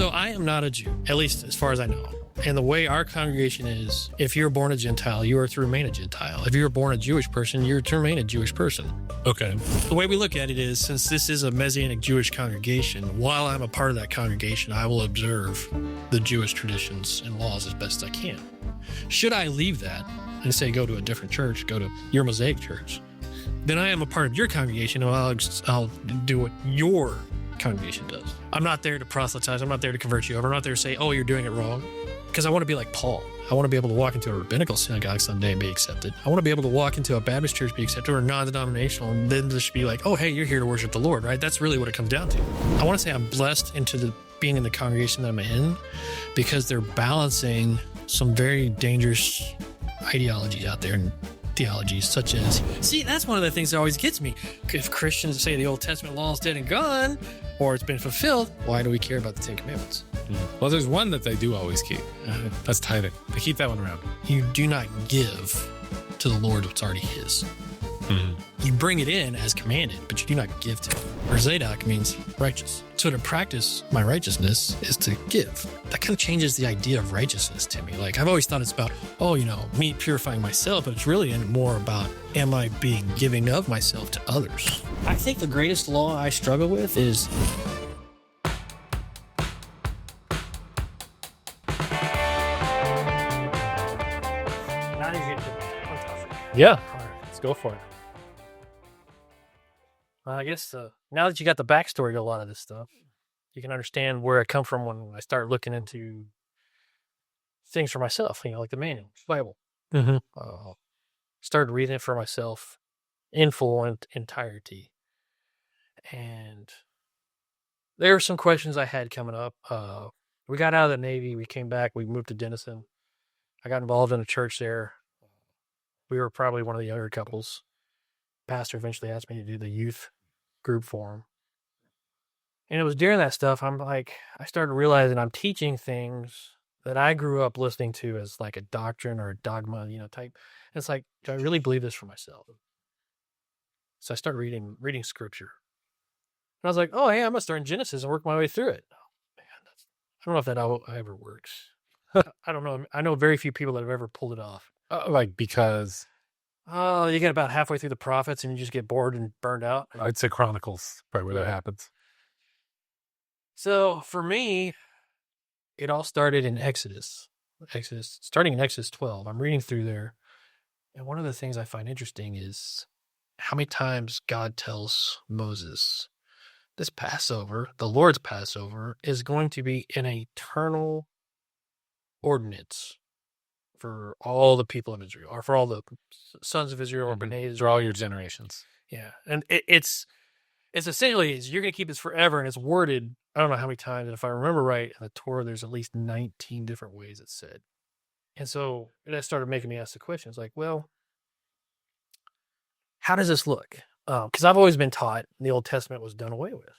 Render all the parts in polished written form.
So I am not a Jew, at least as far as I know. And the way our congregation is, if you're born a Gentile, you are to remain a Gentile. If you're born a Jewish person, you're to remain a Jewish person. Okay. The way we look at it is, since this is a Messianic Jewish congregation, while I'm a part of that congregation, I will observe the Jewish traditions and laws as best I can. Should I leave that and say go to a different church, go to your Mosaic church, then I am a part of your congregation, and I'll do what your congregation does. I'm not there to proselytize. I'm not there to convert you over. I'm not there to say, oh, you're doing it wrong. Because I want to be like Paul. I want to be able to walk into a rabbinical synagogue someday and be accepted. I want to be able to walk into a Baptist church, be accepted, or non-denominational, and then just be like, oh, hey, you're here to worship the Lord, right? That's really what it comes down to. I want to say I'm blessed into being in the congregation that I'm in because they're balancing some very dangerous ideologies out there and theologies such as, see, that's one of the things that always gets me. If Christians say the Old Testament law is dead and gone, or it's been fulfilled, why do we care about the Ten Commandments? Well, there's one that they do always keep. That's tithing. They keep that one around. You do not give to the Lord what's already his. You bring it in as commanded, but you do not give to him. Or Zadok means righteous. So to practice my righteousness is to give. That kind of changes the idea of righteousness to me. Like, I've always thought it's about, me purifying myself, but it's really more about, am I being giving of myself to others? I think the greatest law I struggle with is Yeah. All right, let's go for it. I guess now that you got the backstory to a lot of this stuff, you can understand where I come from when I start looking into things for myself, like the manual, Bible. Started reading it for myself in full entirety. And there were some questions I had coming up. We got out of the Navy. We came back. We moved to Denison. I got involved in a church there. We were probably one of the younger couples. Pastor eventually asked me to do the youth group for him. And it was during that stuff, I started realizing I'm teaching things that I grew up listening to as like a doctrine or a dogma, type. And it's like, do I really believe this for myself? So I started reading scripture. And I was like, oh, hey, I'm going to start in Genesis and work my way through it. Oh, man, I don't know if that ever works. I don't know. I know very few people that have ever pulled it off. Because... Oh, you get about halfway through the prophets and you just get bored and burned out. I'd say Chronicles, probably where that happens. So for me, it all started in Exodus, starting in Exodus 12. I'm reading through there. And one of the things I find interesting is how many times God tells Moses, this Passover, the Lord's Passover, is going to be an eternal ordinance for all the people of Israel, or for all the sons of Israel, or B'nai Israel. For all your generations. Yeah. And it's essentially, you're going to keep this forever, and it's worded, I don't know how many times, and if I remember right, in the Torah, there's at least 19 different ways it's said. And so that started making me ask the questions like, well, how does this look? Because I've always been taught the Old Testament was done away with,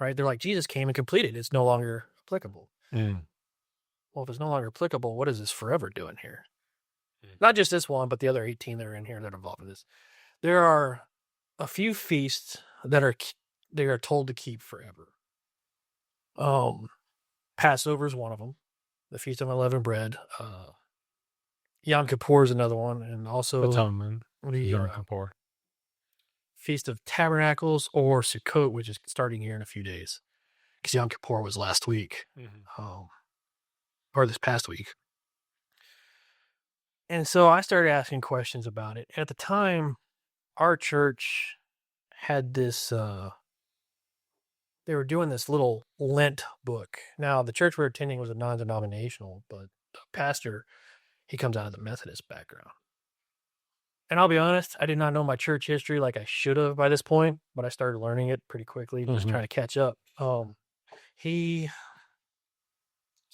right? They're like, Jesus came and completed. It's no longer applicable. Well, if it's no longer applicable, what is this forever doing here? Not just this one, but the other 18 that are in here that are involved in this. There are a few feasts that they are told to keep forever. Passover is one of them. The Feast of Unleavened Bread. Yom Kippur is another one, and also Atonement. Yom Kippur. Feast of Tabernacles, or Sukkot, which is starting here in a few days, because Yom Kippur was last week. Or this past week. And so I started asking questions about it. At the time, our church had this, they were doing this little Lent book. Now, the church we were attending was a non-denominational, but the pastor, he comes out of the Methodist background. And I'll be honest, I did not know my church history like I should have by this point, but I started learning it pretty quickly, just trying to catch up.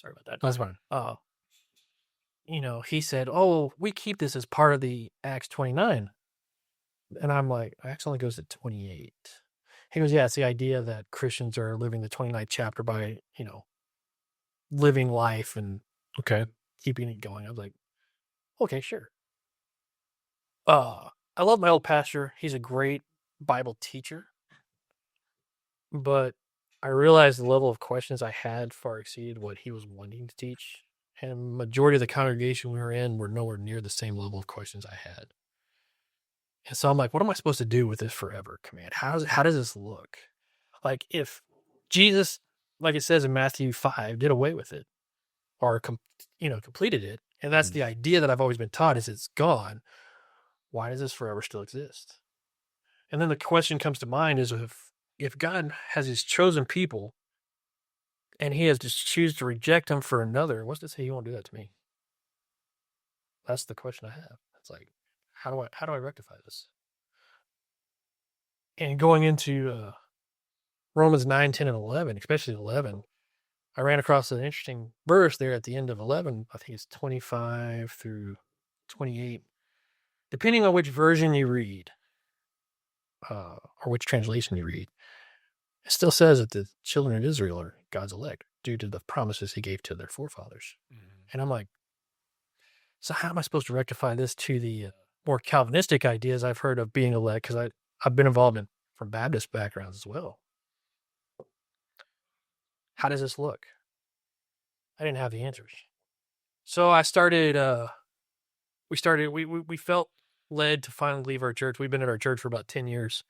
Sorry about that. That's fine. He said, oh, we keep this as part of the Acts 29. And I'm like, Acts only goes to 28. He goes, yeah, it's the idea that Christians are living the 29th chapter by, living life and keeping it going. I was like, okay, sure. I love my old pastor. He's a great Bible teacher. But I realized the level of questions I had far exceeded what he was wanting to teach. And majority of the congregation we were in were nowhere near the same level of questions I had. And so I'm like, what am I supposed to do with this forever command? How does this look? Like if Jesus, like it says in Matthew 5, did away with it or completed it, and that's the idea that I've always been taught is it's gone. Why does this forever still exist? And then the question comes to mind is if God has his chosen people and he has to choose to reject them for another, what's to say he won't do that to me? That's the question I have. It's like, how do I rectify this? And going into Romans 9, 10, and 11, especially 11, I ran across an interesting verse there at the end of 11. I think it's 25 through 28. Depending on which version you read, or which translation you read, it still says that the children of Israel are God's elect due to the promises he gave to their forefathers. And I'm like, so how am I supposed to rectify this to the more Calvinistic ideas I've heard of being elect? Because I've been involved from Baptist backgrounds as well. How does this look? I didn't have the answers. So I started, we felt led to finally leave our church. We've been at our church for about 10 years.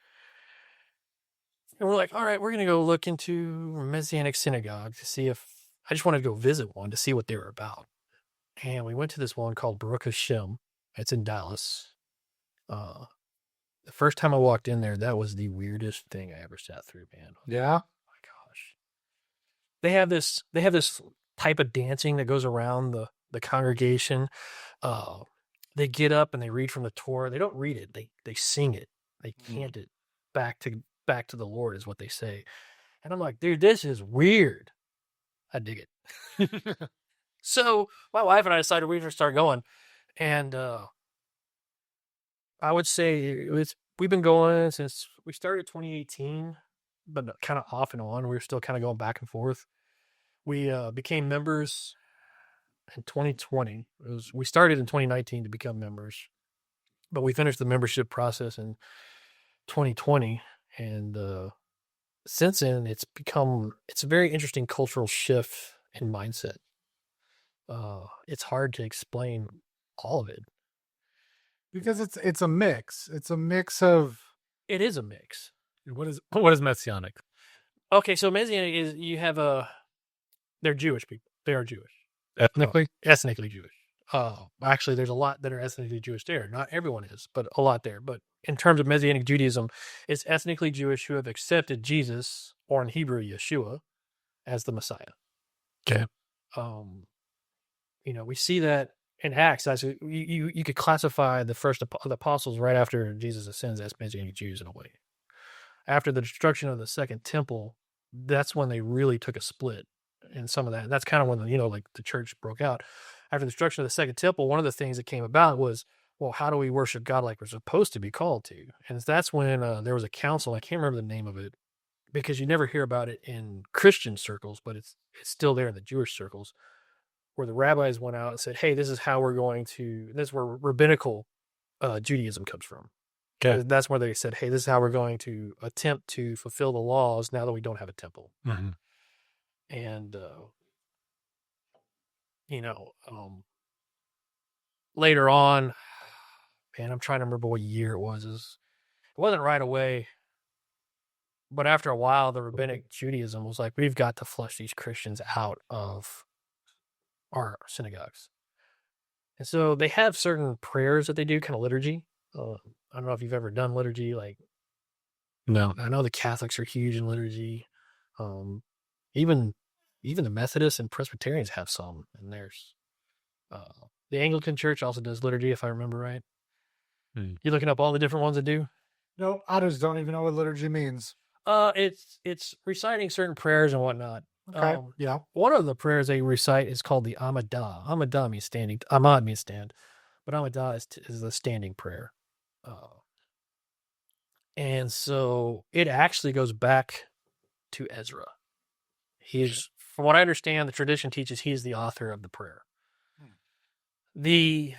And we're like, all right, we're going to go look into Messianic Synagogue to see if, I just wanted to go visit one to see what they were about. And we went to this one called Baruch Hashem. It's in Dallas. The first time I walked in there, that was the weirdest thing I ever sat through, man. Yeah. Oh my gosh. They have this type of dancing that goes around the congregation. They get up and they read from the Torah. They don't read it. They sing it. They chant it back to the Lord is what they say. And I'm like, dude, this is weird. I dig it. So my wife and I decided we were going to start going. And I would say we've been going since we started 2018, but kind of off and on. We were still kind of going back and forth. We became members in 2020. We started in 2019 to become members, but we finished the membership process in 2020. And since then, it's a very interesting cultural shift in mindset. It's hard to explain all of it. Because it's a mix. It's a mix of. It is a mix. What is Messianic? Okay, so Messianic is you have they're Jewish people. They are Jewish. Ethnically Jewish. Actually, there's a lot that are ethnically Jewish there. Not everyone is, but a lot there. But in terms of Messianic Judaism, it's ethnically Jewish who have accepted Jesus, or in Hebrew, Yeshua, as the Messiah. Okay. We see that in Acts. As you could classify the first the apostles right after Jesus ascends as Messianic Jews in a way. After the destruction of the second temple, that's when they really took a split in some of that. And that's kind of when the church broke out. After the destruction of the second temple, one of the things that came about was, well, how do we worship God like we're supposed to be called to? And that's when there was a council. I can't remember the name of it because you never hear about it in Christian circles, but it's still there in the Jewish circles, where the rabbis went out and said, hey, this is how we're going to, this is where rabbinical Judaism comes from. Okay. That's where they said, hey, this is how we're going to attempt to fulfill the laws now that we don't have a temple. Mm-hmm. And, later on, man, I'm trying to remember what year it was. It wasn't right away. But after a while, the rabbinic Judaism was like, we've got to flush these Christians out of our synagogues. And so they have certain prayers that they do, kind of liturgy. I don't know if you've ever done liturgy. No. I know the Catholics are huge in liturgy. Even the Methodists and Presbyterians have some in theirs. The Anglican Church also does liturgy, if I remember right. You looking up all the different ones that do? No, I just don't even know what liturgy means. It's reciting certain prayers and whatnot. Okay. Yeah. One of the prayers they recite is called the Amidah. Amidah means standing. Amad means stand, but Amidah is the standing prayer. And so it actually goes back to Ezra. From what I understand, the tradition teaches he's the author of the prayer. The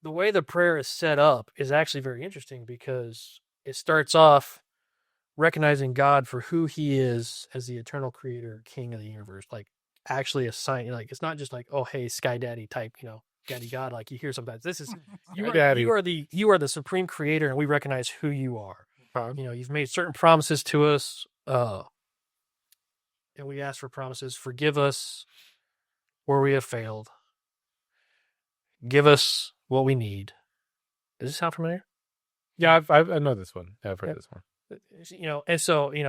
way the prayer is set up is actually very interesting because it starts off recognizing God for who he is as the eternal creator, king of the universe, like actually assigning, like, it's not just like, oh, hey, Sky Daddy type, Daddy God, like you hear sometimes. This is, Daddy. you are the supreme creator, and we recognize who you are. Okay. You've made certain promises to us, and we ask for promises. Forgive us where we have failed. Give us what we need. Does this sound familiar? Yeah, I know this one. Yeah, I've heard this one. And so, we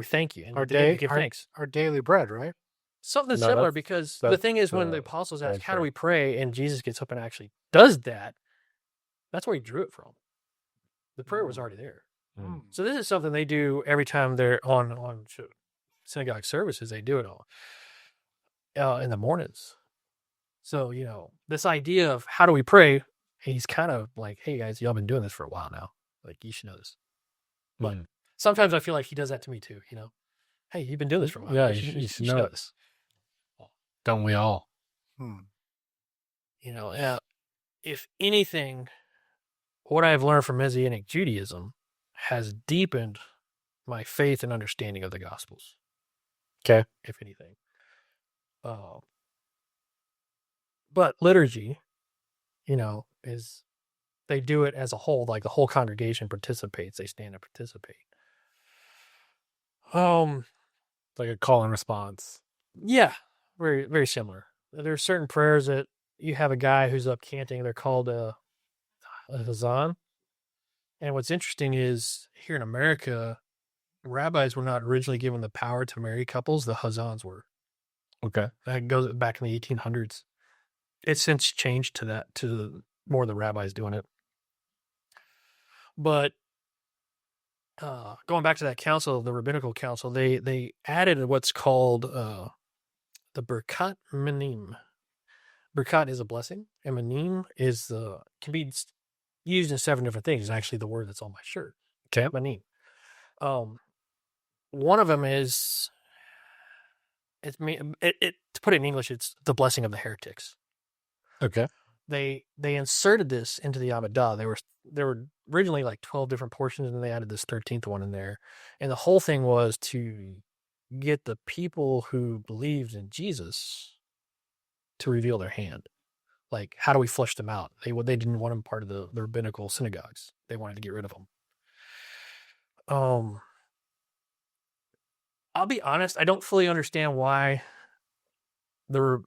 thank you. And Our we give thanks. our daily bread, right? Something No, similar, that's- because the thing is, when the apostles ask, how do right. we pray? And Jesus gets up and actually does that. That's where he drew it from. The prayer was already there. Mm. So this is something they do every time they're on synagogue services. They do it all in the mornings. So, this idea of how do we pray, he's kind of like, hey guys, y'all been doing this for a while now. Like, you should know this. But sometimes I feel like he does that to me too, Hey, you've been doing this for a while. Yeah, you should know this. Don't we all? If anything, what I've learned from Messianic Judaism has deepened my faith and understanding of the Gospels. Okay. If anything. But liturgy, is they do it as a whole, like the whole congregation participates. They stand and participate. Like a call and response. Yeah, very, very similar. There's certain prayers that you have a guy who's up chanting. They're called a hazan. And what's interesting is here in America, rabbis were not originally given the power to marry couples. The hazans were. Okay. That goes back in the 1800s. It's since changed to more of the rabbis doing it. But going back to that council, the rabbinical council, they added what's called the Birkat Minim. Birkat is a blessing, and Minim can be used in 7 different things. It's actually the word that's on my shirt. Okay. Minim. One of them is, to put it in English, it's the blessing of the heretics. Okay. They inserted this into the Amidah. There were originally like 12 different portions, and they added this 13th one in there. And the whole thing was to get the people who believed in Jesus to reveal their hand. Like, how do we flush them out? They didn't want them part of the rabbinical synagogues. They wanted to get rid of them. I'll be honest, I don't fully understand why there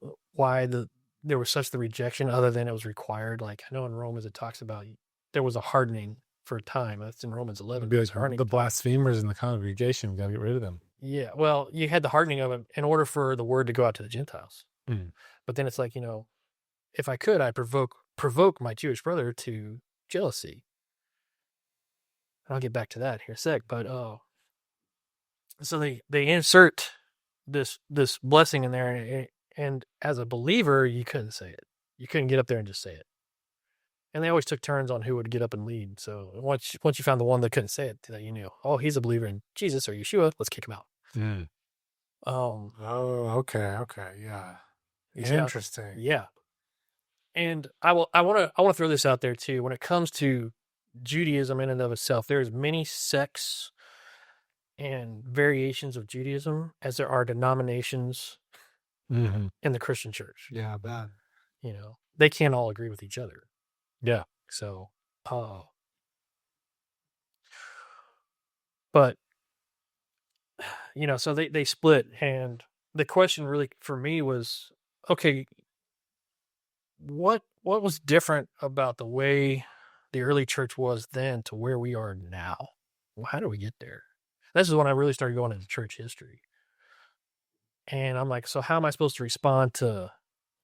was such the rejection, other than it was required. Like, I know in Romans it talks about there was a hardening for a time. That's in Romans 11. It'd be like the blasphemers in the congregation. We got to get rid of them. Yeah, well, you had the hardening of it in order for the word to go out to the Gentiles. But then it's like, if I could, I'd provoke my Jewish brother to jealousy. And I'll get back to that here in a sec. But so they insert this blessing in there, and as a believer, you couldn't say it. You couldn't get up there and just say it. And they always took turns on who would get up and lead. So once you found the one that couldn't say it, that you knew, oh, he's a believer in Jesus or Yeshua, let's kick him out. Okay, yeah. Interesting. Yeah. And I want to throw this out there too. When it comes to Judaism in and of itself, there's many sects and variations of Judaism as there are denominations in the Christian church. Yeah, bad. They can't all agree with each other. Yeah. So, but so they split, and the question really for me was, okay, what was different about the way the early church was then to where we are now? Well, how do we get there? This is when I really started going into church history. And I'm like, so how am I supposed to respond to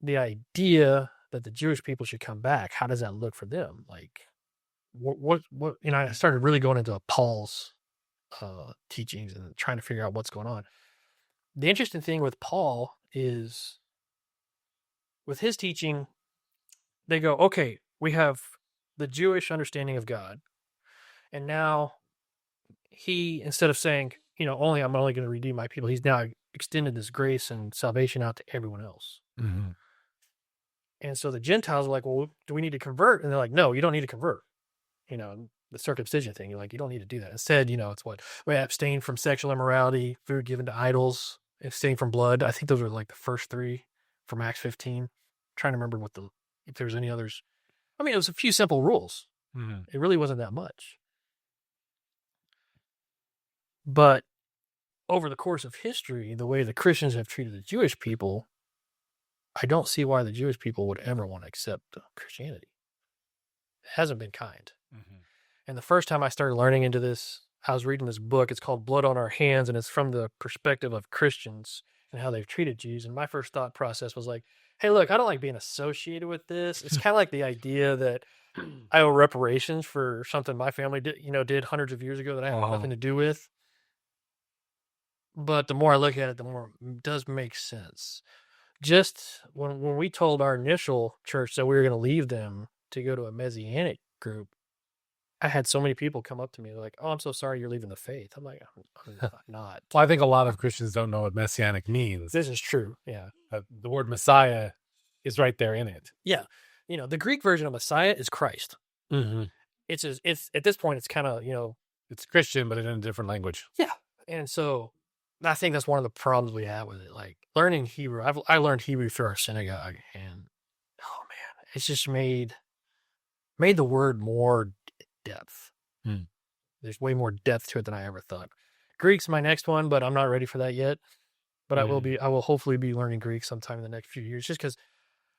the idea that the Jewish people should come back? How does that look for them? Like, what I started really going into Paul's teachings and trying to figure out what's going on. The interesting thing with Paul is, with his teaching, they go, okay, we have the Jewish understanding of God, and now he, instead of saying, I'm only going to redeem my people, he's now extended this grace and salvation out to everyone else. Mm-hmm. And so the Gentiles are like, well, do we need to convert? And they're like, no, you don't need to convert. the circumcision thing. You're like, you don't need to do that. Instead, it's what? We abstain from sexual immorality, food given to idols, abstain from blood. I think those are like the first 3 from Acts 15. I'm trying to remember if there's any others. I mean, it was a few simple rules. Mm-hmm. It really wasn't that much. But over the course of history, the way the Christians have treated the Jewish people, I don't see why the Jewish people would ever want to accept Christianity. It hasn't been kind. Mm-hmm. And the first time I started learning into this, I was reading this book. It's called Blood on Our Hands, and it's from the perspective of Christians and how they've treated Jews. And my first thought process was like, hey, look, I don't like being associated with this. It's kind of like the idea that I owe reparations for something my family did hundreds of years ago that I have nothing to do with. But the more I look at it, the more it does make sense. Just when we told our initial church that we were going to leave them to go to a Messianic group, I had so many people come up to me like, "Oh, I'm so sorry you're leaving the faith." I'm like, "I'm not." Well, I think a lot of Christians don't know what Messianic means. This is true. Yeah. The word Messiah is right there in it. Yeah. The Greek version of Messiah is Christ. Mm-hmm. It's at this point, it's kind of, It's Christian, but in a different language. Yeah. And so I think that's one of the problems we have with it. Like learning Hebrew, I learned Hebrew through our synagogue, and oh man, it's just made the word more depth. There's way more depth to it than I ever thought. Greek's my next one, but I'm not ready for that yet. But I will hopefully be learning Greek sometime in the next few years, just because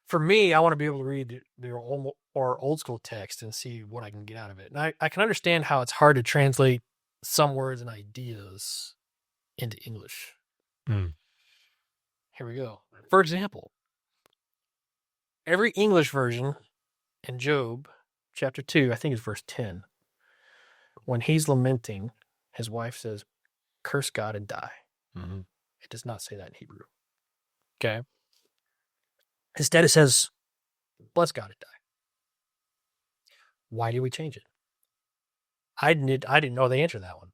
for me, I want to be able to read the old school text and see what I can get out of it. And I can understand how it's hard to translate some words and ideas into English. Here we go. For example, every English version in Job chapter 2, I think it's verse 10, when he's lamenting, his wife says, "Curse God and die." Mm-hmm. It does not say that in Hebrew. Okay. Instead, it says, "Bless God and die." Why do we change it? I didn't know the answer to that one.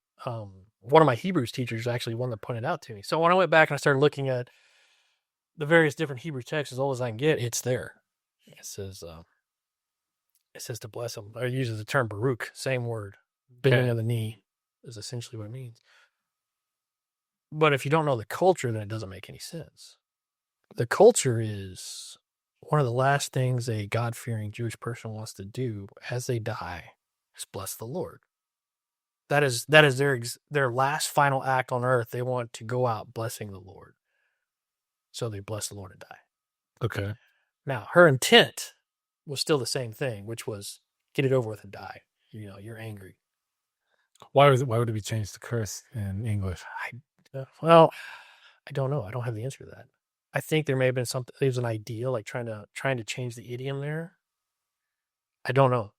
One of my Hebrews teachers actually one that pointed out to me. So when I went back and I started looking at the various different Hebrew texts as old as I can get, it's there. It says to bless him. Or it uses the term Baruch, same word. Bending of the knee is essentially what it means. But if you don't know the culture, then it doesn't make any sense. The culture is one of the last things a God-fearing Jewish person wants to do as they die is bless the Lord. That is their last final act on earth. They want to go out blessing the Lord. So they bless the Lord and die. Okay. Now, her intent was still the same thing, which was get it over with and die. You're angry. Why would it be changed to curse in English? I don't know. I don't have the answer to that. I think there may have been something. There's an idea like trying to change the idiom there. I don't know.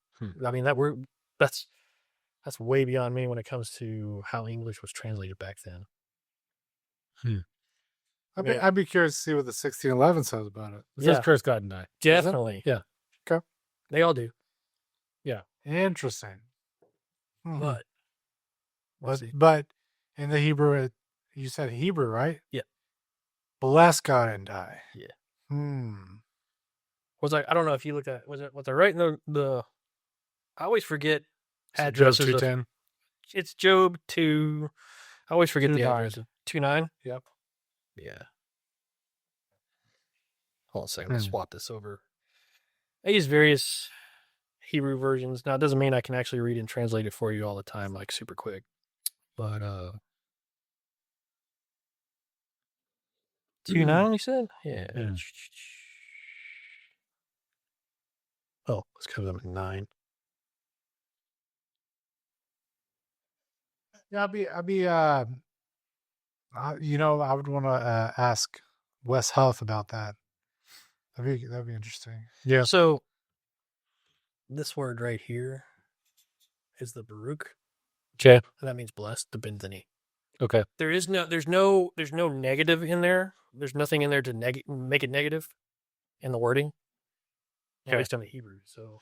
I mean that's way beyond me when it comes to how English was translated back then. I'd be curious to see what the 1611 says about it. It says curse God and die. Definitely. Yeah. Okay. They all do. Yeah. Interesting. But But in the Hebrew, you said Hebrew, right? Yeah. Bless God and die. Yeah. I don't know if you looked at was I right in the I always forget addresses. Job 2:10. It's Job 2. I always forget the 2:9. address. 2:9? Yep. Yeah. Hold on a second. Let's swap this over. I use various Hebrew versions. Now, it doesn't mean I can actually read and translate it for you all the time, like super quick. But 2:9, you said? Yeah. Oh, let's cover them at 9. Yeah, I would want to ask Wes Huff about that. That'd be interesting. Yeah. So this word right here is the Baruch. Okay. And that means blessed, the Benzani. Okay. There's no negative in there. There's nothing in there to make it negative in the wording. At least in the Hebrew. So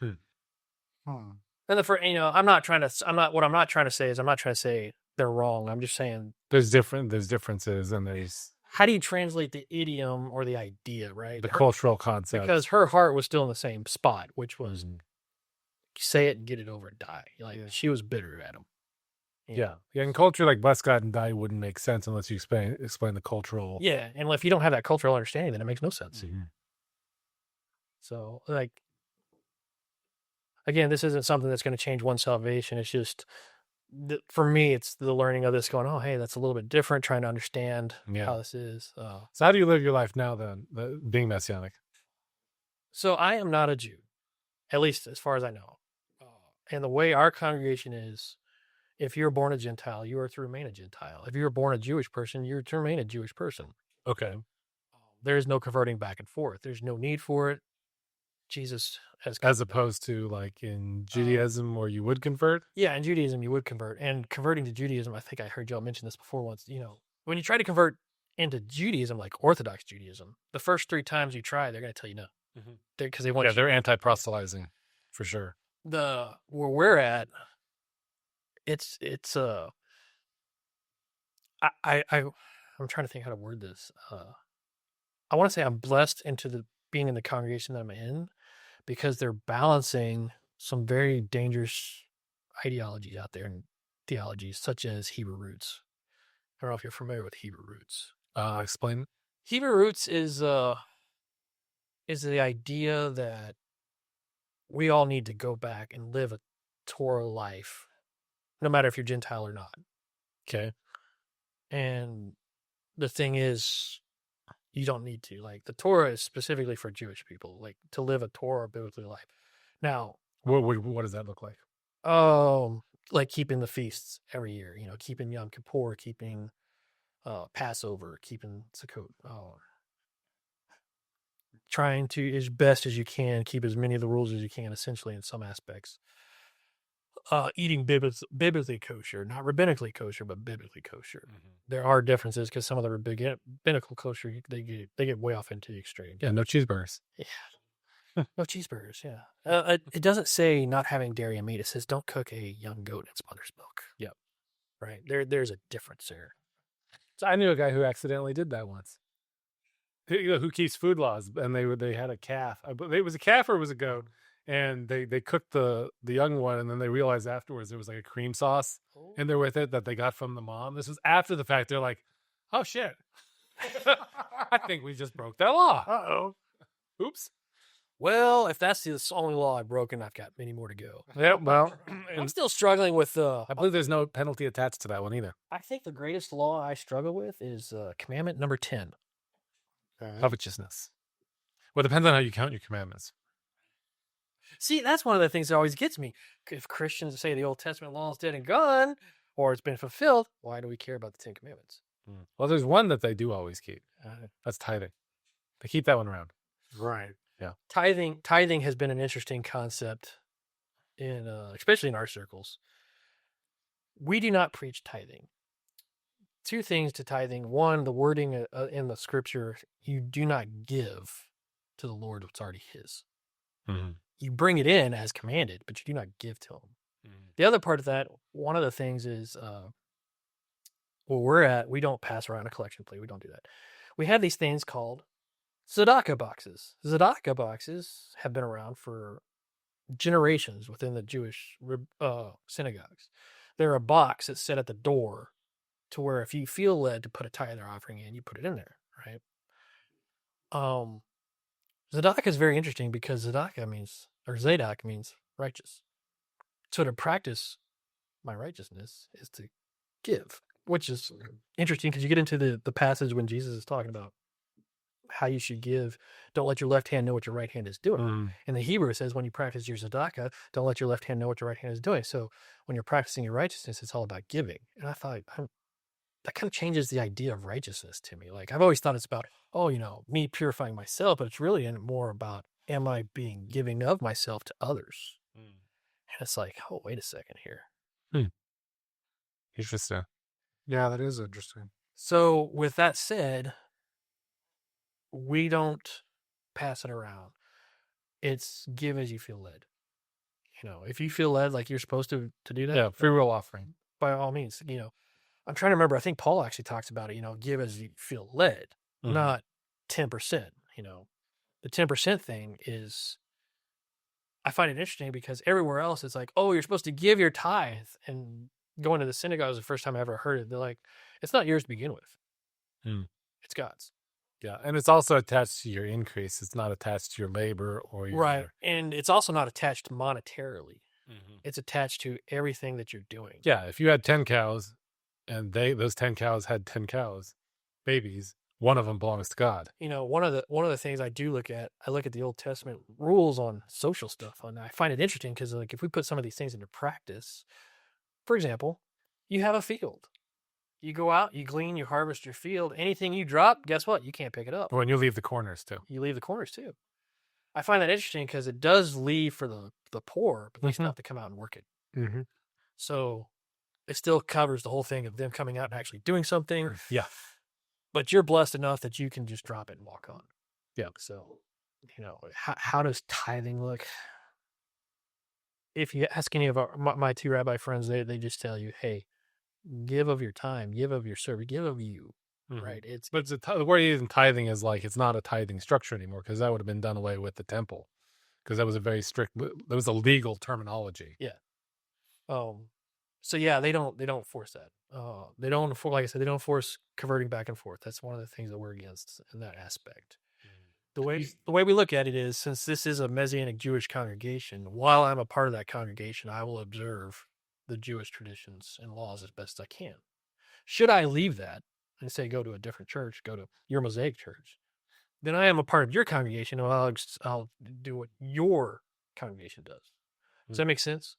and I'm not trying to say they're wrong. I'm just saying there's differences and there's how do you translate the idiom or the idea, right? The cultural concept. Because her heart was still in the same spot, which was say it and get it over and die. Like she was bitter at him. Yeah. In culture, like bless God and die wouldn't make sense unless you explain the cultural. Yeah, and if you don't have that cultural understanding, then it makes no sense. Mm-hmm. So, like, again, this isn't something that's going to change one's salvation. It's just, for me, it's the learning of this going, oh, hey, that's a little bit different, trying to understand how this is. So how do you live your life now then, being Messianic? So I am not a Jew, at least as far as I know. And the way our congregation is, if you're born a Gentile, you are to remain a Gentile. If you're born a Jewish person, you're to remain a Jewish person. Okay. There is no converting back and forth. There's no need for it. Jesus has as opposed to like in Judaism where you would convert? Yeah, in Judaism you would convert. And converting to Judaism, I think I heard y'all mention this before once, when you try to convert into Judaism, like Orthodox Judaism, the first 3 times you try, they're going to tell you no. Because they want they're anti-proselytizing for sure. Where we're at, I'm trying to think how to word this. I want to say I'm blessed into being in the congregation that I'm in because they're balancing some very dangerous ideologies out there and theologies such as Hebrew roots. I don't know if you're familiar with Hebrew roots. Explain. Hebrew roots is the idea that we all need to go back and live a Torah life, no matter if you're Gentile or not. Okay. And the thing is, you don't need to. Like, the Torah is specifically for Jewish people, like, to live a Torah biblical life. Now, what does that look like? Like keeping the feasts every year, keeping Yom Kippur, keeping Passover, keeping Sukkot, trying to, as best as you can, keep as many of the rules as you can, essentially, in some aspects. Eating biblically kosher, not rabbinically kosher, but biblically kosher. Mm-hmm. There are differences because some of the rabbinical kosher, they get way off into the extreme. Yeah, no cheeseburgers. Yeah. No cheeseburgers, yeah. It doesn't say not having dairy and meat. It says don't cook a young goat in mother's milk. Yep. Right. There's a difference there. So I knew a guy who accidentally did that once. Who keeps food laws, and they had a calf. It was a calf or it was a goat, and they cooked the young one, and then they realized afterwards there was like a cream sauce in there with it that they got from the mom. This was after the fact. They're like, oh shit, I think we just broke that law. Uh-oh. Oops. Well, if that's the only law I've broken, I've got many more to go. Yeah, well, I'm still struggling with. I believe there's no penalty attached to that one either. I think the greatest law I struggle with is commandment number 10. Covetousness. Well, it depends on how you count your commandments. See, that's one of the things that always gets me. If Christians say the Old Testament law is dead and gone, or it's been fulfilled, why do we care about the 10 Commandments? Well, there's one that they do always keep. That's tithing. They keep that one around. Right. Yeah. Tithing has been an interesting concept, especially in our circles. We do not preach tithing. 2 things to tithing. One, the wording in the scripture, you do not give to the Lord what's already his. Mm-hmm. You bring it in as commanded, but you do not give to him. Mm-hmm. The other part of that, one of the things is where we're at, we don't pass around a collection plate. We don't do that. We have these things called tzedakah boxes. Tzedakah boxes have been around for generations within the Jewish synagogues. They're a box that's set at the door to where if you feel led to put a tithe or offering in, you put it in there, right? Tzedakah is very interesting because Zadok means righteous. So to practice my righteousness is to give, which is interesting because you get into the passage when Jesus is talking about how you should give. Don't let your left hand know what your right hand is doing. In the Hebrew, it says when you practice your tzedakah, don't let your left hand know what your right hand is doing. So when you're practicing your righteousness, it's all about giving. And I thought, that kind of changes the idea of righteousness to me. Like, I've always thought it's about, me purifying myself, but it's really more about, am I being giving of myself to others? And it's like, oh, wait a second here. Interesting. Yeah, that is interesting. So with that said, we don't pass it around. It's give as you feel led. If you feel led like you're supposed to do that. Yeah, free will offering. By all means, I'm trying to remember. I think Paul actually talks about it, give as you feel led, not 10%. The 10% thing is I find it interesting because everywhere else it's like, oh, you're supposed to give your tithe. And going to the synagogue was the first time I ever heard it. They're like, it's not yours to begin with. It's God's. Yeah, and it's also attached to your increase. It's not attached to your labor or your... Right. And it's also not attached monetarily. It's attached to everything that you're doing. Yeah, if you had 10 cows and those 10 cows had 10 cows, babies, one of them belongs to God. You know, one of the things I do look at, I look at the Old Testament rules on social stuff, and I find it interesting because, like, if we put some of these things into practice, for example, you have a field. You go out, you glean, you harvest your field. Anything you drop, guess what? You can't pick it up. When you leave the corners, too. You leave the corners, too. I find that interesting because it does leave for the poor, but they still have to come out and work it. So it still covers the whole thing of them coming out and actually doing something. Yeah. But you're blessed enough that you can just drop it and walk on. Yeah. So, you know, how does tithing look? If you ask any of my two rabbi friends, they just tell you, hey, give of your time, give of your service, give of you. Right. But the word using tithing is like, it's not a tithing structure anymore, because that would have been done away with the temple, because that was a very strict, that was a legal terminology. Yeah. So yeah, they don't force that. They don't, like I said, they don't force converting back and forth. That's one of the things that we're against in that aspect. The way we look at it is, since this is a Messianic Jewish congregation, while I'm a part of that congregation, I will observe the Jewish traditions and laws as best I can. Should I leave that and say go to a different church, go to your Mosaic church, then I am a part of your congregation, and I'll do what your congregation does. Does that make sense?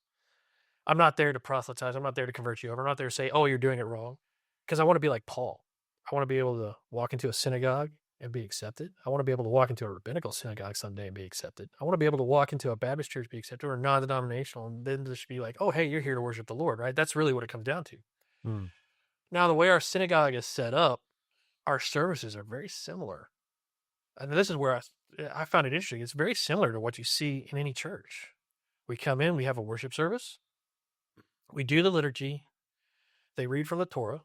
I'm not there to proselytize. I'm not there to convert you over. I'm not there to say, oh, you're doing it wrong. Because I want to be like Paul. I want to be able to walk into a synagogue and be accepted. I want to be able to walk into a rabbinical synagogue someday and be accepted. I want to be able to walk into a Baptist church, be accepted, or non-denominational, and then just be like, oh, hey, you're here to worship the Lord, right? That's really what it comes down to. Now, the way our synagogue is set up, our services are very similar. And this is where I found it interesting. It's very similar to what you see in any church. We come in, we have a worship service. We do the liturgy. They read from the Torah.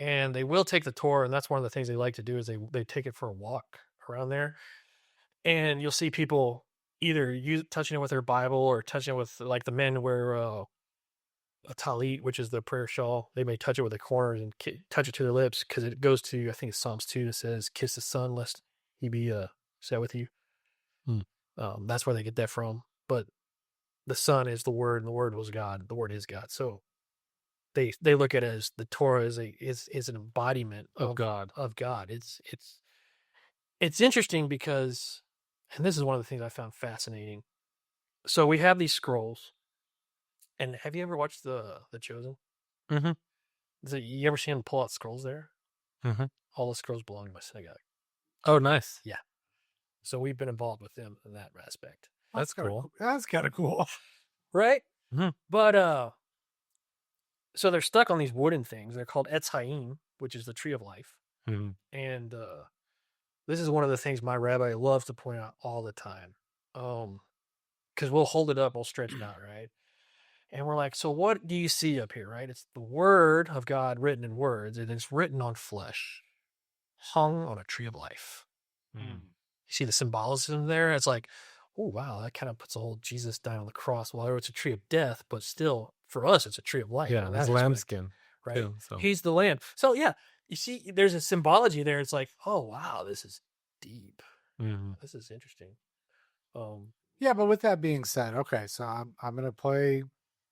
And they will take the Torah, and that's one of the things they like to do is they take it for a walk around there. And you'll see people either touching it with their Bible or touching it with, like, the men wear a talit, which is the prayer shawl. They may touch it with their corners and touch it to their lips, because it goes to, I think it's Psalms 2 that says, kiss the Son lest he be set with you. That's where they get that from. But the Son is the Word, and the Word was God. The Word is God. So they look at it as the Torah is an embodiment of God. It's interesting because, and this is one of the things I found fascinating. So we have these scrolls, and have you ever watched the Chosen? You ever seen them pull out scrolls there? All the scrolls belong to my synagogue. Oh, nice. Yeah. So we've been involved with them in that aspect. That's cool. That's kind of cool. Right? But, so they're stuck on these wooden things. They're called Etz Chaim, which is the tree of life. And this is one of the things my rabbi loves to point out all the time. Because we'll hold it up, we'll stretch it out, right? And we're like, so what do you see up here, right? It's the word of God written in words, and it's written on flesh, hung on a tree of life. You see the symbolism there? It's like, oh, wow, that kind of puts the whole Jesus dying on the cross. Well, it's a tree of death, but still, for us, it's a tree of life. Yeah, that's lambskin. Right? Too, so. He's the lamb. So, yeah, you see, there's a symbology there. It's like, oh, wow, this is deep. This is interesting. Yeah, but with that being said, okay, so I'm gonna play.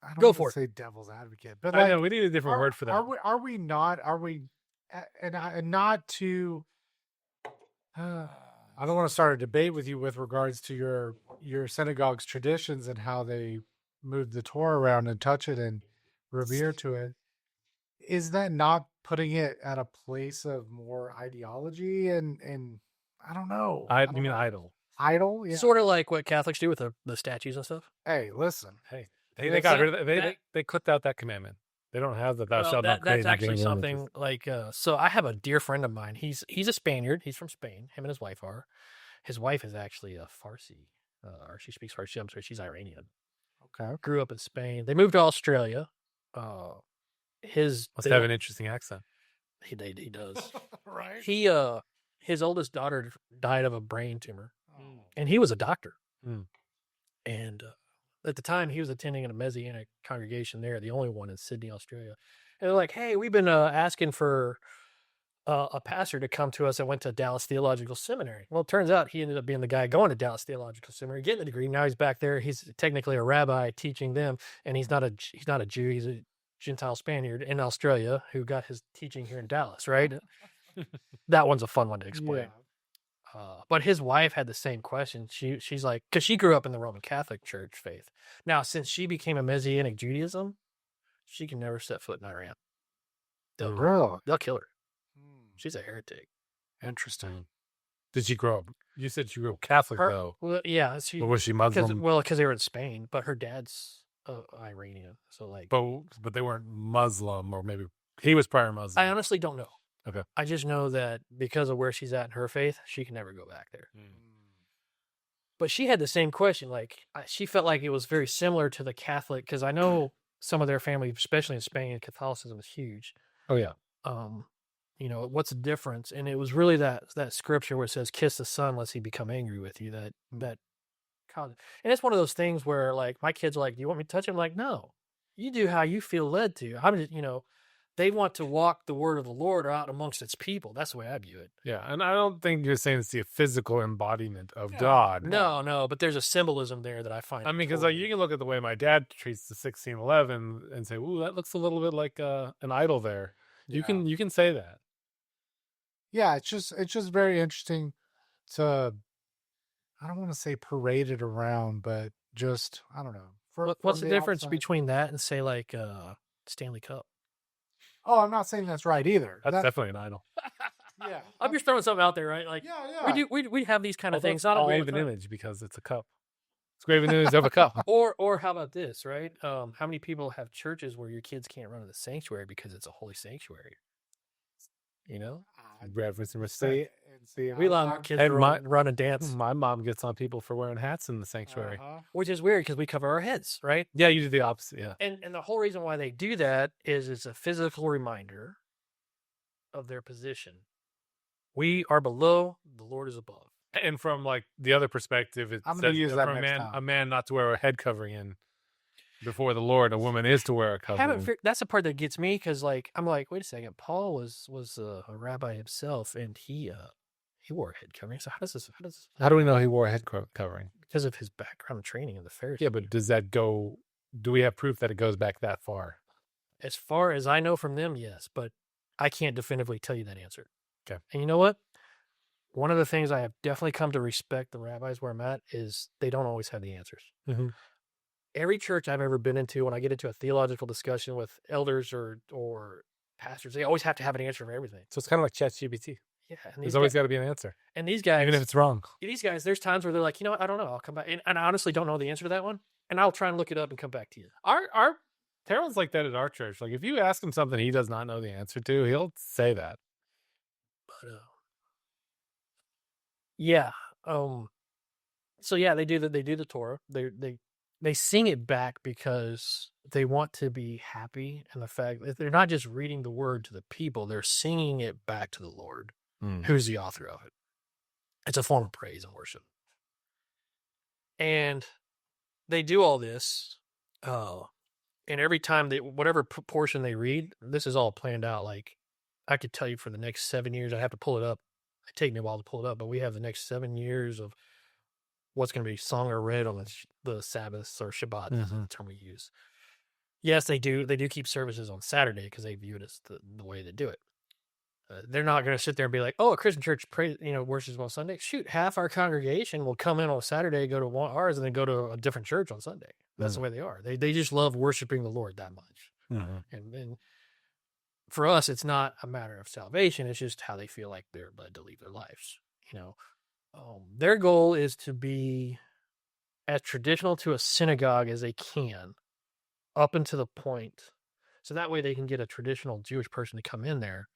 I don't Go want for to say devil's advocate, but I know we need a different word for that. Are we not? Are we? And not to. I don't want to start a debate with you with regards to your synagogue's traditions and how they move the Torah around and touch it and revere to it. Is that not putting it at a place of more ideology and I don't know. You mean idol? Idol, yeah. Sort of like what Catholics do with the statues and stuff. Hey, listen. Hey, they got rid of it. They clipped out that commandment. They don't have the thou shalt not create. That's actually something like. So I have a dear friend of mine. He's a Spaniard. He's from Spain. Him and his wife are. His wife is actually a Farsi, or she speaks Farsi. I'm sorry, she's Iranian. Okay. Grew up in Spain. They moved to Australia. Must have an interesting accent. He does. Right. His oldest daughter died of a brain tumor, and he was a doctor. And at the time, he was attending a Messianic congregation there, the only one in Sydney, Australia. And they're like, hey, we've been asking for a pastor to come to us that went to Dallas Theological Seminary. Well, it turns out he ended up being the guy going to Dallas Theological Seminary, getting the degree. Now he's back there. He's technically a rabbi teaching them, and he's not a Jew. He's a Gentile Spaniard in Australia who got his teaching here in Dallas, right? That one's a fun one to explain. But his wife had the same question. She's like, because she grew up in the Roman Catholic Church faith. Now, since she became a Messianic Judaism, she can never set foot in Iran. They'll kill her. She's a heretic. Interesting. Did she grow up? You said she grew up Catholic, though. Well, yeah. Or was she Muslim? Because they were in Spain, but her dad's Iranian. So, like. But they weren't Muslim, or maybe he was prior Muslim. I honestly don't know. Okay. I just know that because of where she's at in her faith, she can never go back there. But she had the same question. Like, she felt like it was very similar to the Catholic, because I know some of their family, especially in Spain, Catholicism is huge. Oh, yeah. What's the difference? And it was really that scripture where it says, kiss the son lest he become angry with you. And it's one of those things where, like, my kids are like, do you want me to touch him? I'm like, no, you do how you feel led to. I'm just, they want to walk the word of the Lord out amongst its people. That's the way I view it. Yeah. And I don't think you're saying it's the physical embodiment of God. No, but there's a symbolism there that I find. I mean, because you can look at the way my dad treats the 1611 and say, ooh, that looks a little bit like an idol there. You can say that. Yeah, it's just very interesting to, I don't want to say parade it around, but just, I don't know. What's the difference between that and, say, like Stanley Cup? Oh, I'm not saying that's right either. That's definitely an idol. Yeah, I'm just throwing something out there, right? Like, we have these kind of things. Not a graven image because it's a cup. It's graven image of a cup. Or how about this, right? How many people have churches where your kids can't run to the sanctuary because it's a holy sanctuary? Reverence and respect. We allow our kids to run and dance. My mom gets on people for wearing hats in the sanctuary. Which is weird because we cover our heads, right? Yeah, you do the opposite, yeah. And the whole reason why they do that is it's a physical reminder of their position. We are below, the Lord is above. And from, like, the other perspective, it's I'm going to use that next time. A man not to wear a head covering in before the Lord, a woman is to wear a covering. That's the part that gets me, because, like, I'm like, wait a second, Paul was a rabbi himself, and he wore a head covering. So how do we know he wore a head covering? Because of his background training in the Pharisees. Yeah, but do we have proof that it goes back that far? As far as I know from them, yes, but I can't definitively tell you that answer. Okay. And you know what? One of the things I have definitely come to respect the rabbis where I'm at is they don't always have the answers. Mm-hmm. Every church I've ever been into, when I get into a theological discussion with elders or pastors, they always have to have an answer for everything. So it's kind of like ChatGPT. Yeah. There's always got to be an answer. And these guys, even if it's wrong. These guys, there's times where they're like, you know what, I don't know. I'll come back. And I honestly don't know the answer to that one. And I'll try and look it up and come back to you. Our Terrell's like that at our church. Like, if you ask him something he does not know the answer to, he'll say that. But yeah. So yeah, they do the Torah. They sing it back because they want to be happy, and the fact that they're not just reading the word to the people, they're singing it back to the Lord, who's the author of it. It's a form of praise and worship. And they do all this, and every time whatever portion they read, this is all planned out. Like, I could tell you for the next 7 years, I have to pull it up. It take me a while to pull it up, but we have the next 7 years of what's going to be sung or read on the Sabbaths or Shabbat, is the term we use. Yes, they do. They do keep services on Saturday because they view it as the way they do it. They're not going to sit there and be like, "Oh, a Christian church worships on Sunday." Shoot, half our congregation will come in on Saturday, go to ours, and then go to a different church on Sunday. That's the way they are. They just love worshiping the Lord that much. And for us, it's not a matter of salvation. It's just how they feel like they're led to lead their lives. Their goal is to be as traditional to a synagogue as they can, up until the point, so that way they can get a traditional Jewish person to come in there,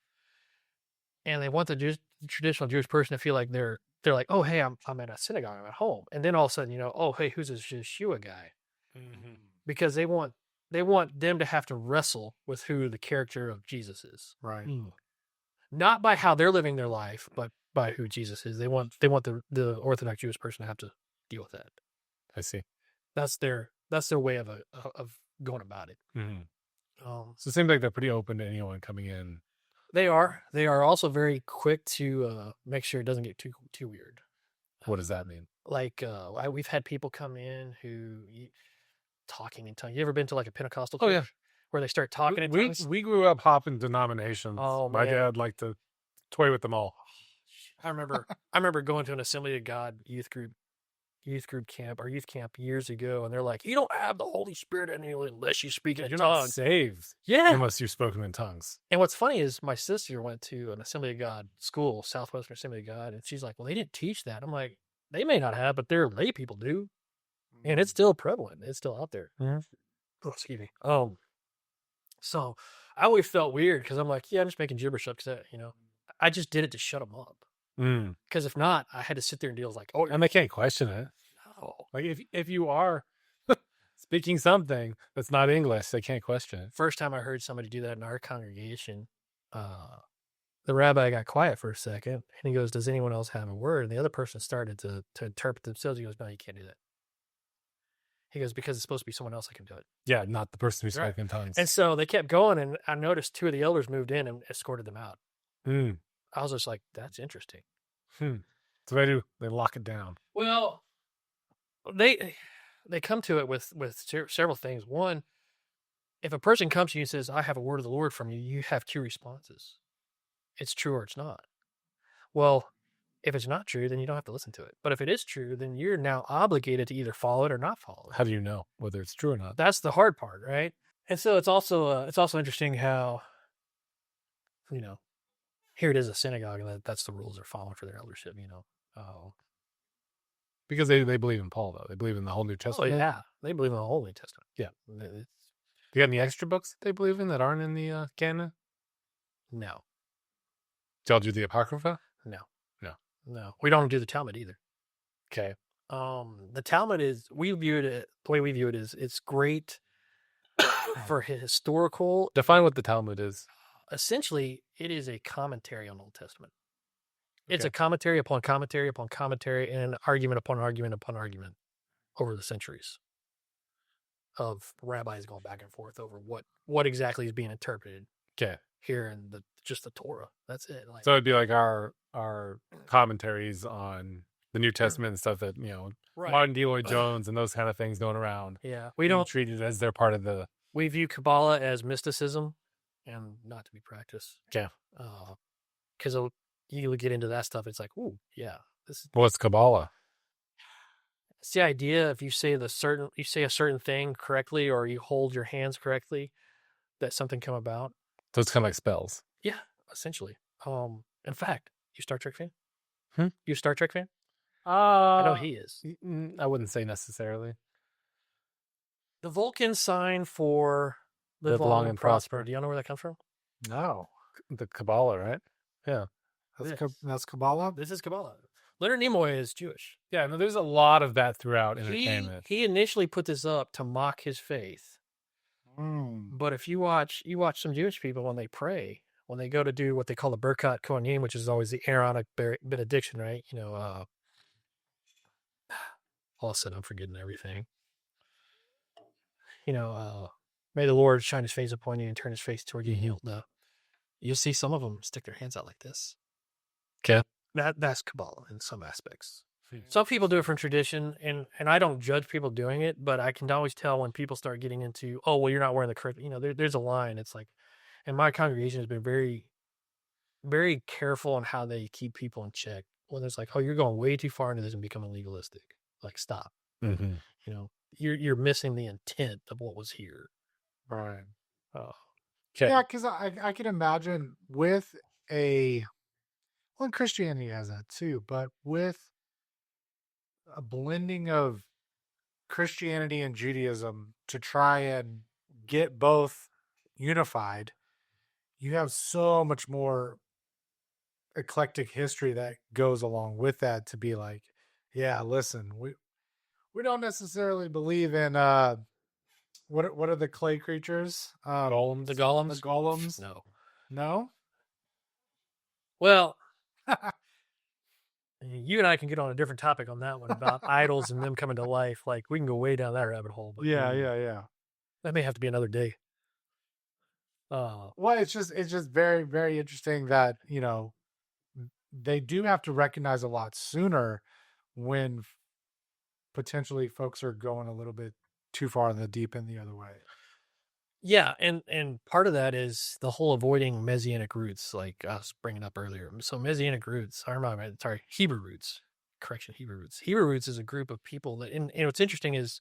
and they want the traditional Jewish person to feel like they're like, oh, hey, I'm at a synagogue, I'm at home, and then all of a sudden, oh, hey, who's this Yeshua guy? Because they want them to have to wrestle with who the character of Jesus is, right? Not by how they're living their life, but by who Jesus is. They want the Orthodox Jewish person to have to deal with that. I see. That's their way of going about it. Mm-hmm. So it seems like they're pretty open to anyone coming in. They are also very quick to make sure it doesn't get too weird. What does that mean? Like we've had people come in who talking in tongues. You ever been to like a Pentecostal church? Oh, yeah. Where they start talking in tongues? We grew up hopping denominations. Oh, my man. dad liked to toy with them all. I remember going to an Assembly of God youth group camp or youth camp years ago, and they're like, you don't have the Holy Spirit in you unless you speak in You're tongues. not saved Yeah. unless you've spoken in tongues. And what's funny is my sister went to an Assembly of God school, Southwestern Assembly of God, and she's like, well, they didn't teach that. I'm like, they may not have, but their lay people do. And it's still prevalent. It's still out there. Mhm. Oh, excuse me. So I always felt weird because I'm like, yeah, I'm just making gibberish up because, I just did it to shut them up. Because if not, I had to sit there and deal like, oh, And they can't question it. no. Like if you are speaking something that's not English, they can't question it. First time I heard somebody do that in our congregation, the rabbi got quiet for a second and he goes, does anyone else have a word? And the other person started to interpret themselves. He goes, no, you can't do that. He goes, because it's supposed to be someone else that can do it. Yeah, not the person who's Right. speaking in tongues. And so they kept going, and I noticed 2 of the elders moved in and escorted them out. I was just like, that's interesting. So they lock it down. Well, they come to it with several things. One, if a person comes to you and says, I have a word of the Lord from you, you have 2 responses. It's true or it's not. Well, if it's not true, then you don't have to listen to it. But if it is true, then you're now obligated to either follow it or not follow it. How do you know whether it's true or not? That's the hard part, right? And so it's also interesting how, here it is a synagogue, and that's the rules they're following for their eldership, Because they believe in Paul, though. They believe in the whole New Oh, Testament. yeah. They believe in the whole New Testament. Yeah. It's, Do you got any extra books that they believe in that aren't in the canon? no. Do y'all do the Apocrypha? No. We don't do the Talmud either. Okay. The Talmud is, the way we view it is, it's great for historical. Define what the Talmud is. Essentially, it is a commentary on the Old Testament. It's Okay. a commentary upon commentary upon commentary and an argument upon argument upon argument over the centuries of rabbis going back and forth over what exactly is being interpreted Okay. here in just the Torah. That's it. Like, So it'd be like our commentaries on the New Testament and stuff that, right. Martin D. Lloyd Jones and those kind of things going around. Yeah. We don't treat it as they're part of the... We view Kabbalah as mysticism and not to be practiced. Yeah. Because you get into that stuff, it's like, ooh, yeah. This is What's Kabbalah? it's the idea if you say a certain thing correctly or you hold your hands correctly, that something come about. So it's kind of like spells. Yeah, essentially. In fact, you Star Trek fan? Hmm? You a Star Trek fan? I know he is. I wouldn't say necessarily. The Vulcan sign for live long and prosper. Do y'all know where that comes from? No, The Kabbalah, right? Yeah. that's Kabbalah. This is Kabbalah. Leonard Nimoy is Jewish. Yeah, no, there's a lot of that throughout entertainment. He initially put this up to mock his faith. But if you watch some Jewish people when they pray, when they go to do what they call the Birkat Kohanim, which is always the Aaronic benediction, right? All of a sudden I'm forgetting everything. May the Lord shine his face upon you and turn his face toward you and heal. You'll see some of them stick their hands out like this. Okay. That's Kabbalah in some aspects. Some people do it from tradition, and I don't judge people doing it, but I can always tell when people start getting into, oh, well, you're not wearing the correct, there's a line. It's like, and my congregation has been very, very careful on how they keep people in check. When there's like, oh, you're going way too far into this and becoming legalistic. Like, stop. Mm-hmm. You're missing the intent of what was here. Right. Oh, Okay. Yeah, because I can imagine with Christianity has that too, but with a blending of Christianity and Judaism to try and get both unified, you have so much more eclectic history that goes along with that to be like, yeah, listen, we don't necessarily believe in what are the clay creatures? Golems. the golems? The golems? No. No? Well, you and I can get on a different topic on that one about idols and them coming to life. Like we can go way down that rabbit hole. But Yeah. that may have to be another day. Well, it's just very, very interesting that, they do have to recognize a lot sooner when potentially folks are going a little bit too far in the deep end the other way. Yeah, and part of that is the whole avoiding Messianic roots, like I was bringing up earlier. So Messianic roots, Hebrew roots. Correction, Hebrew roots. Hebrew roots is a group of people that, and what's interesting is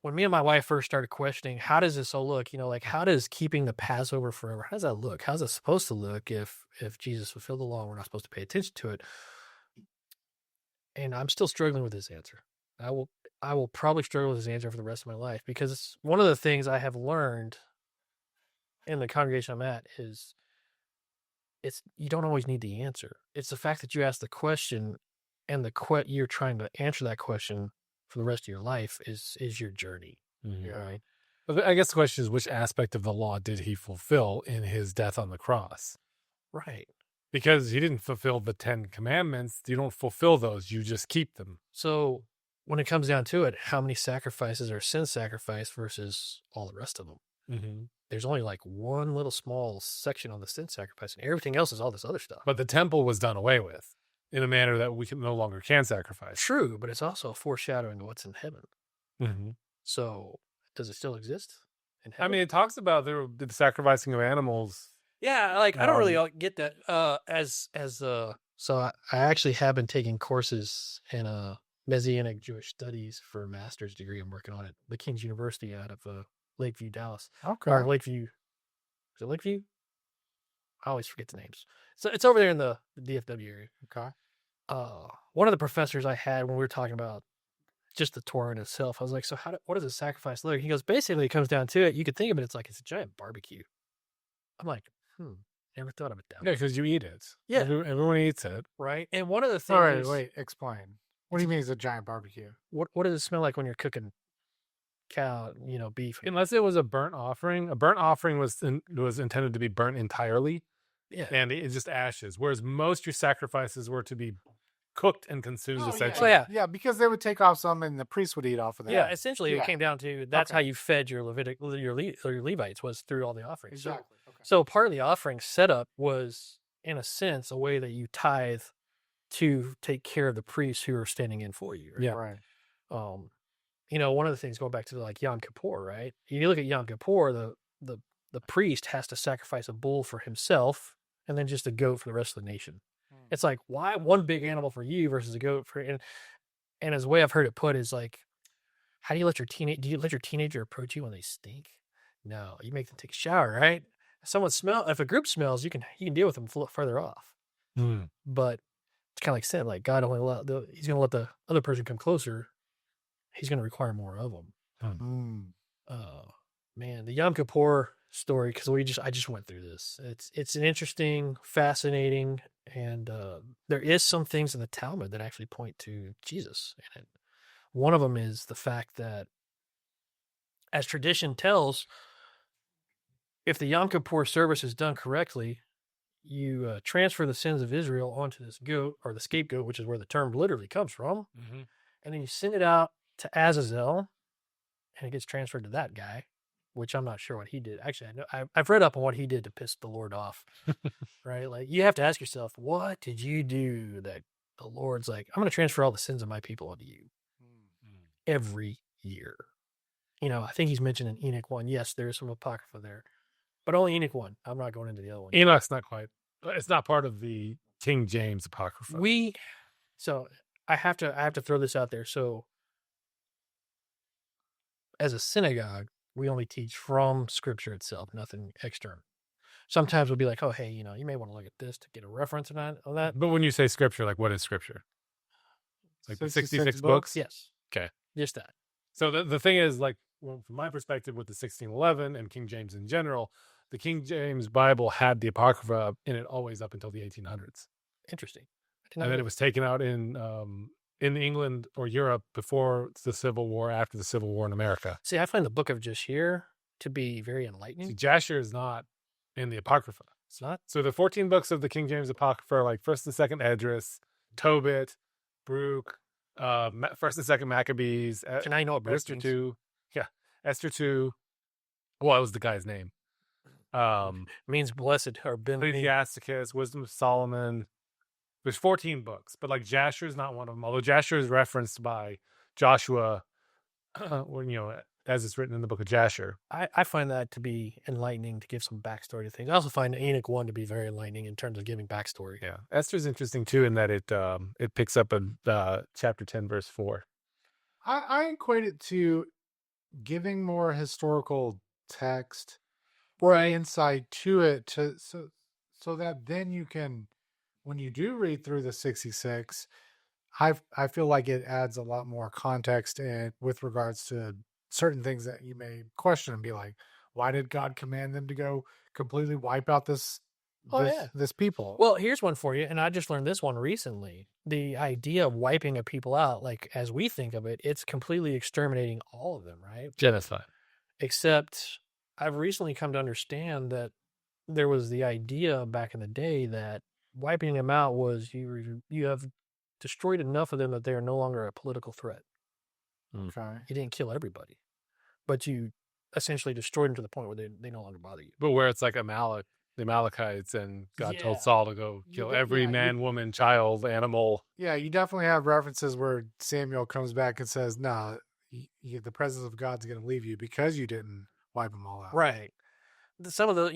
when me and my wife first started questioning, how does this all look? Like how does keeping the Passover forever, how does that look? How's it supposed to look if Jesus fulfilled the law and we're not supposed to pay attention to it? And I'm still struggling with this answer. I will probably struggle with this answer for the rest of my life because it's one of the things I have learned in the congregation I'm at is you don't always need the answer. It's the fact that you ask the question and you're trying to answer that question for the rest of your life is your journey. Mm-hmm. Right. But I guess the question is, which aspect of the law did he fulfill in his death on the cross? Right. Because he didn't fulfill the 10 commandments. You don't fulfill those. You just keep them. So when it comes down to it, how many sacrifices are sin sacrifice versus all the rest of them? Mm-hmm. There's only like one little small section on the sin sacrifice, and everything else is all this other stuff. But the temple was done away with in a manner that we no longer can sacrifice. True, but it's also a foreshadowing of what's in heaven. Mm-hmm. So does it still exist in heaven? I mean, it talks about the sacrificing of animals. Yeah, like I don't really get that. So I actually have been taking courses in Messianic Jewish Studies for a master's degree. I'm working on it, the King's University out of Lakeview, Dallas. Okay. Or Lakeview. Is it Lakeview? I always forget the names. So it's over there in the DFW area. Okay. One of the professors I had when we were talking about just the Torah in itself, I was like, so what does a sacrifice look? He goes, basically it comes down to it. You could think of it, it's a giant barbecue. I'm like, never thought of it that way. Yeah, because you eat it. Yeah. Everyone eats it. Right. And one of the things All right, wait, explain. What do you mean it's a giant barbecue? What does it smell like when you're cooking cow, beef? Unless it was a burnt offering. A burnt offering was intended to be burnt entirely. Yeah. And it's just ashes. Whereas most your sacrifices were to be cooked and consumed essentially. Yeah, because they would take off some and the priest would eat off of that. Yeah, essentially it came down to that's how you fed your your Levites was through all the offerings. Exactly. So part of the offering setup was, in a sense, a way that you tithe to take care of the priests who are standing in for you. Right? Yeah. Right. One of the things going back to like Yom Kippur, right? You look at Yom Kippur, the priest has to sacrifice a bull for himself and then just a goat for the rest of the nation. It's like, why one big animal for you versus a goat for, and as the way I've heard it put is like, do you let your teenager approach you when they stink? No, you make them take a shower, right? If a group smells, you can deal with them further off. But it's kind of like sin, like God only he's going to let the other person come closer. He's going to require more of them. Man, the Yom Kippur story, because I just went through this. It's an interesting, fascinating, and there is some things in the Talmud that actually point to Jesus in it. One of them is the fact that, as tradition tells, if the Yom Kippur service is done correctly, you transfer the sins of Israel onto this goat, or the scapegoat, which is where the term literally comes from, and then you send it out to Azazel, and it gets transferred to that guy, which I'm not sure what he did. Actually, I've read up on what he did to piss the Lord off, right? Like, you have to ask yourself, what did you do that the Lord's like, I'm going to transfer all the sins of my people onto you every year? I think he's mentioned in Enoch 1. Yes, there is some Apocrypha there, but only Enoch 1. I'm not going into the other one. Enoch's not quite. It's not part of the King James Apocrypha. So I have to throw this out there. So as a synagogue, we only teach from Scripture itself, nothing external. Sometimes we'll be like, oh, hey, you may want to look at this to get a reference on that. But when you say Scripture, like, what is Scripture? Like 66 books? Yes. Okay. Just that. So the thing is, like, from my perspective with the 1611 and King James in general, the King James Bible had the Apocrypha in it always up until the 1800s. Interesting. And then it was taken out in England or Europe before the Civil War, after the Civil War in America. See, I find the Book of Jashir to be very enlightening. See, Jashir is not in the Apocrypha. It's not? So the 14 books of the King James Apocrypha are like 1st and 2nd Esdras, Tobit, Baruch, First and Second Maccabees, Can I know what Baruch Esther means? 2. Yeah, Esther 2. Well, that was the guy's name. It means blessed or been. Ecclesiasticus, Wisdom of Solomon. There's 14 books, but like Jasher is not one of them. Although Jasher is referenced by Joshua, when as it's written in the book of Jasher. I find that to be enlightening to give some backstory to things. I also find Enoch 1 to be very enlightening in terms of giving backstory. Yeah, Esther's interesting too in that it picks up in chapter 10, verse 4. I equate it to giving more historical text Right. insight to it so that then you can, when you do read through the 66, I feel like it adds a lot more context and with regards to certain things that you may question and be like, why did God command them to go completely wipe out this people? Well, here's one for you, and I just learned this one recently. The idea of wiping a people out, like as we think of it, it's completely exterminating all of them, right? Genocide. Except I've recently come to understand that there was the idea back in the day that wiping them out was you have destroyed enough of them that they are no longer a political threat. Okay. You didn't kill everybody, but you essentially destroyed them to the point where they no longer bother you. But where it's like the Amalekites, and God told Yeah. Saul to go kill every man, woman, child, animal. Yeah, you definitely have references where Samuel comes back and says, "No, the presence of God's going to leave you because you didn't wipe them all out." Right. Some of the,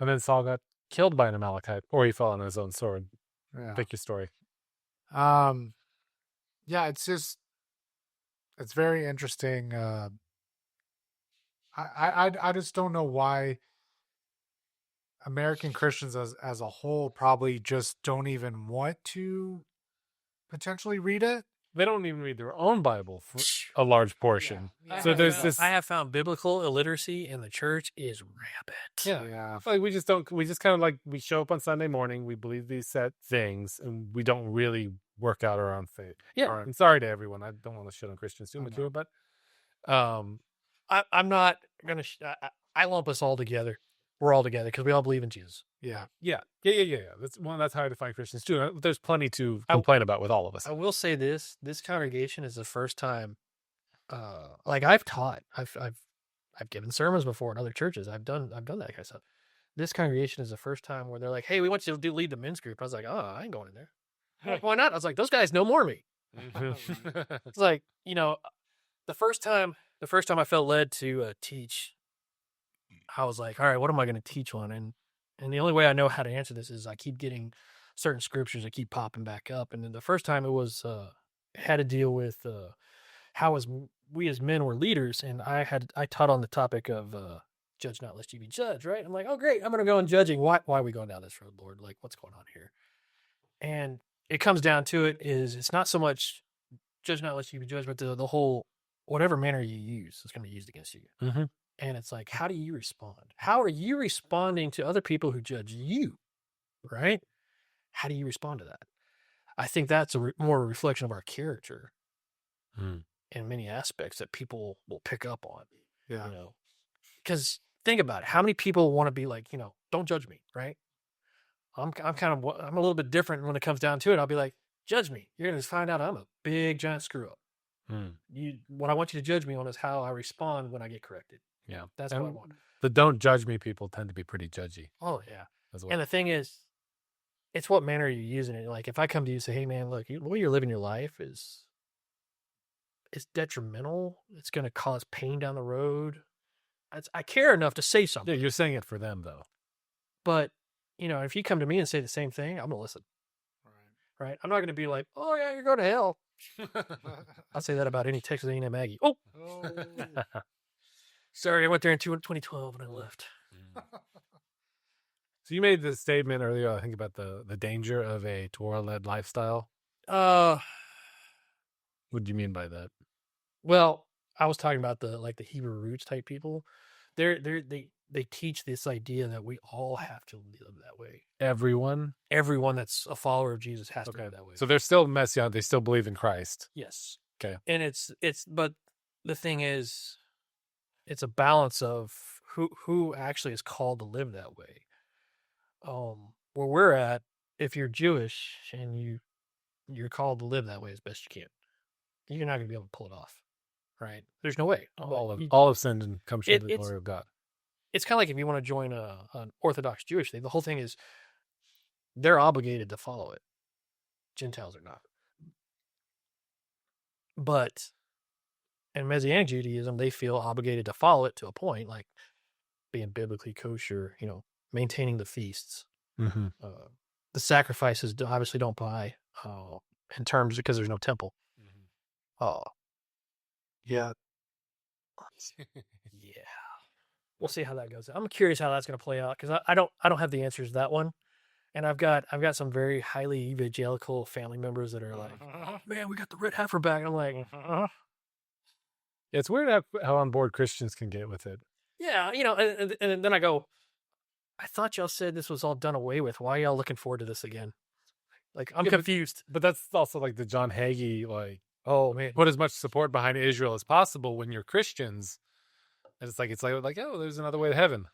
And then Saul got killed by an Amalekite, or he fell on his own sword. Yeah. Pick your story. Yeah, it's very interesting. I just don't know why American Christians as a whole probably just don't even want to potentially read it. They don't even read their own Bible for a large portion. So there's this. I have found biblical illiteracy in the church is rampant. Yeah. Like we just kind of like, we show up on Sunday morning, we believe these set things, and we don't really work out our own faith. Yeah. I'm sorry to everyone. I don't want to shit on Christians too much, but I'm not gonna. I lump us all together. We're all together because we all believe in Jesus. Yeah. yeah. That's how I define Christians too. There's plenty to complain about with all of us. I will say this congregation is the first time, like I've taught, I've given sermons before in other churches. I've done that kind of stuff. This congregation is the first time where they're like, "Hey, we want you to lead the men's group." I was like, "Oh, I ain't going in there." Like, why not? I was like, "Those guys know more than me." It's like, the first time I felt led to teach, I was like, all right, what am I going to teach on? And the only way I know how to answer this is I keep getting certain scriptures that keep popping back up. And then the first time it was had to deal with how we as men were leaders, and I taught on the topic of judge not lest you be judged, right? I'm like, oh great, I'm going to go on judging. Why are we going down this road, Lord? Like, what's going on here? And it comes down to it's not so much judge not lest you be judged, but the whole whatever manner you use is going to be used against you. Mm-hmm. And it's like, how do you respond? How are you responding to other people who judge you, right? How do you respond to that? I think that's more a reflection of our character in many aspects that people will pick up on. Yeah. Because think about it. How many people want to be like, don't judge me, right? I'm a little bit different when it comes down to it. I'll be like, judge me. You're going to find out I'm a big, giant screw up. What I want you to judge me on is how I respond when I get corrected. Yeah. That's what I want. The don't judge me people tend to be pretty judgy. Oh, yeah. As well. And the thing is, it's what manner you're using it. Like if I come to you and say, hey, man, look, the way you're living your life is detrimental. It's going to cause pain down the road. I care enough to say something. Yeah, you're saying it for them, though. But, if you come to me and say the same thing, I'm going to listen. Right? I'm not going to be like, oh, yeah, you're going to hell. I'll say that about any Texas A&M Aggie. Oh. Sorry, I went there in 2012 and I left. So you made this statement earlier, I think, about the danger of a Torah-led lifestyle. What do you mean by that? Well, I was talking about the Hebrew roots type people. They teach this idea that we all have to live that way. Everyone that's a follower of Jesus has to live that way. So they're still Messianic. They still believe in Christ. Yes. Okay. And but the thing is, it's a balance of who actually is called to live that way. Where we're at, if you're Jewish and you You're called to live that way as best you can. You're not going to be able to pull it off, right? There's no way. All of sinned and come short of the glory of God. It's kind of like if you want to join an Orthodox Jewish thing, the whole thing is they're obligated to follow it. Gentiles are not. But in Messianic Judaism, they feel obligated to follow it to a point, like being biblically kosher, maintaining the feasts. Mm-hmm. The sacrifices obviously don't buy in terms because there's no temple. Yeah. Yeah. We'll see how that goes. I'm curious how that's going to play out because I don't have the answers to that one. And I've got some very highly evangelical family members that are like, man, we got the red heifer back. And I'm like, It's weird how on board Christians can get with it. yeah, and then I go, I thought y'all said this was all done away with. Why are y'all looking forward to this again? Like, I'm confused. But that's also like the John Hagee, like, oh man, put as much support behind Israel as possible when you're Christians. And it's like oh, there's another way to heaven.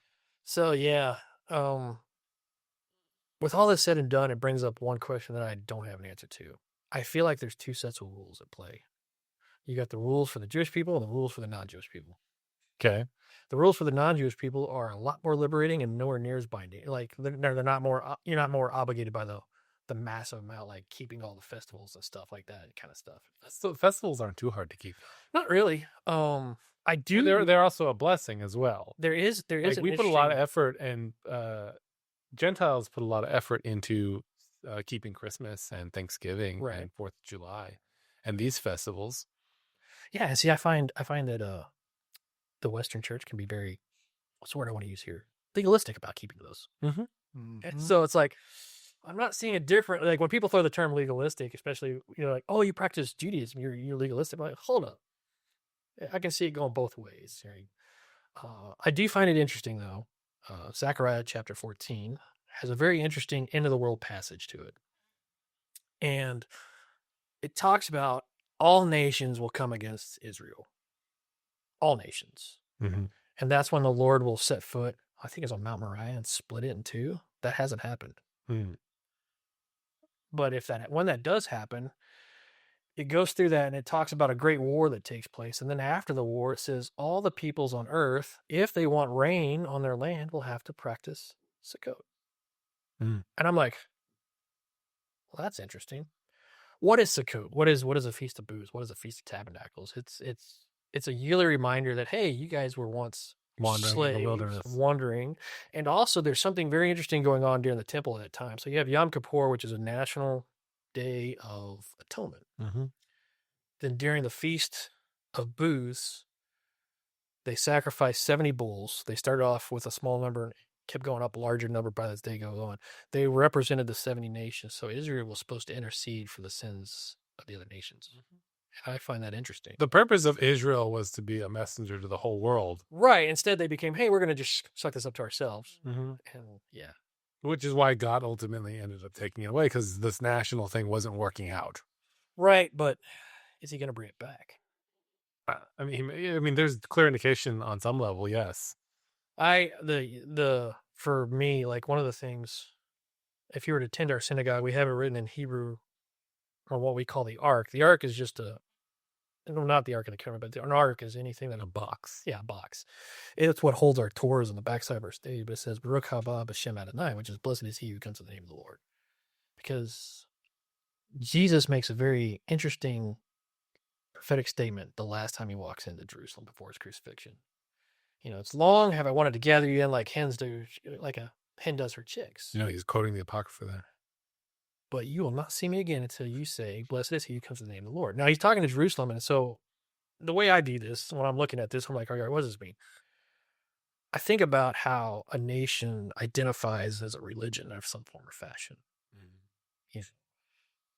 So yeah, with all this said and done, it brings up one question that I don't have an answer to. I feel like there's two sets of rules at play. You got the rules for the Jewish people and the rules for the non-Jewish people. Okay. The rules for the non-Jewish people are a lot more liberating and nowhere near as binding. Like they're not more. You're not more obligated by the massive amount, like keeping all the festivals and stuff like that kind of stuff. So festivals aren't too hard to keep. Not really. I do. They're also a blessing as well. There is. Like we put a lot of effort, and Gentiles put a lot of effort into keeping Christmas and Thanksgiving and 4th of July, and these festivals. Yeah. See, I find that the Western Church can be very, what's the word I want to use here? Legalistic about keeping those. Mm-hmm. And so it's like, I'm not seeing it different. Like when people throw the term legalistic, especially, like, oh, you practice Judaism, you're legalistic. I'm like, hold up. I can see it going both ways. I do find it interesting, though. Zechariah chapter 14 has a very interesting end of the world passage to it. And it talks about all nations will come against Israel. All nations. Mm-hmm. And that's when the Lord will set foot, I think it's on Mount Moriah, and split it in two. That hasn't happened. Mm. But when that does happen, it goes through that and it talks about a great war that takes place. And then after the war, it says all the peoples on earth, if they want rain on their land, will have to practice Sukkot. Mm. And I'm like, well, that's interesting. What is Sukkot? What is a Feast of Booths? What is a Feast of Tabernacles? It's a yearly reminder that, hey, you guys were once wandering in the wilderness. Wandering. And also there's something very interesting going on during the temple at that time. So you have Yom Kippur, which is a national day of atonement. Mm-hmm. Then during the Feast of Booths, they sacrificed 70 bulls. They started off with a small number and kept going up a larger number by as day goes on. They represented the 70 nations. So Israel was supposed to intercede for the sins of the other nations. Mm-hmm. And I find that interesting. The purpose of Israel was to be a messenger to the whole world. Right. Instead, they became, hey, we're going to just suck this up to ourselves. Mm-hmm. And yeah. Which is why God ultimately ended up taking it away, because this national thing wasn't working out. Right. But is he going to bring it back? I mean, there's clear indication on some level, yes. For me, like one of the things, if you were to attend our synagogue, we have it written in Hebrew, or what we call the Ark. The Ark is just not the Ark of the Covenant, but an Ark is anything that a box. Yeah, a box. It's what holds our Torahs on the backside of our stage, but it says Baruch haba b'shem Adonai, which is blessed is he who comes in the name of the Lord. Because Jesus makes a very interesting prophetic statement the last time he walks into Jerusalem before his crucifixion. It's long have I wanted to gather you in like hens do, like a hen does her chicks. He's quoting the Apocrypha there. But you will not see me again until you say, blessed is he who comes in the name of the Lord. Now he's talking to Jerusalem. And so the way I do this, when I'm looking at this, I'm like, all right, what does this mean? I think about how a nation identifies as a religion of some form or fashion. Mm-hmm.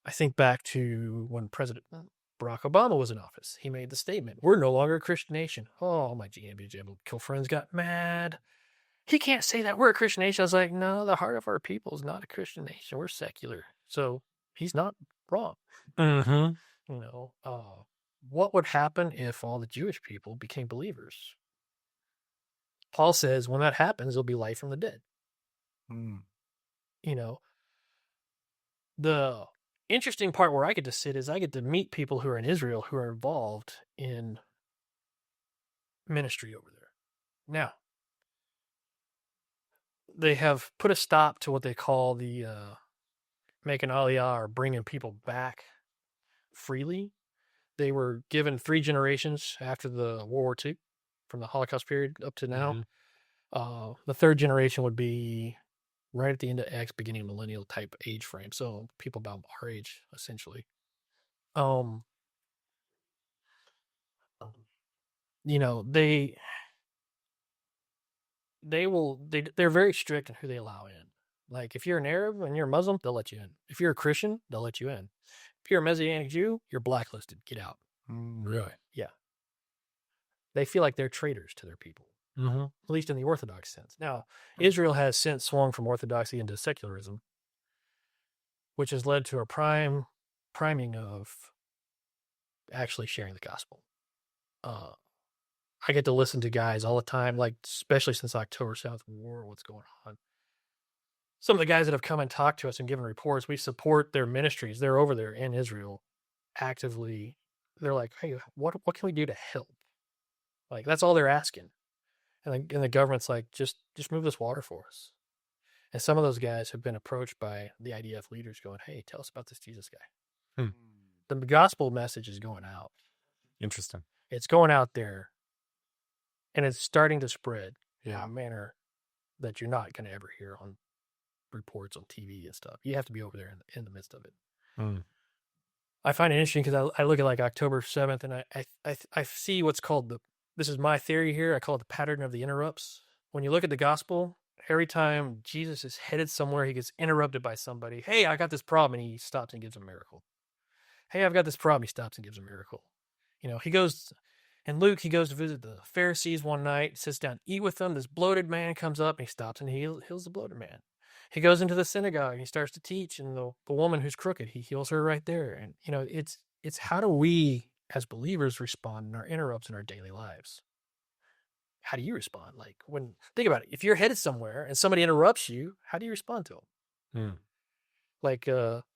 I think back to when President Barack Obama was in office. He made the statement, we're no longer a Christian nation. Oh, my kill friends got mad. He can't say that we're a Christian nation. I was like, no, the heart of our people is not a Christian nation. We're secular. So he's not wrong. Mm-hmm. What would happen if all the Jewish people became believers? Paul says when that happens, there'll be life from the dead. Mm. interesting part where I get to sit is I get to meet people who are in Israel who are involved in ministry over there. Now, they have put a stop to what they call the making aliyah, or bringing people back freely. They were given 3 generations after the World War II, from the Holocaust period up to now. The 3rd generation would be right at the end of X, beginning millennial type age frame. So people about our age, essentially. You know, they're very strict in who they allow in. Like, if you're an Arab and you're a Muslim, they'll let you in. If you're a Christian, they'll let you in. If you're a Messianic Jew, you're blacklisted. Get out. Really? Yeah. They feel like they're traitors to their people, Mm-hmm. at least in the Orthodox sense. Now, Israel has since swung from Orthodoxy into secularism, which has led to a priming of actually sharing the gospel. I get to listen to guys all the time, like, especially since October 7th War, what's going on. Some of the guys that have come and talked to us and given reports, we support their ministries. They're over there in Israel actively. They're like, hey, what can we do to help? Like, that's all they're asking. And the government's like, just move this water for us. And some of those guys have been approached by the IDF leaders going, hey, tell us about this Jesus guy. The gospel message is going out. Interesting. It's going out there, and it's starting to spread in Yeah. a manner that you're not going to ever hear on reports on TV and stuff. You have to be over there in the midst of it. I find it interesting because I look at like October 7th, and I see what's called this is my theory here, I call it the pattern of the interrupts. When you look at the gospel, every time Jesus is headed somewhere, he gets interrupted by somebody. Hey, I got this problem, and he stops and gives a miracle. Hey, I've got this problem. He stops and gives a miracle. You know, in Luke, he goes to visit the Pharisees one night, sits down, eat with them. This bloated man comes up, and he stops and he heals the bloated man. He goes into the synagogue and he starts to teach, and the woman who's crooked, he heals her right there. And, you know, it's how do we as believers respond in our interrupts in our daily lives? How do you respond? Like, think about it. If you're headed somewhere and somebody interrupts you, how do you respond to them? Like,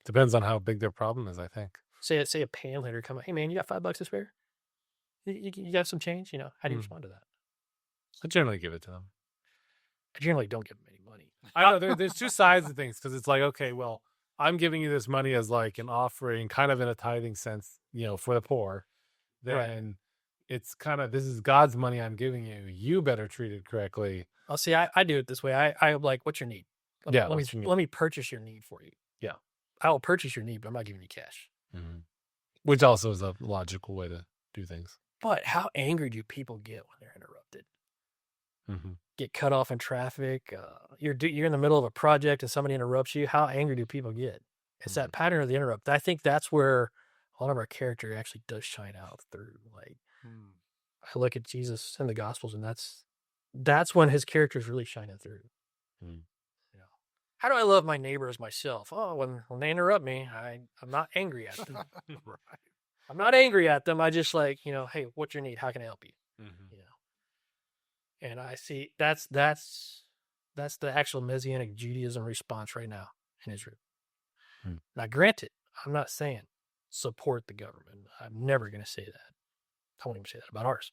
depends on how big their problem is, I think. Say a panhandler come up, hey man, you got $5 to spare? You got some change? You know, how do you respond to that? I generally give it to them. I generally don't give them any money. I know there's 2 sides of things, because it's like, okay, well, I'm giving you this money as like an offering, kind of in a tithing sense, you know, for the poor. Then it's kind of, this is God's money I'm giving you. You better treat it correctly. I'll see. I do it this way. I'm like, what's your need? Let me purchase your need for you. Yeah, I will purchase your need, but I'm not giving you cash. Which also is a logical way to do things. But how angry do people get when they're interrupted? Get cut off in traffic. You're in the middle of a project and somebody interrupts you. How angry do people get? It's that pattern of the interrupt. I think that's where a lot of our character actually does shine out through. Like, I look at Jesus in the Gospels, and that's when his character is really shining through. You know, how do I love my neighbor as myself? Oh, when they interrupt me, I'm not angry at them. I'm not angry at them. I just like, you know, hey, what's your need? How can I help you? You know, and I see that's the actual Messianic Judaism response right now in Israel. Now, granted, I'm not saying support the government. I'm never going to say that. I won't even say that about ours.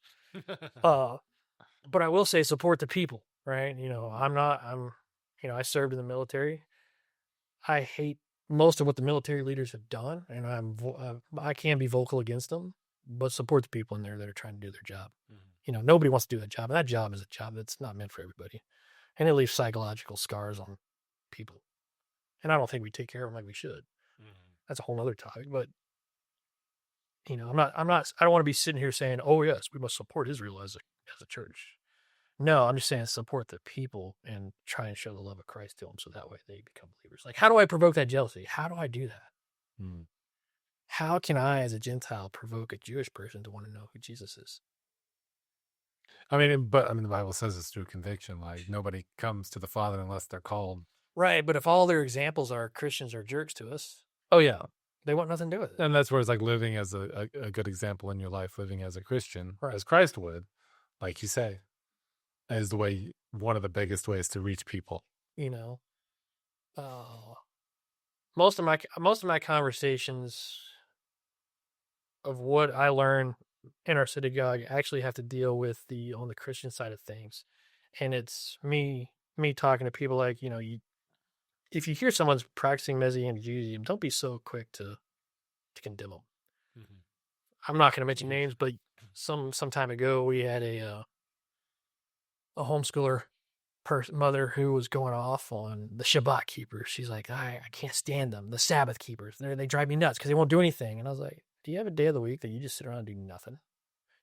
But I will say support the people, right? You know, I served in the military. I hate most of what the military leaders have done, and I can be vocal against them, but support the people in there that are trying to do their job. You know, nobody wants to do that job, and that job is a job that's not meant for everybody, and it leaves psychological scars on people. And I don't think we take care of them like we should. That's a whole other topic, but you know, I don't want to be sitting here saying, oh yes, we must support Israel as a church. No, I'm just saying support the people and try and show the love of Christ to them, so that way they become believers. Like, how do I provoke that jealousy? How do I do that? How can I, as a Gentile, provoke a Jewish person to want to know who Jesus is? I mean, the Bible says it's through conviction. Like, nobody comes to the Father unless they're called. Right, but if all their examples are Christians or jerks to us, oh yeah, they want nothing to do with it. And that's where it's like living as a good example in your life, living as a Christian, as Christ would, like you say, is one of the biggest ways to reach people. You know, most of my conversations of what I learn in our synagogue actually have to deal with on the Christian side of things, and it's me talking to people like, if you hear someone's practicing Messianic Judaism, don't be so quick to condemn them. Mm-hmm. I'm not going to mention names, but some time ago we had a homeschooler mother who was going off on the Shabbat keepers. She's like, I can't stand them. The Sabbath keepers, they drive me nuts because they won't do anything. And I was like, do you have a day of the week that you just sit around and do nothing?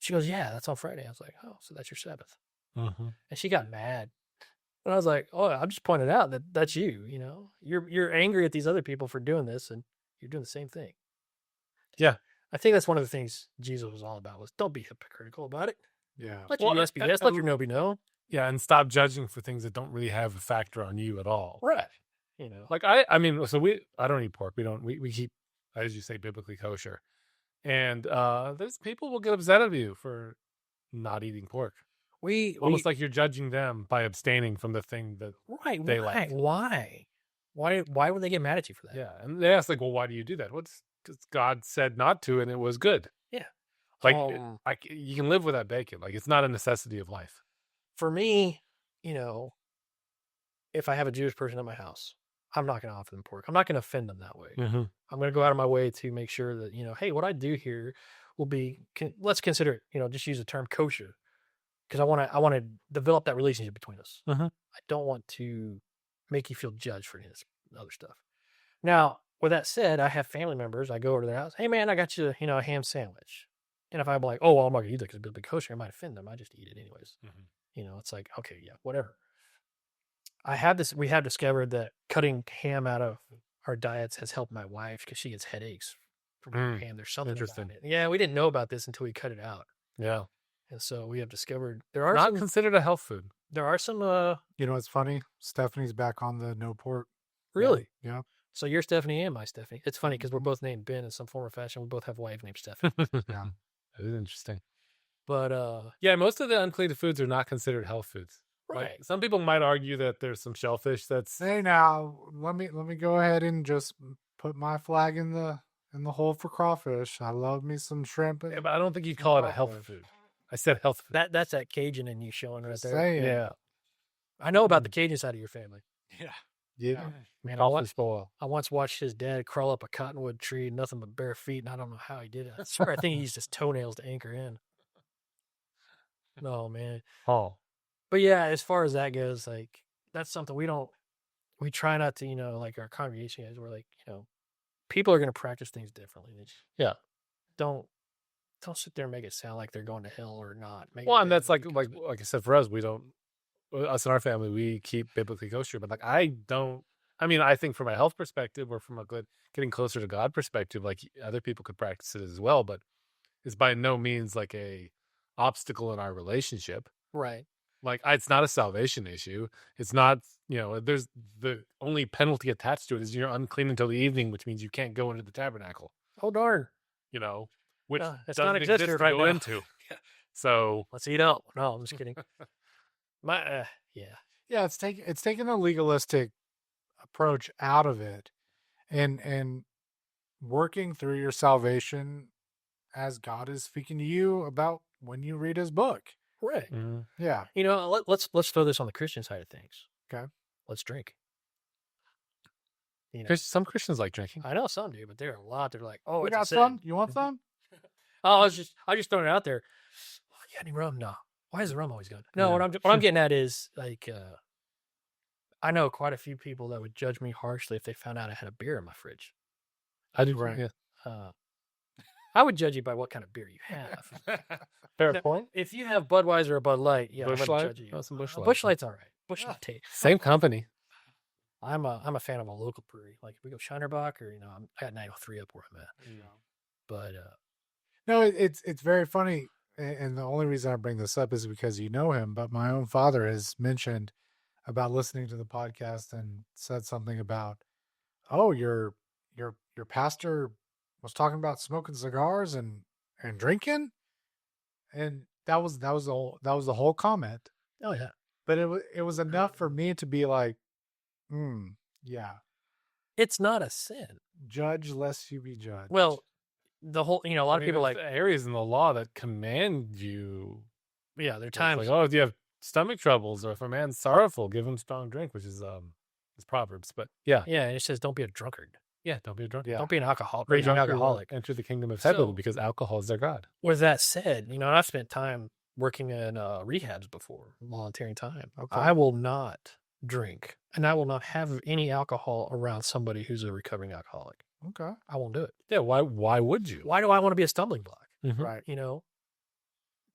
She goes, yeah, that's on Friday. I was like, oh, so that's your Sabbath. Mm-hmm. And she got mad. And I was like, oh, I'm just pointing out that that's you. You're angry at these other people for doing this, and you're doing the same thing. Yeah. I think that's one of the things Jesus was all about, was don't be hypocritical about it. Yeah. Let your yes be yes, let your no be no. Yeah, and stop judging for things that don't really have a factor on you at all. Right. Like I mean, so I don't eat pork. We keep, as you say, biblically kosher. And there's people will get upset at you for not eating pork. Almost like you're judging them by abstaining from the thing that they like. Why would they get mad at you for that? Yeah, and they ask like, well, why do you do that? Because God said not to, and it was good. Yeah. Like, you can live without bacon. Like, it's not a necessity of life. For me, if I have a Jewish person at my house, I'm not going to offer them pork. I'm not going to offend them that way. Mm-hmm. I'm going to go out of my way to make sure that, hey, what I do here will be, let's consider it, just use the term kosher, because I want to develop that relationship between us. Mm-hmm. I don't want to make you feel judged for this other stuff. Now, with that said, I have family members. I go over to their house. Hey, man, I got you, a ham sandwich. And if I'm like, oh, well, I'm not going to eat that because it's big kosher, I might offend them. I just eat it anyways. Mm-hmm. It's like, okay, yeah, whatever. We have discovered that cutting ham out of our diets has helped my wife because she gets headaches from ham. There's something interesting about it. Yeah, we didn't know about this until we cut it out. Yeah. And so we have discovered there are not considered a health food. There are some. You know what's funny? Stephanie's back on the no pork. Really? Yeah. So you're Stephanie and my Stephanie. It's funny because we're both named Ben in some form or fashion. We both have a wife named Stephanie. Yeah. That is interesting. But yeah, most of the unclean foods are not considered health foods. Right. Like, some people might argue that there's some shellfish that's. Hey, now let me go ahead and just put my flag in the hole for crawfish. I love me some shrimp. Yeah, but I don't think you'd call it a health food. I said health food. That's that Cajun in you showing right there. Saying. Yeah. I know about the Cajun side of your family. Yeah. Yeah. Man, I once watched his dad crawl up a cottonwood tree, nothing but bare feet, and I don't know how he did it. I swear, I think he used his toenails to anchor in. No, man. Oh. But yeah, as far as that goes, like, that's something we try not to, like our congregation guys, we're like, people are going to practice things differently. Yeah. Don't sit there and make it sound like they're going to hell or not. Well, and that's like I said, for us, us and our family, we keep biblically kosher, but like, I think from a health perspective or from a good getting closer to God perspective, like other people could practice it as well, but it's by no means like a obstacle in our relationship. Right. Like, it's not a salvation issue. It's not, there's the only penalty attached to it is you're unclean until the evening, which means you can't go into the tabernacle. Oh, darn. Which it's doesn't not exist existent to right go now. into. So let's eat out. No, I'm just kidding. Yeah, it's taking a legalistic approach out of it and working through your salvation as God is speaking to you about when you read his book. Right. Mm-hmm. Yeah. Let's throw this on the Christian side of things. Okay. Let's drink. Some Christians like drinking. I know some do, but there are a lot. They're like, oh, we it's got some. You want some? Oh, I just throwing it out there. Oh, you got any rum? No. Why is the rum always good? No, what I'm getting at is like, I know quite a few people that would judge me harshly if they found out I had a beer in my fridge. I do. Right. Yeah. I would judge you by what kind of beer you have. Fair point. If you have Budweiser or Bud Light, yeah, Busch I'm going Light? to judge you. Oh, some Busch Light. Busch Light's all right. Busch Light. Same company. I'm a fan of a local brewery. Like if we go Shinerbach or I got 903 up where I'm at. Yeah. But no, it's very funny, and the only reason I bring this up is because you know him. But my own father has mentioned about listening to the podcast and said something about, oh, your pastor was talking about smoking cigars and drinking, and that was the whole comment. oh yeah, But it was enough for me to be like, yeah. It's not a sin. Judge lest you be judged. Well, the whole, a lot of people there's areas in the law that command you. yeah, there are It's times. like, oh, if you have stomach troubles, or if a man's sorrowful, give him strong drink, which is Proverbs. But yeah, it says don't be a drunkard. yeah, don't be a drunk. Yeah. Don't be an alcoholic. Raging Raging alcoholic. enter the kingdom of heaven So- because alcohol is their god. With that said, I've spent time working in rehabs before, volunteering time. Okay. I will not drink, and I will not have any alcohol around somebody who's a recovering alcoholic. Okay. I won't do it. Yeah, why would you? Why do I want to be a stumbling block? Mhm. Right.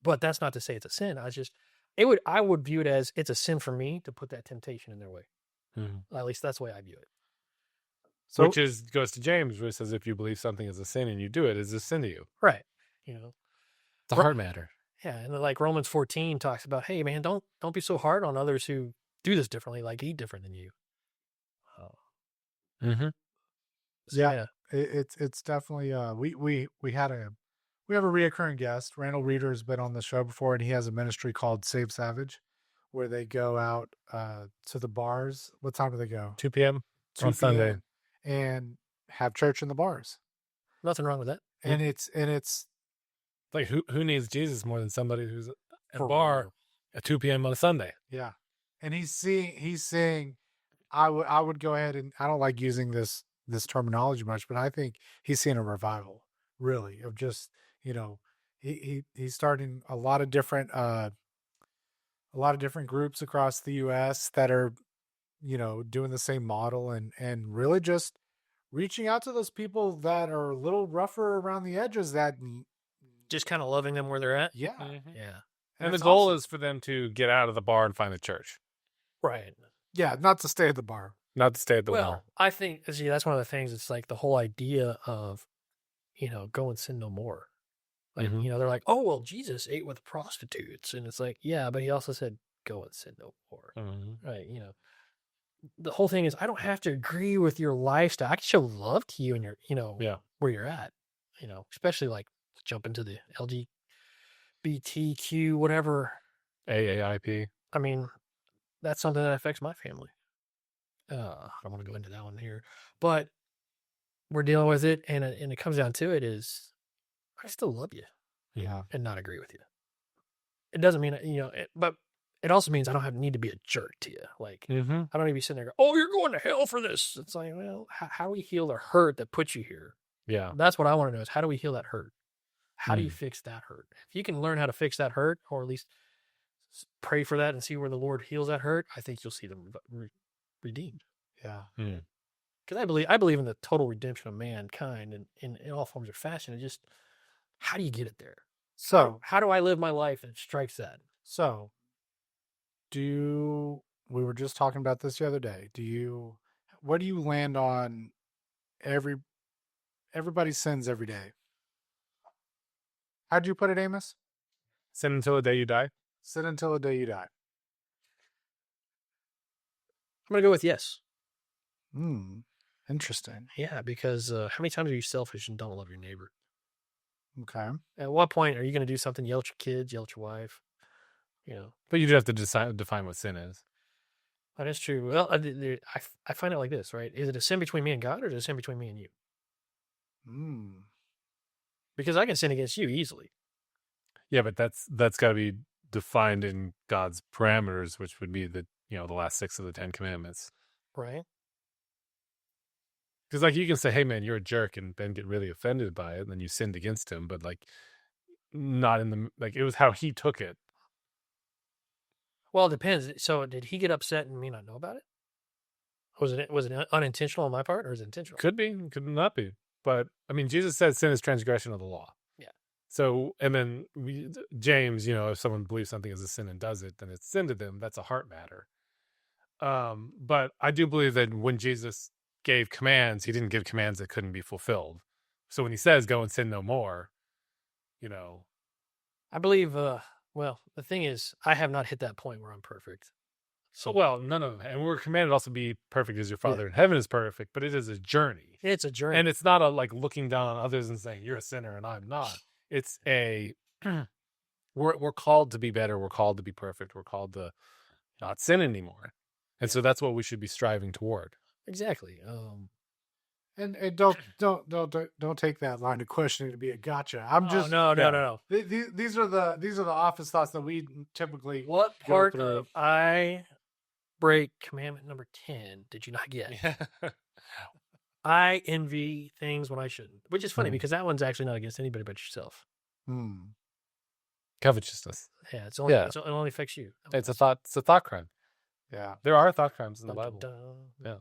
But that's not to say it's a sin. I would view it as it's a sin for me to put that temptation in their way. Mhm. At least that's the way I view it. So Which goes to James, where it says, if you believe something is a sin and you do it, it's a sin to you. Right. It's a heart matter. Yeah. And like Romans 14 talks about, hey man, don't be so hard on others who do this differently, like eat different than you. Mm-hmm. So, Yeah. it's definitely we have a reoccurring guest. Randall Reeder has been on the show before, and he has a ministry called Save Savage, where they go out to the bars. What time do they go? 2 p.m. 2 on Sunday. p.m., and have church in the bars. Nothing wrong with that. And it's Like, who needs Jesus more than somebody who's at a For bar real. at 2 p.m. on a Sunday? yeah. And he's saying I would go ahead, and I don't like using this terminology much, but I think he's seeing a revival, really, of just, he's starting a lot of different groups across the US that are, doing the same model, and really just reaching out to those people that are a little rougher around the edges, that Just kind of loving them where they're at. yeah. Yeah. And the it's goal awesome. is for them to get out of the bar and find a church, Right. Yeah, not to stay at the bar. not to stay at the Well, bar. I think, see, that's one of the things. It's like the whole idea of, go and sin no more. Like, Mhm. they're like, oh, well, Jesus ate with prostitutes. And it's like, yeah, but he also said, go and sin no more. Mhm. Right. The whole thing is, I don't have to agree with your lifestyle. I can show love to you and your, Yeah. where you're at, especially like jump into the LGBTQ, whatever. AAIP. I mean, that's something that affects my family. I don't want to go into that one here, but we're dealing with it. And it comes down to it is, I still love you Yeah. and not agree with you. It doesn't mean, but it also means I don't need to be a jerk to you. Like, Mm-hmm. I don't need to be sitting there going, oh, you're going to hell for this. It's like, well, how do we heal the hurt that put you here? Yeah. That's what I want to know is, how do we heal that hurt? How do you fix that hurt? If you can learn how to fix that hurt, or at least pray for that and see where the Lord heals that hurt, I think you'll see them redeemed. Yeah. Because I believe in the total redemption of mankind in all forms or fashion. It's just, how do you get it there? So How do I live my life that strikes that? So, we were just talking about this the other day. What do you land on? Everybody sins every day. How'd you put it, Amos? Sin until the day you die. Sin until the day you die. I'm going to go with yes. Interesting. Yeah, because how many times are you selfish and don't love your neighbor? Okay. At what point are you going to do something, yell at your kids, yell at your wife? But you do have to define what sin is. That is true. Well, I find it like this, right? Is it a sin between me and God, or is it a sin between me and you? Because I can sin against you easily. Yeah, but that's got to be defined in God's parameters, which would be the last 6 of the 10 commandments. Right? Because like you can say, hey man, you're a jerk, and then get really offended by it, and then you sinned against him, but like not in the, like, it was how he took it. Well, it depends. So did he get upset and me not know about it? Was it unintentional on my part, or is it intentional? Could be, could not be. But I mean, Jesus said sin is transgression of the law. Yeah. So, and then James, if someone believes something is a sin and does it, then it's sin to them. That's a heart matter. But I do believe that when Jesus gave commands, he didn't give commands that couldn't be fulfilled. So when he says, go and sin no more, I believe, well, the thing is, I have not hit that point where I'm perfect. So, well, none of them. And we're commanded also to be perfect as your Father in heaven is perfect, but it is a journey. It's a journey. And it's not a like looking down on others and saying, you're a sinner and I'm not. It's we're called to be better. We're called to be perfect. We're called to not sin anymore. And so that's what we should be striving toward. Exactly. And don't take that line of questioning to be a gotcha. I'm just no. These are the office thoughts that we typically What go part through. of I break commandment number 10 did you not get? I envy things when I shouldn't, which is funny because that one's actually not against anybody but yourself. Covetousness. Yeah, it only affects you. It's a thought crime. Yeah, there are thought crimes in the Dun, Bible. dun, dun.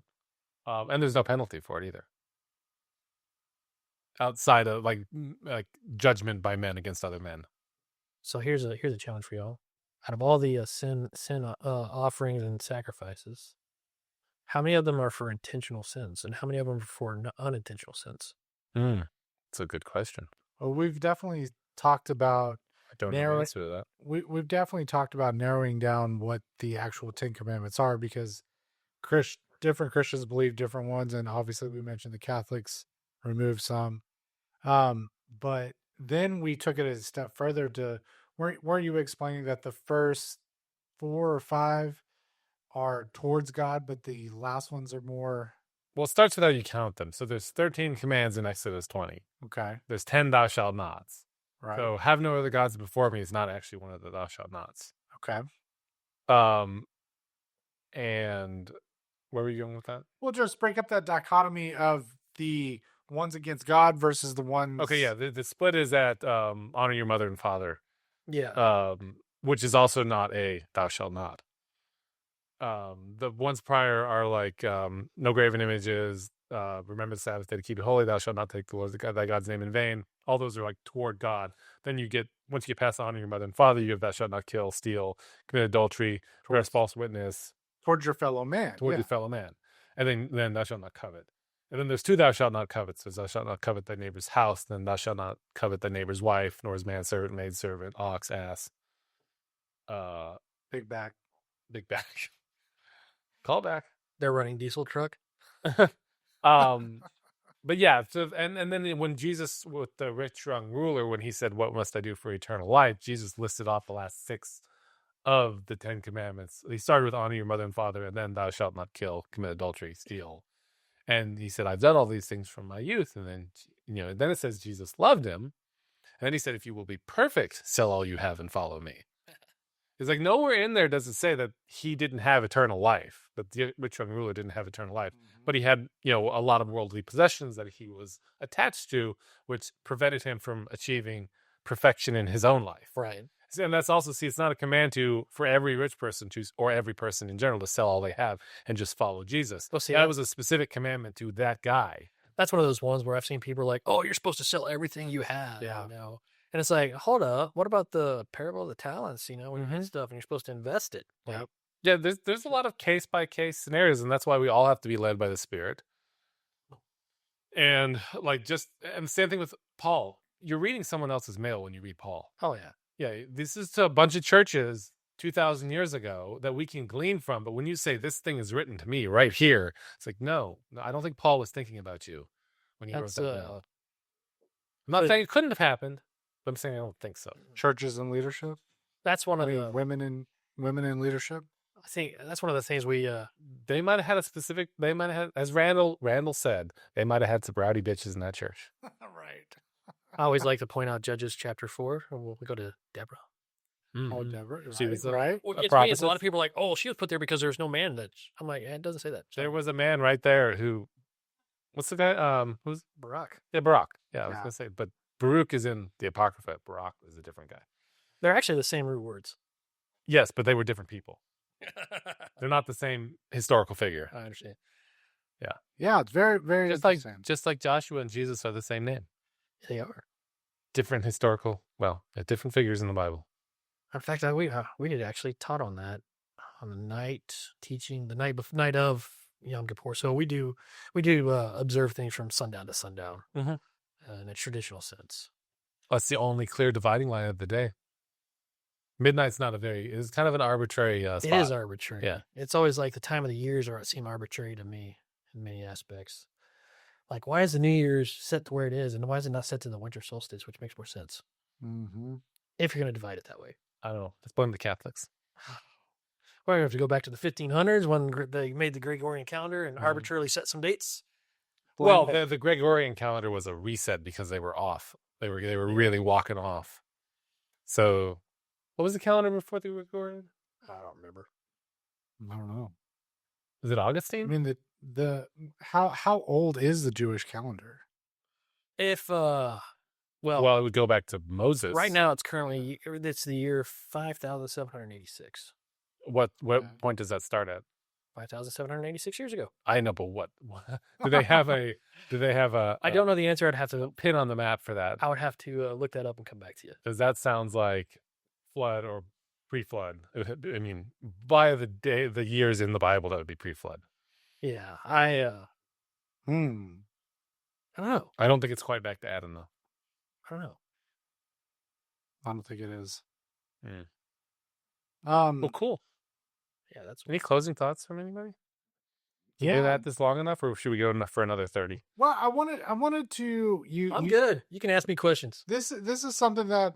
Yeah, and there's no penalty for it either, outside of like judgment by men against other men. So here's a challenge for y'all. Out of all the sin offerings and sacrifices, how many of them are for intentional sins, and how many of them are for unintentional sins? It's a good question. Well, we've definitely talked about I don't know the answer to that. We've definitely talked about narrowing down what the actual 10 Commandments are, because different Christians believe different ones, and obviously we mentioned the Catholics removed some. But then we took it a step further to weren't you explaining that the first 4 or 5 are towards God, but the last ones are more. Well, it starts with how you count them. So there's 13 commands in Exodus 20. Okay. There's 10 thou shalt nots. Right. So have no other gods before me is not actually one of the thou shalt nots. Okay. And where were you going with that? We'll just break up that dichotomy of the ones against God versus the ones. Okay, yeah. The split is at honor your mother and father. Yeah. Which is also not a thou shalt not. The ones prior are like no graven images, remember the Sabbath day to keep it holy, thou shalt not take the Lord thy God's name in vain. All those are like toward God. Then once you get past honor your mother and father, you have thou shalt not kill, steal, commit adultery, bear false witness. Towards your fellow man. Towards your fellow man. And then thou shalt not covet. And then there's 2 thou shalt not covet. So thou shalt not covet thy neighbor's house, then thou shalt not covet thy neighbor's wife, nor his manservant, maidservant, ox, ass. Big back. Call back. They're running diesel truck. But yeah, so and then when Jesus with the rich young ruler, when he said, "What must I do for eternal life?" Jesus listed off the last 6 of the 10 commandments. He started with honor your mother and father, and then thou shalt not kill, commit adultery, steal. And he said, I've done all these things from my youth. And then, then it says Jesus loved him. And then he said, if you will be perfect, sell all you have and follow me. It's like nowhere in there does it say that he didn't have eternal life, that the rich young ruler didn't have eternal life. But he had, a lot of worldly possessions that he was attached to, which prevented him from achieving perfection in his own life. Right. And that's also, it's not a command for every rich person or every person in general to sell all they have and just follow Jesus. Well, see, that was a specific commandment to that guy. That's one of those ones where I've seen people like, oh, you're supposed to sell everything you have. Yeah. And it's like, hold up, what about the parable of the talents, when you get stuff and you're supposed to invest it? Yep. Yeah, there's a lot of case-by-case scenarios, and that's why we all have to be led by the Spirit. And and same thing with Paul. You're reading someone else's mail when you read Paul. Oh, yeah. Yeah, this is to a bunch of churches 2,000 years ago that we can glean from. But when you say this thing is written to me right here, it's like, no, I don't think Paul was thinking about you when he wrote that mail. I'm not saying it couldn't have happened, but I'm saying I don't think so. Churches and leadership. That's one of the women in leadership. I think that's one of the things we. They might have had They might have had, as Randall said, they might have had some rowdy bitches in that church. Right. I always like to point out Judges chapter 4, and we'll go to Deborah. Mm-hmm. Oh, Deborah. She was right. Well, it's me, a lot of people are like, oh, she was put there because there's no man. I'm like, it doesn't say that. There was a man right there who, what's the guy? Who's Barak? Yeah, Barak. Yeah, I was gonna say, but Baruch is in the Apocrypha. Barak is a different guy. They're actually the same root words. Yes, but they were different people. They're not the same historical figure. I understand. Yeah. Yeah, it's very, very just like Joshua and Jesus are the same name. They are. Different different figures in the Bible. In fact, we had actually taught on that on the night teaching, the night of Yom Kippur. So we do observe things from sundown to sundown in a traditional sense. That's the only clear dividing line of the day. Midnight's it's kind of an arbitrary spot. It is arbitrary. Yeah. It's always like the time of the years seem arbitrary to me in many aspects. Like, why is the New Year's set to where it is, and why is it not set to the winter solstice, which makes more sense? Mm-hmm. If you're going to divide it that way. I don't know. Let's blame the Catholics. Well, you have to go back to the 1500s when they made the Gregorian calendar and arbitrarily set some dates. Well, the Gregorian calendar was a reset because they were off. They were really walking off. So, what was the calendar before the Gregorian? I don't remember. I don't know. Was it I Augustine? mean, how old is the Jewish calendar? If well, Well, it would go back to Moses. right now it's the year 5,786. What Okay. point does that start at? 5,786 years ago. I know, but what do they have a? Do they have a? I don't know the answer. I'd have to. Pin on the map for that. I would have to look that up and come back to you. Because that sounds like flood or pre-flood. I mean, by the years in the Bible, that would be pre-flood. Yeah, I Hmm. don't know. I don't think it's quite back to Adam though. I don't know. I don't think it is. Mm. Um. Well, cool. Yeah, that's Any closing thoughts from anybody? Did Yeah. that this long enough, or should we go for another 30? Well, I wanted to I'm good. You can ask me questions. This is something that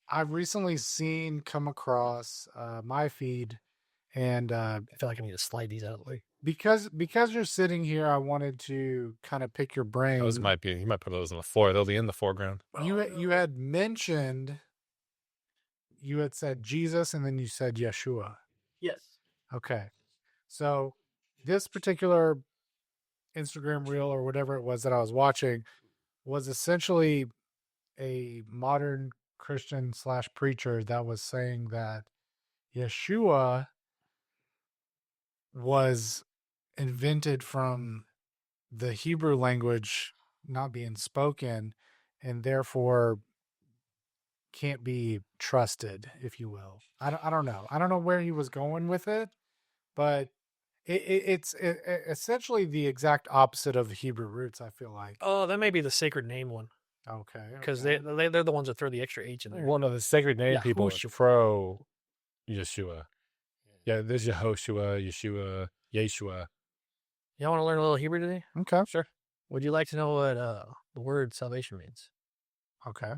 I've recently seen come across my feed, and I feel like I need to slide these out of the way. because you're sitting here, I wanted to kind of pick your brain. Those might be. You might put those on the floor. They'll be in the foreground. You had mentioned, you had said Jesus, and then you said Yeshua. Yes. Okay, so this particular Instagram reel or whatever it was that I was watching was essentially a modern Christian / preacher that was saying that Yeshua was invented from the Hebrew language not being spoken and therefore can't be trusted, if you will. I don't know. I don't know where he was going with it, but it's essentially the exact opposite of the Hebrew roots, I feel like. Oh, that may be the sacred name one Okay. because okay. they're the ones that throw the extra H in there. One of the sacred name Yeah, people Hoshua. pro Yeshua. Yeah, there's Yehoshua, Yeshua. Y'all want to learn a little Hebrew today? Okay. Sure. Would you like to know what the word salvation means? Okay.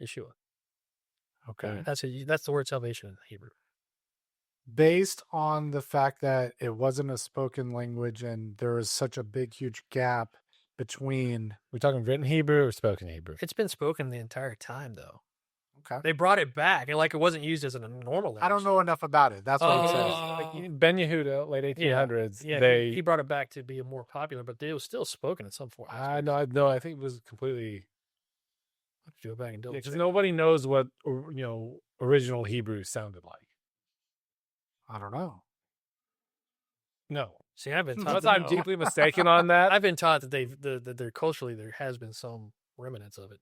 Yeshua. Okay. That's the word salvation in Hebrew. Based on the fact that it wasn't a spoken language and there was such a big, huge gap between. We're talking written Hebrew or spoken Hebrew? It's been spoken the entire time, though. Okay. They brought it back, and like it wasn't used as a normal language. I don't know enough about it. That's what I'm saying. saying. Ben Yehuda, late 1800s. Yeah, they. he brought it back to be more popular, but it was still spoken in some form. I know. I think it was completely. Have to go back and double Because check. nobody knows what original Hebrew sounded like. I don't know. No, See, I've been taught unless that- I'm deeply mistaken on that. I've been taught that that there culturally there has been some remnants of it,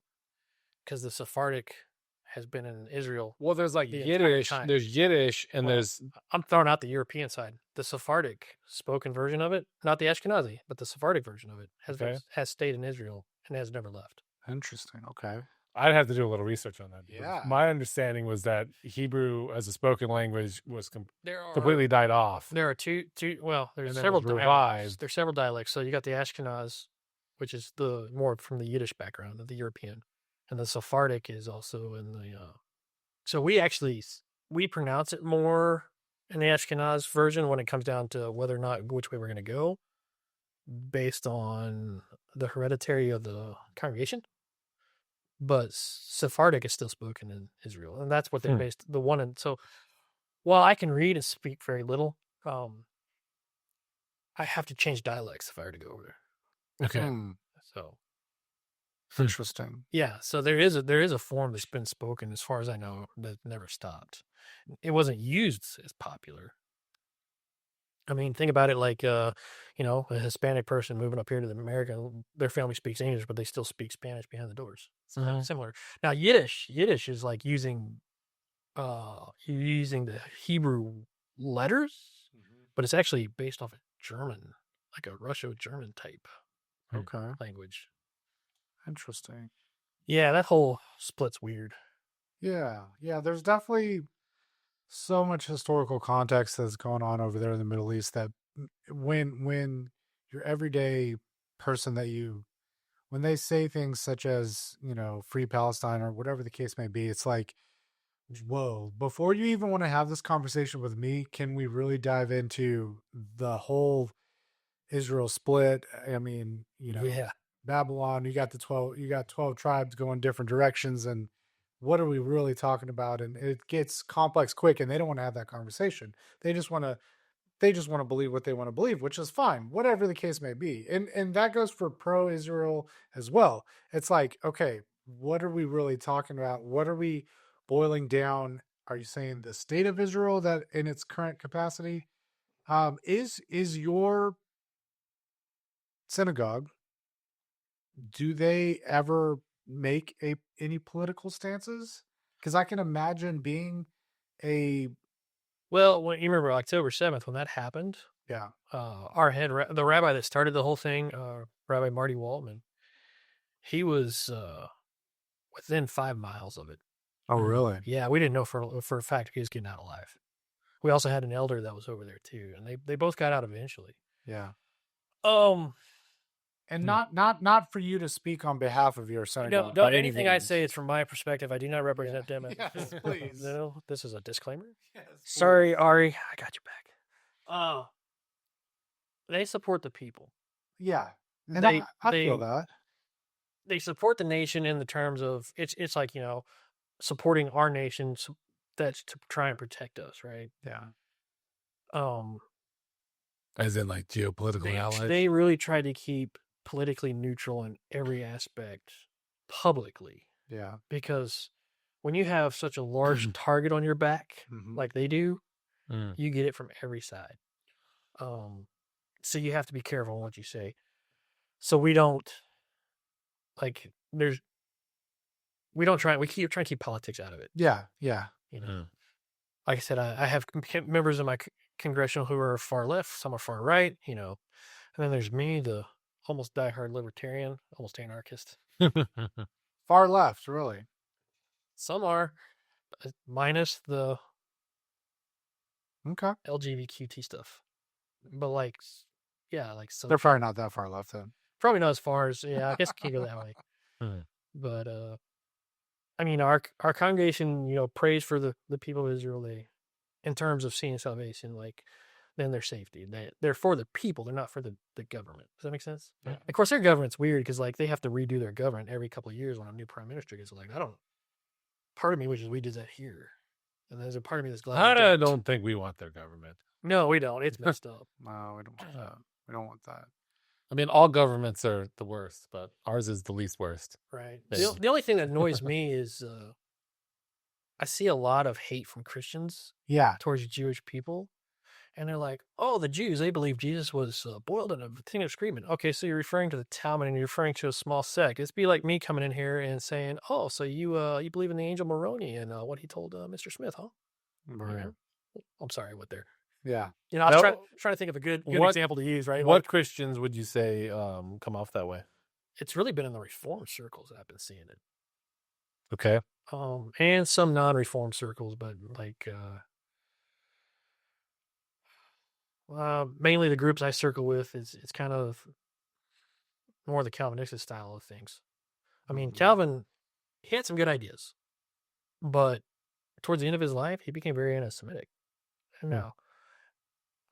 because the Sephardic has been in Israel. Well, there's like the entire Yiddish. time. There's Yiddish, and Well, there's I'm throwing out the European side. The Sephardic spoken version of it, not the Ashkenazi, but the Sephardic version of it has stayed in Israel and has never left. Interesting. Okay. I'd have to do a little research on that. but Yeah. my understanding was that Hebrew as a spoken language was There are completely died off. There are two. Well, there's And then several it was dialects. revived. There's several dialects. So you got the Ashkenaz, which is the more from the Yiddish background of the European, and the Sephardic is also in the. So we pronounce it more in the Ashkenaz version when it comes down to whether or not which way we're going to go, based on the hereditary of the congregation. But Sephardic is still spoken in Israel, and that's what they're based the one. And so, while I can read and speak very little, I have to change dialects if I were to go over there. Okay. Hmm. So Interesting. yeah, so there is a form that's been spoken, as far as I know, that never stopped. It wasn't used as popular. I mean, think about it like, a Hispanic person moving up here to America, their family speaks English, but they still speak Spanish behind the doors. It's kind of similar. Now, Yiddish is like using the Hebrew letters, but it's actually based off of German, like a Russo-German type Okay. language. Interesting. Yeah, that whole split's weird. Yeah. Yeah. There's definitely so much historical context that's going on over there in the Middle East that when your everyday person when they say things such as, free Palestine or whatever the case may be, it's like, whoa, before you even want to have this conversation with me, can we really dive into the whole Israel split. I mean, Yeah. Babylon, you got 12 tribes going different directions, and what are we really talking about? And it gets complex quick, and they don't want to have that conversation. They just want to believe what they want to believe, which is fine, whatever the case may be. And that goes for pro-Israel as well. It's like, okay, what are we really talking about? What are we boiling down? Are you saying the state of Israel that in its current capacity? Is your synagogue, do they ever make any political stances? Because I can imagine being a Well, when you remember October 7th when that happened, yeah. our the rabbi that started the whole thing, Rabbi Marty Waltman, he was within 5 miles of it. Oh, really? Yeah, we didn't know for a fact he was getting out alive. We also had an elder that was over there too, and they both got out eventually. Yeah. And not for you to speak on behalf of your synagogue. by any anything I means. say is from my perspective. I do not represent them. Yes, please. No, this is a disclaimer. Yes, Sorry, Ari, I got you back. They support the people. Yeah. And They- I they- feel that. They support the nation in the terms of it's like supporting our nation that's to try and protect us, right? Yeah. As in like geopolitical allies. They really try to keep politically neutral in every aspect publicly, Yeah. because when you have such a large target on your back Mhm. like they do, Mm. you get it from every side. So you have to be careful on what you say. So we don't we keep trying to keep politics out of it. Yeah. Yeah. Like I said, I have members of my congressional who are far left, some are far right, and then there's me, the almost diehard libertarian, almost anarchist. Far left, really. Some are, minus the Okay. LGBTQ stuff. But so They're probably not that far left then. probably not as far as, I guess I can't go that way. Hmm. But I mean, our congregation, prays for the people of Israel. In terms of seeing salvation, then their safety. They're for the people. They're not for the government. Does that make sense? Yeah. Of course, their government's weird because they have to redo their government every couple of years when a new prime minister gets elected. Part of me wishes we did that here, and there's a part of me that's glad. I don't think we want their government. No, we don't. It's messed up. No, we don't want that. We don't want that. I mean, all governments are the worst, but ours is the least worst. Right. Yeah. The only thing that annoys me is I see a lot of hate from Christians Yeah. towards Jewish people. And they're like, oh, the Jews, they believe Jesus was boiled in a thing of screaming. Okay, so you're referring to the Talmud and you're referring to a small sect. It'd be like me coming in here and saying, oh, so you believe in the angel Moroni and what he told Mr. Smith, huh? Right. I'm sorry, what there. Yeah. I was trying to think of a good example to use, right? What Christians would you say come off that way? It's really been in the Reform circles that I've been seeing it. Okay. And some non-Reform circles, but mainly the groups I circle with, it's kind of more the Calvinistic style of things. I mean, Calvin, he had some good ideas, but towards the end of his life, he became very anti-Semitic. And now,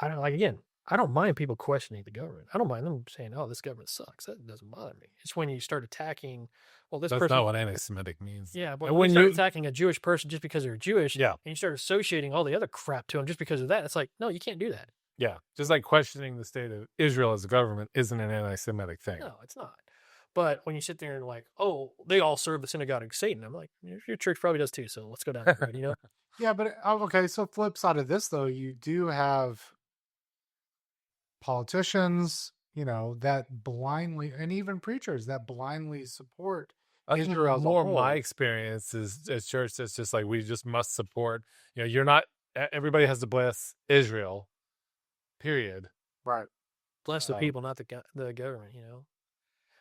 I don't mind people questioning the government. I don't mind them saying, "Oh, this government sucks." That doesn't bother me. It's when you start attacking, this That's person. not what anti-Semitic means. Yeah, but And when when you you- start attacking a Jewish person just because they're Jewish, Yeah. and you start associating all the other crap to them just because of that, it's like, no, you can't do that. Yeah. Just like questioning the state of Israel as a government isn't an anti-Semitic thing. No, it's not. But when you sit there and like, oh, they all serve the synagogue of Satan, I'm like, your church probably does too. So let's go down that road, Yeah, but okay. So flip side of this, though, you do have politicians, that blindly, and even preachers that blindly support I think Israel as a more whole. my experience is as church that's just like we just must support. You're not. Everybody has to bless Israel. Period. Right. Bless the people, not the government.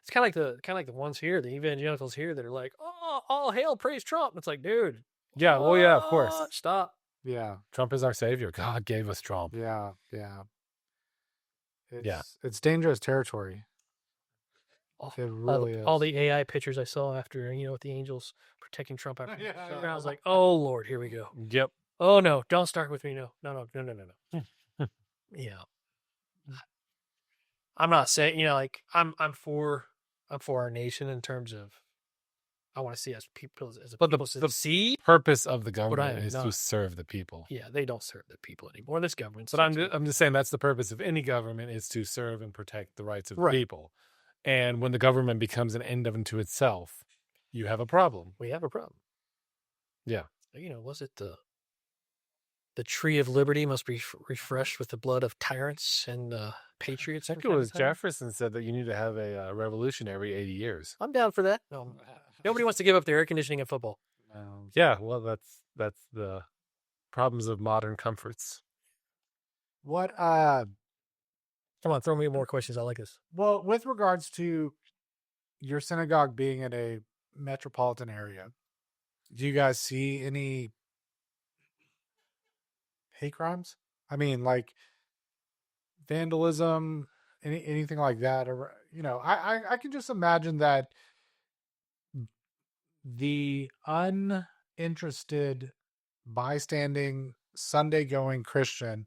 It's kind of like the ones here, the evangelicals here that are like, oh, all hail, praise Trump. It's like, dude. Yeah. Well, yeah. Of course. what? Stop. Yeah. Trump is our savior. God gave us Trump. Yeah. Yeah. Yeah. It's dangerous territory. It really is. All the AI pictures I saw after, with the angels protecting Trump after. Yeah, I was like, oh, Lord, here we go. Yep. Oh, no, don't start with me. No. Yeah. I'm not saying, like I'm for our nation in terms of I want to see us people as a But people the succeed. purpose of the I government am is to not. serve the people. Yeah, they don't serve the people anymore. This government. But I'm just saying that's the purpose of any government is to serve and protect the rights of the Right. people. And when the government becomes an end unto itself, you have a problem. We have a problem. Yeah. Was it the tree of liberty must be refreshed with the blood of tyrants and patriots? I think it was Jefferson said that you need to have a revolution every 80 years. I'm down for that. No, nobody wants to give up their air conditioning and football. Yeah, well, that's the problems of modern comforts. What Come on, throw me more questions. I like this. well, with regards to your synagogue being in a metropolitan area, do you guys see any hate crimes? I mean, like vandalism, anything like that, or I can just imagine that the uninterested, bystanding, Sunday going Christian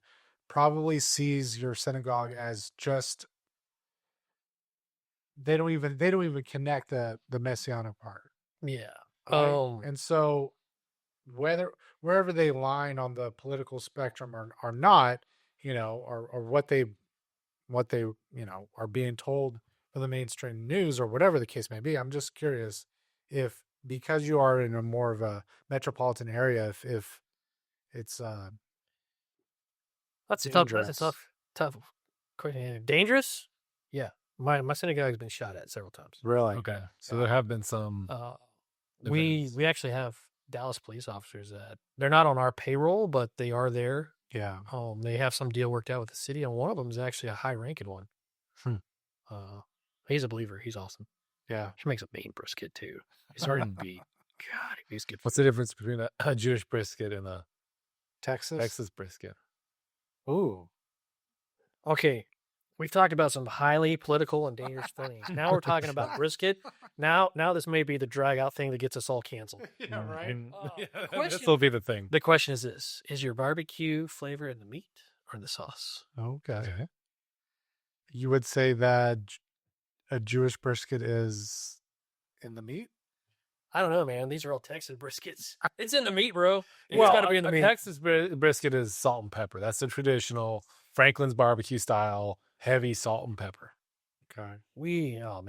probably sees your synagogue as just they don't even connect the Messianic part. Yeah. Right? And so wherever they line on the political spectrum or not, or what they are being told for the mainstream news or whatever the case may be. I'm just curious if because you are in a more of a metropolitan area, if it's that's dangerous. a tough question. Dangerous? Yeah. My synagogue has been shot at several times. Really Okay. So there have been some. We actually have Dallas police officers that they're not on our payroll, but they are there. Yeah. They have some deal worked out with the city, and one of them is actually a high-ranking one. He's a believer. He's awesome. Yeah. He makes a mean brisket too. He's hard to beat. God, he's good. What's the difference between a Jewish brisket and a Texas brisket? Ooh. Okay, we've talked about some highly political and dangerous things. Now we're talking about brisket. Now this may be the drag out thing that gets us all canceled. Yeah, right. This will be the thing. The question is this: is your barbecue flavor in the meat or in the sauce? Okay. You would say that a Jewish brisket is in the meat? I don't know, man. These are all Texas briskets. It's in the meat, bro. It's Well, got to be in the meat. Texas brisket is salt and pepper. That's the traditional Franklin's barbecue style, heavy salt and pepper. Okay. We all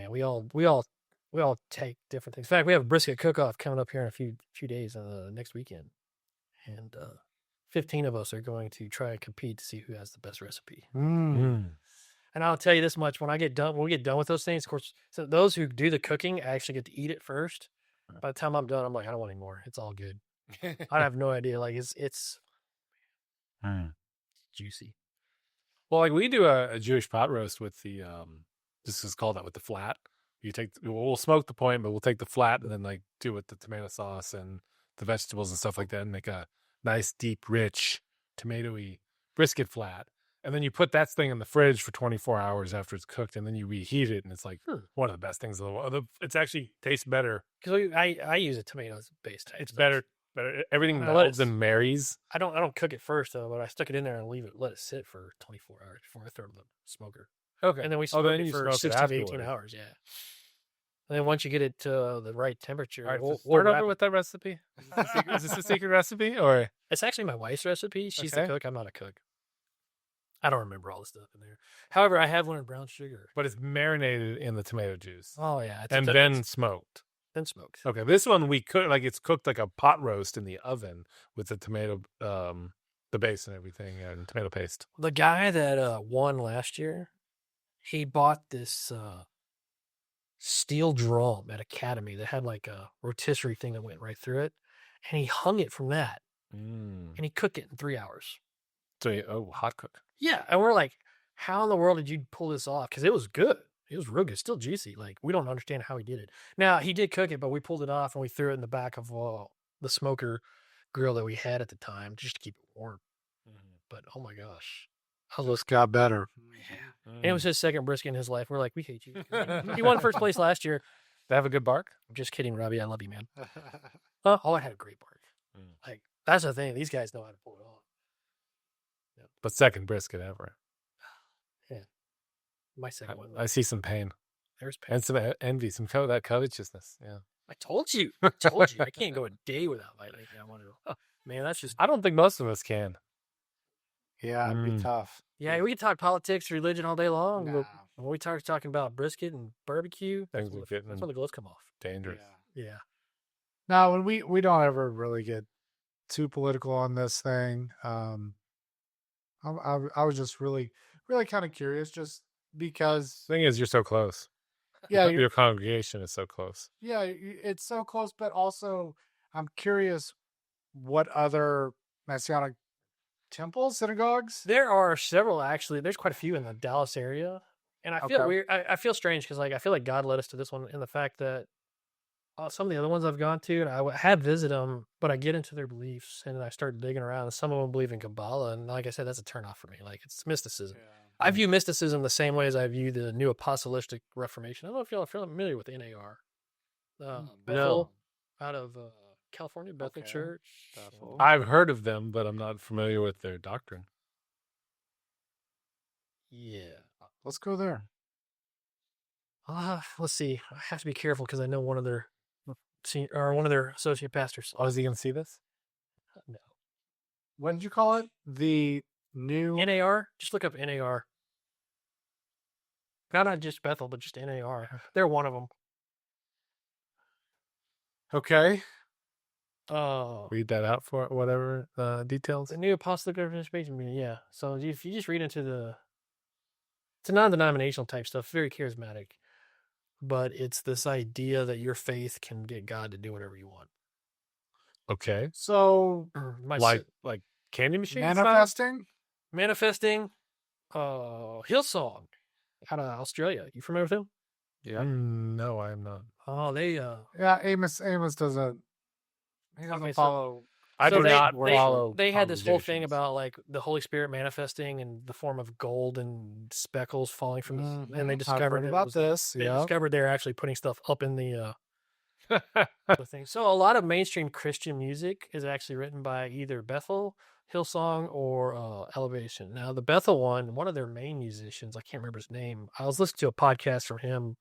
take different things. In fact, we have a brisket cook-off coming up here in a few days next weekend, and 15 of us are going to try and compete to see who has the best recipe. And I'll tell you this much: when we get done with those things, of course, so those who do the cooking actually get to eat it first. By the time I'm done, I'm like, I don't want any more. It's all good. I have no idea. Like it's juicy. Well, like we do a Jewish pot roast with the this is called that with the flat. We'll smoke the point, but we'll take the flat and then like do it with the tomato sauce and the vegetables and stuff like that and make a nice, deep, rich, tomatoey brisket flat. And then you put that thing in the fridge for 24 hours after it's cooked, and then you reheat it, and it's like one of the best things in the world. It's actually tastes better. Because I use a tomato-based. It's better. Everything melds and marries. I don't cook it first though, but I stuck it in there and let it sit for 24 hours before I throw it in the smoker. Okay. And then we smoke it for 16 to 18 hours. Yeah. And then once you get it to the right temperature, all right, we'll start over with that recipe. Is this a secret recipe or? It's actually my wife's recipe. She's Okay. the cook. I'm not a cook. I don't remember all the stuff in there. However, I have learned brown sugar. But it's marinated in the tomato juice. Oh yeah, and then smoked. Then smoked. Okay, this one we cook like it's cooked like a pot roast in the oven with the tomato, the base and everything, and tomato paste. The guy that won last year, he bought this steel drum at Academy that had like a rotisserie thing that went right through it, and he hung it from that, and he cooked it in 3 hours. So, hot cook. Yeah, and we're like, how in the world did you pull this off? Because it was good. It was real good. Still juicy. Like, we don't understand how he did it. Now, he did cook it, but we pulled it off and we threw it in the back of the smoker grill that we had at the time just to keep it warm. But, oh my gosh. This got better. Yeah. And it was his second brisket in his life. We're like, we hate you. He won first place last year. They have a good bark? I'm just kidding, Robbie. I love you, man. Oh, I had a great bark. Like, that's the thing. These guys know how to pull it off. But second brisket ever. Yeah. My second one. I see some pain There's pain. and some envy, some that covetousness. Yeah. I told you. I told you. I can't go a day without lighting anything I want to. Man, that's just. I don't think most of us can. Yeah, it'd be tough. Yeah, we can talk politics, religion all day long. Nah. But when we start talking about brisket and barbecue, Things that's are getting when the gloves come off. dangerous. Yeah. No, when we don't ever really get too political on this thing. I was just really kind of curious, just because. The thing is, you're so close. Yeah, Your congregation is so close. yeah, it's so close, but also I'm curious what other Messianic temples, synagogues. There are several, actually. There's quite a few in the Dallas area. And I feel Okay. weird. I feel strange because I feel like God led us to this one in the fact that some of the other ones I've gone to, and I have visited them, but I get into their beliefs and I start digging around. And some of them believe in Kabbalah. And like I said, that's a turnoff for me. Like, it's mysticism. I view mysticism the same way as I view the New Apostolic Reformation. I don't know if y'all are familiar with NAR. Bethel, out of California, Bethel Okay. Church. Bethel. I've heard of them, but I'm not familiar with their doctrine. Yeah. Let's go there. Let's see. I have to be careful because I know one of their associate pastors. Oh, is he going to see this? No. What did you call it? The new. NAR. Just look up NAR. Not just Bethel, but just NAR. They're one of them. Okay. Read that out for whatever details. The New Apostolic Reformation. Yeah. So if you just read into it's a non-denominational type stuff, very charismatic, but it's this idea that your faith can get God to do whatever you want. Okay. So Like candy machine manifesting. Hillsong out of Australia. You familiar with him? Yeah. No, I am not. Oh, they Yeah. Amos doesn't. He doesn't Okay, so- follow. I do not they, follow. They had this whole thing congregations. about like the Holy Spirit manifesting in the form of gold and speckles falling from the, and they discovered this. They Yeah. discovered they're actually putting stuff up in the thing. So a lot of mainstream Christian music is actually written by either Bethel, Hillsong, or Elevation. Now the Bethel one of their main musicians, I can't remember his name. I was listening to a podcast from him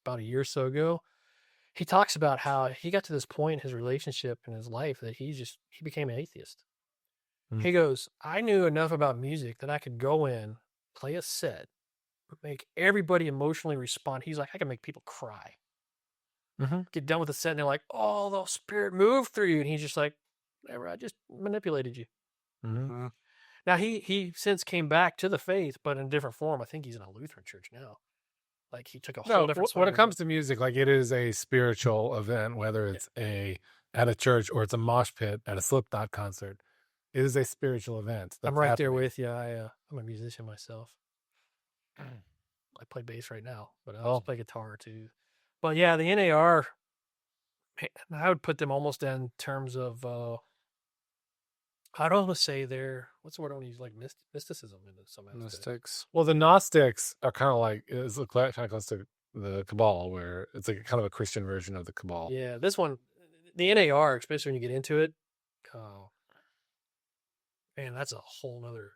about a year or so ago. He talks about how he got to this point in his relationship in his life that he became an atheist. He goes, I knew enough about music that I could go in, play a set, make everybody emotionally respond. He's like, I can make people cry. Get done with the set, and they're like, oh, the Spirit moved through you. And he's just like, whatever, I just manipulated you. Now, he since came back to the faith, but in a different form. I think he's in a Lutheran church now. Like, he took a whole different when it swing. comes to music, like it is a spiritual event, whether it's at a church or it's a mosh pit at a Slipknot concert. It is a spiritual event. I'm right there with you. I'm a musician myself. I play bass right now, but I also play guitar too. But yeah, the NAR, man, I would put them almost in terms of, I don't want to say they're, what's the word I want to use, like mysticism in some aspect. Mystics. Well, the Gnostics are kind of like it's kind of close to the Cabal, where it's like kind of a Christian version of the Cabal. Yeah, this one, the NAR, especially when you get into it, man, that's a whole nother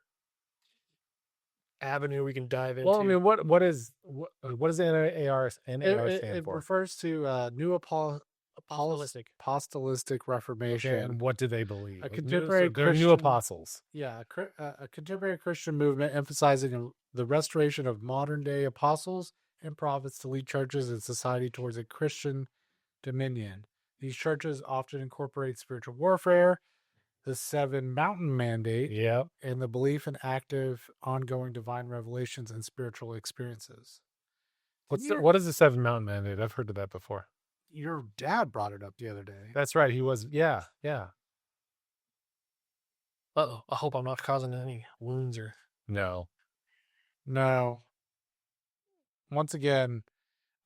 avenue we can dive into. Well, I mean, what does the NAR stand It for? refers to New Apostolic Reformation. Okay, and what do they believe? A contemporary They're new Christian- apostles. Yeah, a contemporary Christian movement emphasizing the restoration of modern-day apostles and prophets to lead churches and society towards a Christian dominion. These churches often incorporate spiritual warfare, the 7 Mountain Mandate, Yeah. and the belief in active, ongoing divine revelations and spiritual experiences. What is the 7 Mountain Mandate? I've heard of that before. Your dad brought it up the other day. That's right. He was. Yeah. Uh-oh, I hope I'm not causing any wounds or... No. No. Once again,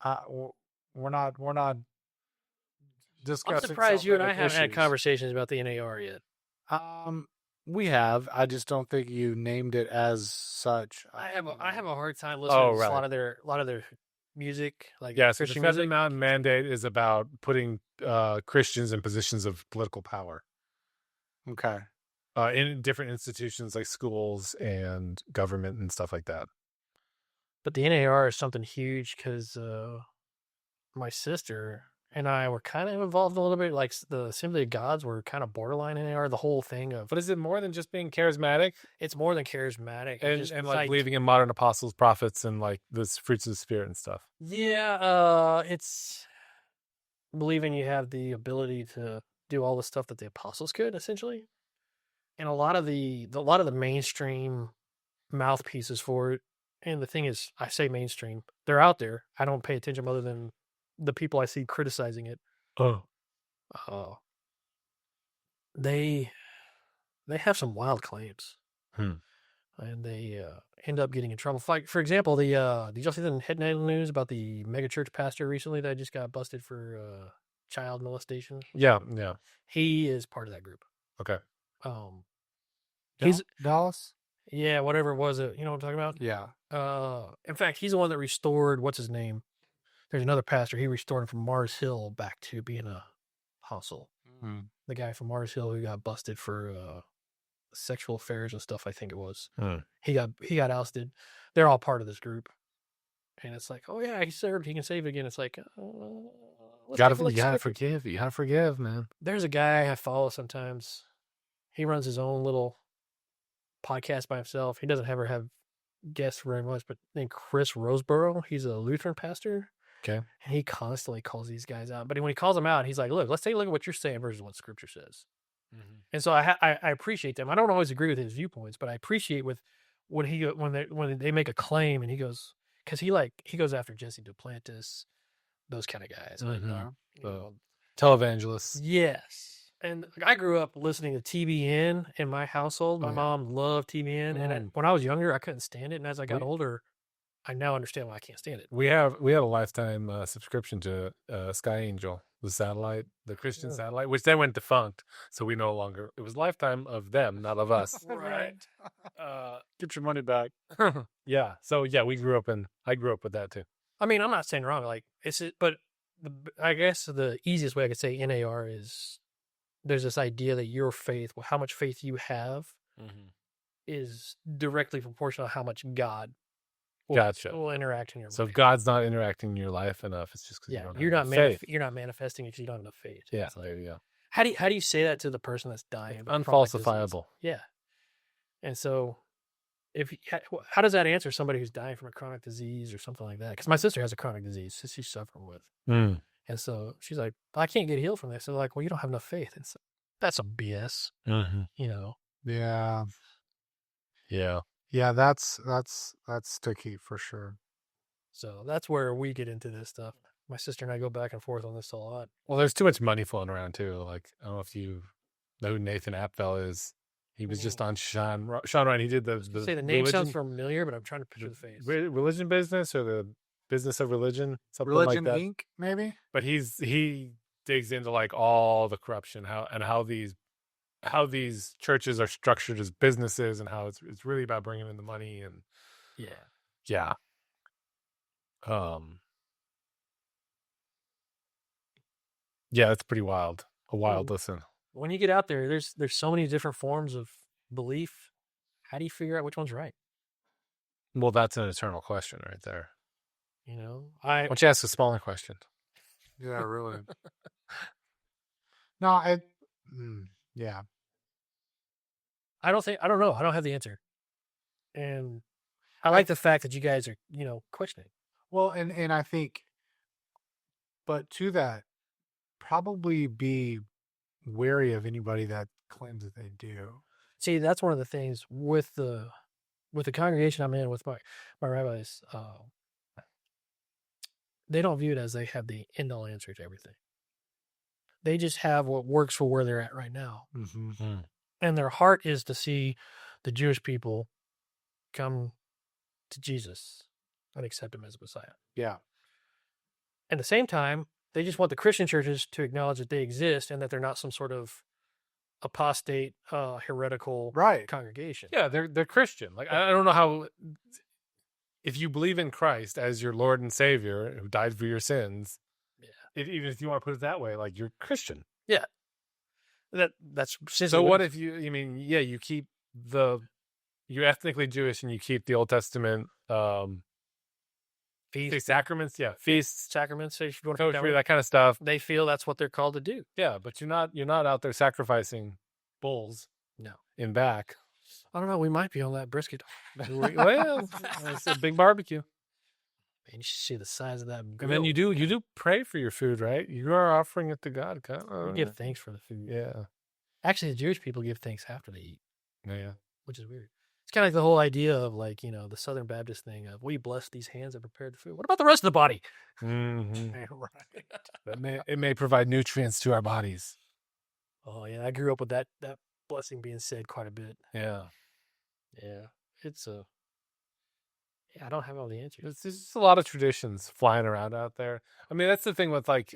we're not discussing. I'm surprised you and I self-evident haven't had issues. conversations about the NAR yet. We have. I just don't think you named it as such. I have a hard time listening to right. a lot of their music, like Yeah. So the Christian 7 music. Mountain Mandate is about putting Christians in positions of political power Okay. in different institutions like schools and government and stuff like that. But the NAR is something huge because my sister and I were kind of involved a little bit. Like the Assembly of Gods were kind of borderline NAR. The whole thing of, But is it more than just being charismatic it's more than charismatic. and, Just and like believing in modern apostles, prophets, and like the fruits of the spirit and stuff? Yeah, it's believing you have the ability to do all the stuff that the apostles could, essentially. And a lot of the mainstream mouthpieces for it. And the thing is, I say mainstream, they're out there. I don't pay attention other than the people I see criticizing it. Oh, They have some wild claims. Hmm. And they end up getting in trouble. Like, for example, did y'all see the headline news about the megachurch pastor recently that just got busted for child molestation? yeah. He is part of that group. Okay. He's Dallas. yeah, whatever it was. You know what I'm talking about? Yeah. In fact, he's the one that restored what's his name. There's another pastor. He restored him from Mars Hill back to being a apostle. Mm. The guy from Mars Hill who got busted for sexual affairs and stuff, I think it was. He got ousted. They're all part of this group, and it's like, oh yeah, he served. He can save again. It's like, You gotta forgive. You gotta forgive, man. There's a guy I follow sometimes. He runs his own little podcast by himself. He doesn't ever have guests very much, but named Chris Roseborough. He's a Lutheran pastor. Okay. And he constantly calls these guys out. But when he calls them out, he's like, look, let's take a look at what you're saying versus what Scripture says. Mm-hmm. And so I appreciate them. I don't always agree with his viewpoints, but I appreciate with when they make a claim and he goes, because he goes after Jesse Duplantis, those kind of guys. Mm-hmm. Televangelists. Yes. And I grew up listening to TBN in my household. My mom loved TBN. Mm. And when I was younger, I couldn't stand it. And as I got older, I now understand why I can't stand it. We had a lifetime subscription to Sky Angel, the satellite, the Christian satellite, which then went defunct. So we no longer. It was lifetime of them, not of us. Right. Get your money back. Yeah. So yeah, I grew up with that too. I mean, I'm not saying wrong. Like but I guess the easiest way I could say NAR is there's this idea that your faith, how much faith you have, is directly proportional to how much God will interact in your life. So if God's not interacting in your life enough, it's just because you're not faith. You're not manifesting because you don't have enough faith. Yeah, there you go. How do you say that to the person that's dying? It's unfalsifiable. Yeah. And so, how does that answer somebody who's dying from a chronic disease or something like that? Because my sister has a chronic disease she's suffering with. And so she's like, I can't get healed from this. So they're like, well, you don't have enough faith. And so that's some BS, you know? Yeah. Yeah. Yeah. That's sticky for sure. So that's where we get into this stuff. My sister and I go back and forth on this a lot. Well, there's too much money floating around too. Like, I don't know if you know who Nathan Appel is. He was just on Sean Ryan. He did the say the name sounds familiar, but I'm trying to picture the face. Religion business or the business of religion, something Religion like that. Inc. Maybe. But he digs into like all the corruption, how these churches are structured as businesses, and how it's really about bringing in the money and yeah. Yeah, it's pretty wild. A wild listen. When you get out there, there's so many different forms of belief. How do you figure out which one's right? Well, that's an eternal question right there. You know, why don't you ask a smaller question? Yeah, really. No, yeah. I don't know. I don't have the answer. And I like the fact that you guys are, questioning. Well, and I think, but to that, probably be wary of anybody that claims that they do. See, that's one of the things with the congregation I'm in with my rabbis. They don't view it as they have the end-all answer to everything. They just have what works for where they're at right now. Mm-hmm. And their heart is to see the Jewish people come to Jesus and accept him as Messiah. Yeah. At the same time, they just want the Christian churches to acknowledge that they exist and that they're not some sort of apostate, heretical congregation. Yeah, they're Christian. Like, I don't know how... If you believe in Christ as your Lord and Savior who died for your sins, even if you want to put it that way, like, you're Christian. Yeah. That's so what if you keep you're ethnically Jewish and you keep the Old Testament feast, sacraments, feasts, sacraments, if you want to put it that kosher, way. that kind of stuff. They feel that's what they're called to do. Yeah, but you're not out there sacrificing bulls. No. In back. I don't know. We might be on that brisket. Well, it's a big barbecue. Man, you should see the size of that grill. And then you do pray for your food, right? You are offering it to God. You give thanks for the food. Yeah. Actually, the Jewish people give thanks after they eat, Yeah. which is weird. It's kind of like the whole idea of like, the Southern Baptist thing of we bless these hands that prepared the food. What about the rest of the body? Mm-hmm. Right. It may provide nutrients to our bodies. Oh yeah, I grew up with that blessing being said quite a bit. Yeah. Yeah, it's I don't have all the answers. There's just a lot of traditions flying around out there. I mean, that's the thing with like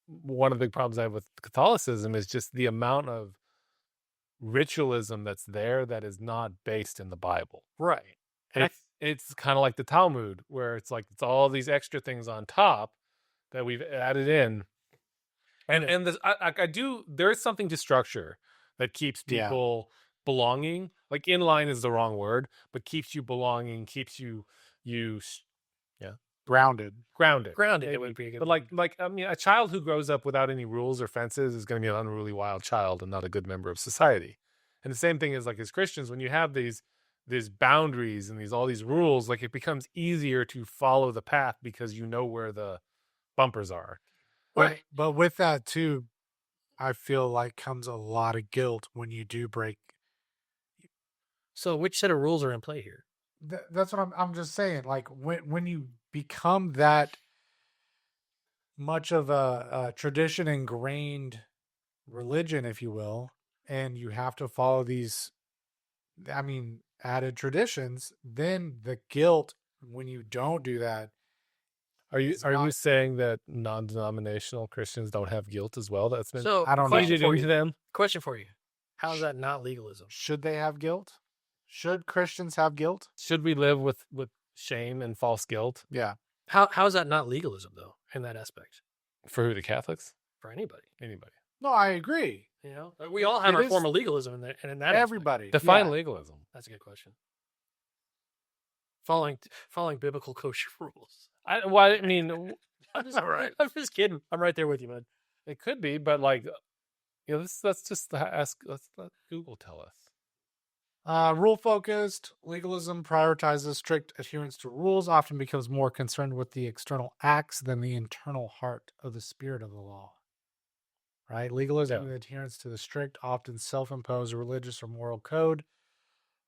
one of the big problems I have with Catholicism is just the amount of ritualism that's there that is not based in the Bible. Right. And It's kind of like the Talmud, where it's like it's all these extra things on top that we've added in. And this, I do. There is something to structure that keeps people belonging. Like in line is the wrong word, but keeps you belonging, keeps you Grounded. grounded. Grounded, it would be a good. But like I mean, a child who grows up without any rules or fences is going to be an unruly wild child and not a good member of society. And the same thing is like as Christians, when you have these boundaries and all these rules, like it becomes easier to follow the path because you know where the bumpers are. Right. But with that too, I feel like comes a lot of guilt when you do break. So which set of rules are in play here? That's what I'm just saying. Like when you become that much of a tradition ingrained religion, if you will, and you have to follow these, added traditions, then the guilt when you don't do that. Are you saying that non-denominational Christians don't have guilt as well? That's been So I don't know. question for you. them. Question for you: how is that not legalism? Should they have guilt? Should Christians have guilt? Should we live with shame and false guilt Yeah. How is that not legalism though? In that aspect, for who? The Catholics? for anybody, Anybody? No, I agree. we all have It our is- form of legalism, and in that aspect. Everybody. Define Yeah. legalism. That's a good question. Following biblical kosher rules. I mean, I'm just kidding. I'm right there with you, man. it could be, but like, let's just ask. Let's let Google tell us. Rule focused legalism prioritizes strict adherence to rules, often becomes more concerned with the external acts than the internal heart of the spirit of the law. Right? Legalism is adherence to the strict, often self-imposed religious or moral code,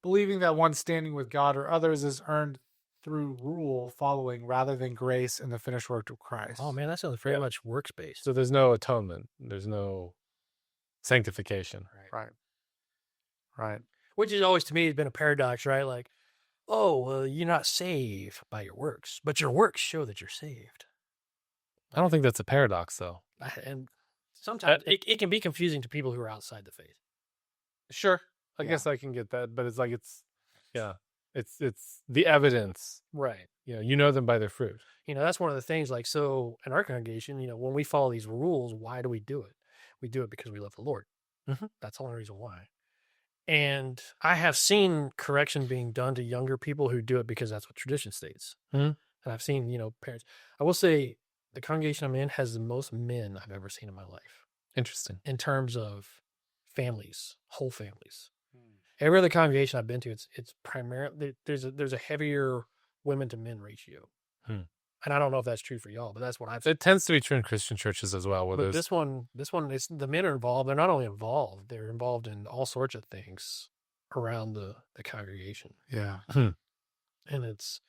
believing that one's standing with God or others is earned through rule following rather than grace in the finished work of Christ. Oh man, that sounds very much works based. So there's no atonement. There's no sanctification. Right. Which is always to me has been a paradox, right? Like, oh, well, you're not saved by your works, but your works show that you're saved. I don't think that's a paradox, though. And sometimes it can be confusing to people who are outside the faith. Sure, I Yeah. guess I can get that, but it's like it's the evidence. Right. You know them by their fruit. That's one of the things, like, so in our congregation, when we follow these rules, why do we do it? We do it because we love the Lord. That's the only reason why. And I have seen correction being done to younger people who do it because that's what tradition states. Mhm. And I've seen, parents. I will say the congregation I'm in has the most men I've ever seen in my life Interesting. in terms of families, whole families. Every other congregation I've been to, it's primarily there's a heavier women to men ratio. And I don't know if that's true for y'all, but that's what I've seen. It tends to be true in Christian churches as well. Where But there's this one is the men are involved. They're not only involved; they're involved in all sorts of things around the congregation. Yeah. And it's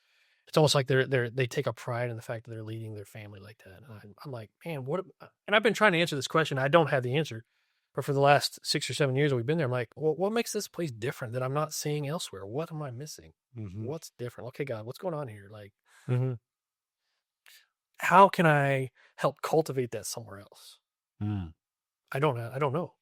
almost like they take a pride in the fact that they're leading their family like that. And I'm like, man, what? And I've been trying to answer this question. I don't have the answer, but for the last 6 or 7 years that we've been there, I'm like, well, what makes this place different that I'm not seeing elsewhere? What am I missing? What's different? Okay, God, what's going on here? Like, how can I help cultivate that somewhere else? I don't know.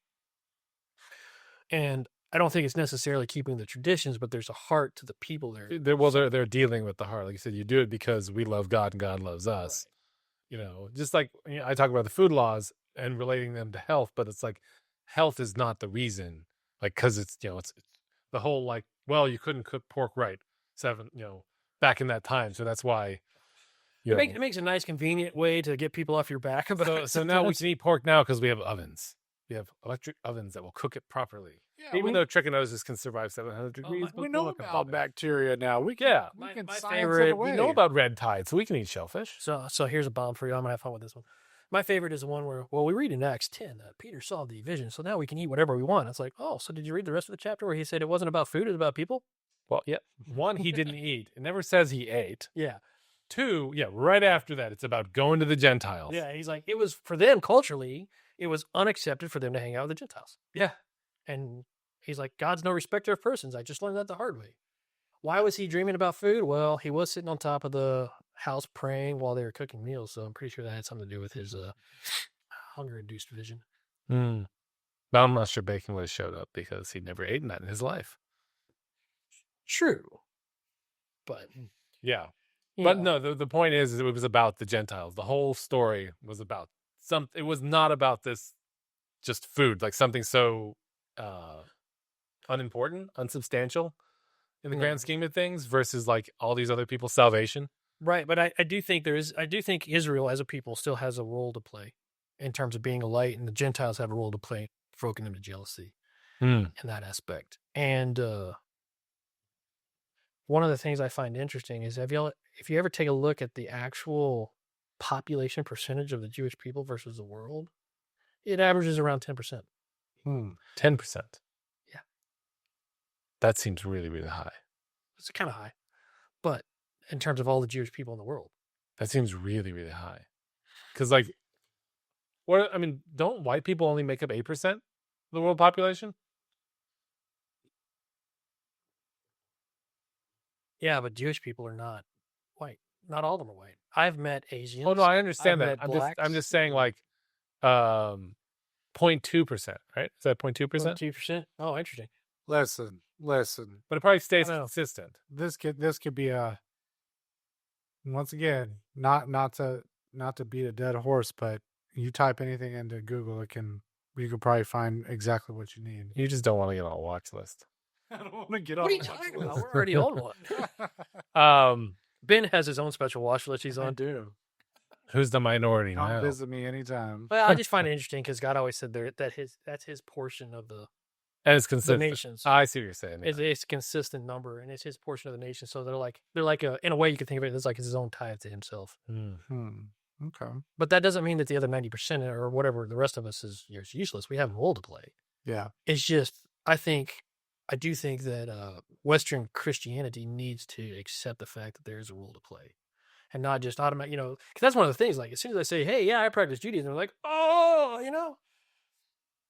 And I don't think it's necessarily keeping the traditions, but there's a heart to the people there. They're dealing with the heart. Like you said, you do it because we love God and God loves us. Right. Just like I talk about the food laws and relating them to health, but it's like health is not the reason. Like, cause it's the whole like, well, you couldn't cook pork right back in that time. So that's why It makes a nice, convenient way to get people off your back. So now we can eat pork now because we have ovens. We have electric ovens that will cook it properly. Yeah, Even though trichinosis can survive 700 degrees, we know about bacteria now. We can my science favorite- it away. we know about red tide, so we can eat shellfish. So here's a bomb for you. I'm gonna have fun with this one. My favorite is the one where, we read in Acts 10 that Peter saw the vision, so now we can eat whatever we want. It's like, oh, so did you read the rest of the chapter where he said it wasn't about food, it was about people? Well, yeah. One, he didn't eat. It never says he ate. Yeah. Two, right after that, it's about going to the Gentiles. Yeah, he's like, it was for them culturally, it was unaccepted for them to hang out with the Gentiles. Yeah. And he's like, God's no respecter of persons. I just learned that the hard way. Why was he dreaming about food? Well, he was sitting on top of the house praying while they were cooking meals. So I'm pretty sure that had something to do with his hunger-induced vision. But I'm not sure bacon would have showed up because he'd never eaten that in his life. True. But Yeah. you But know, no, the point is it was about the Gentiles. The whole story was about it was not about this just food, like something so unimportant, unsubstantial in the grand scheme of things versus like all these other people's salvation. right. But I do think Israel as a people still has a role to play in terms of being a light, and the Gentiles have a role to play, provoking them to jealousy in that aspect. And one of the things I find interesting is if you ever take a look at the actual population percentage of the Jewish people versus the world, it averages around 10%. 10%. Yeah. That seems really, really high. It's kind of high. But in terms of all the Jewish people in the world. That seems really, really high. Because don't white people only make up 8% of the world population? Yeah, but Jewish people are not white. Not all of them are white. I've met Asians. Oh no, I understand I've that. met I'm just saying 0.2%, right? Is that 0.2%? 2%. Oh, interesting. Listen. But it probably stays I know. consistent. This could be a, once again, not to beat a dead horse, but you type anything into Google, you could probably find exactly what you need. You just don't want to get on a watch list. I don't want to get What on. are you talking about? We're already on one. Ben has his own special watch list he's I on. do. Who's the minority Come now? visit me anytime. Well, I just find it interesting because God always said that's his portion of the And it's consistent. nations. I see what you're saying. Yeah. It's a consistent number, and it's his portion of the nation. So they're like in a way you could think of it as like his own tithe to himself. Okay. But that doesn't mean that the other 90% or whatever the rest of us is useless. We have a role to play. Yeah. It's just I do think that Western Christianity needs to accept the fact that there is a role to play, and not just automatic. Because that's one of the things. Like as soon as I say, "Hey, yeah, I practice Judaism," they're like, "Oh,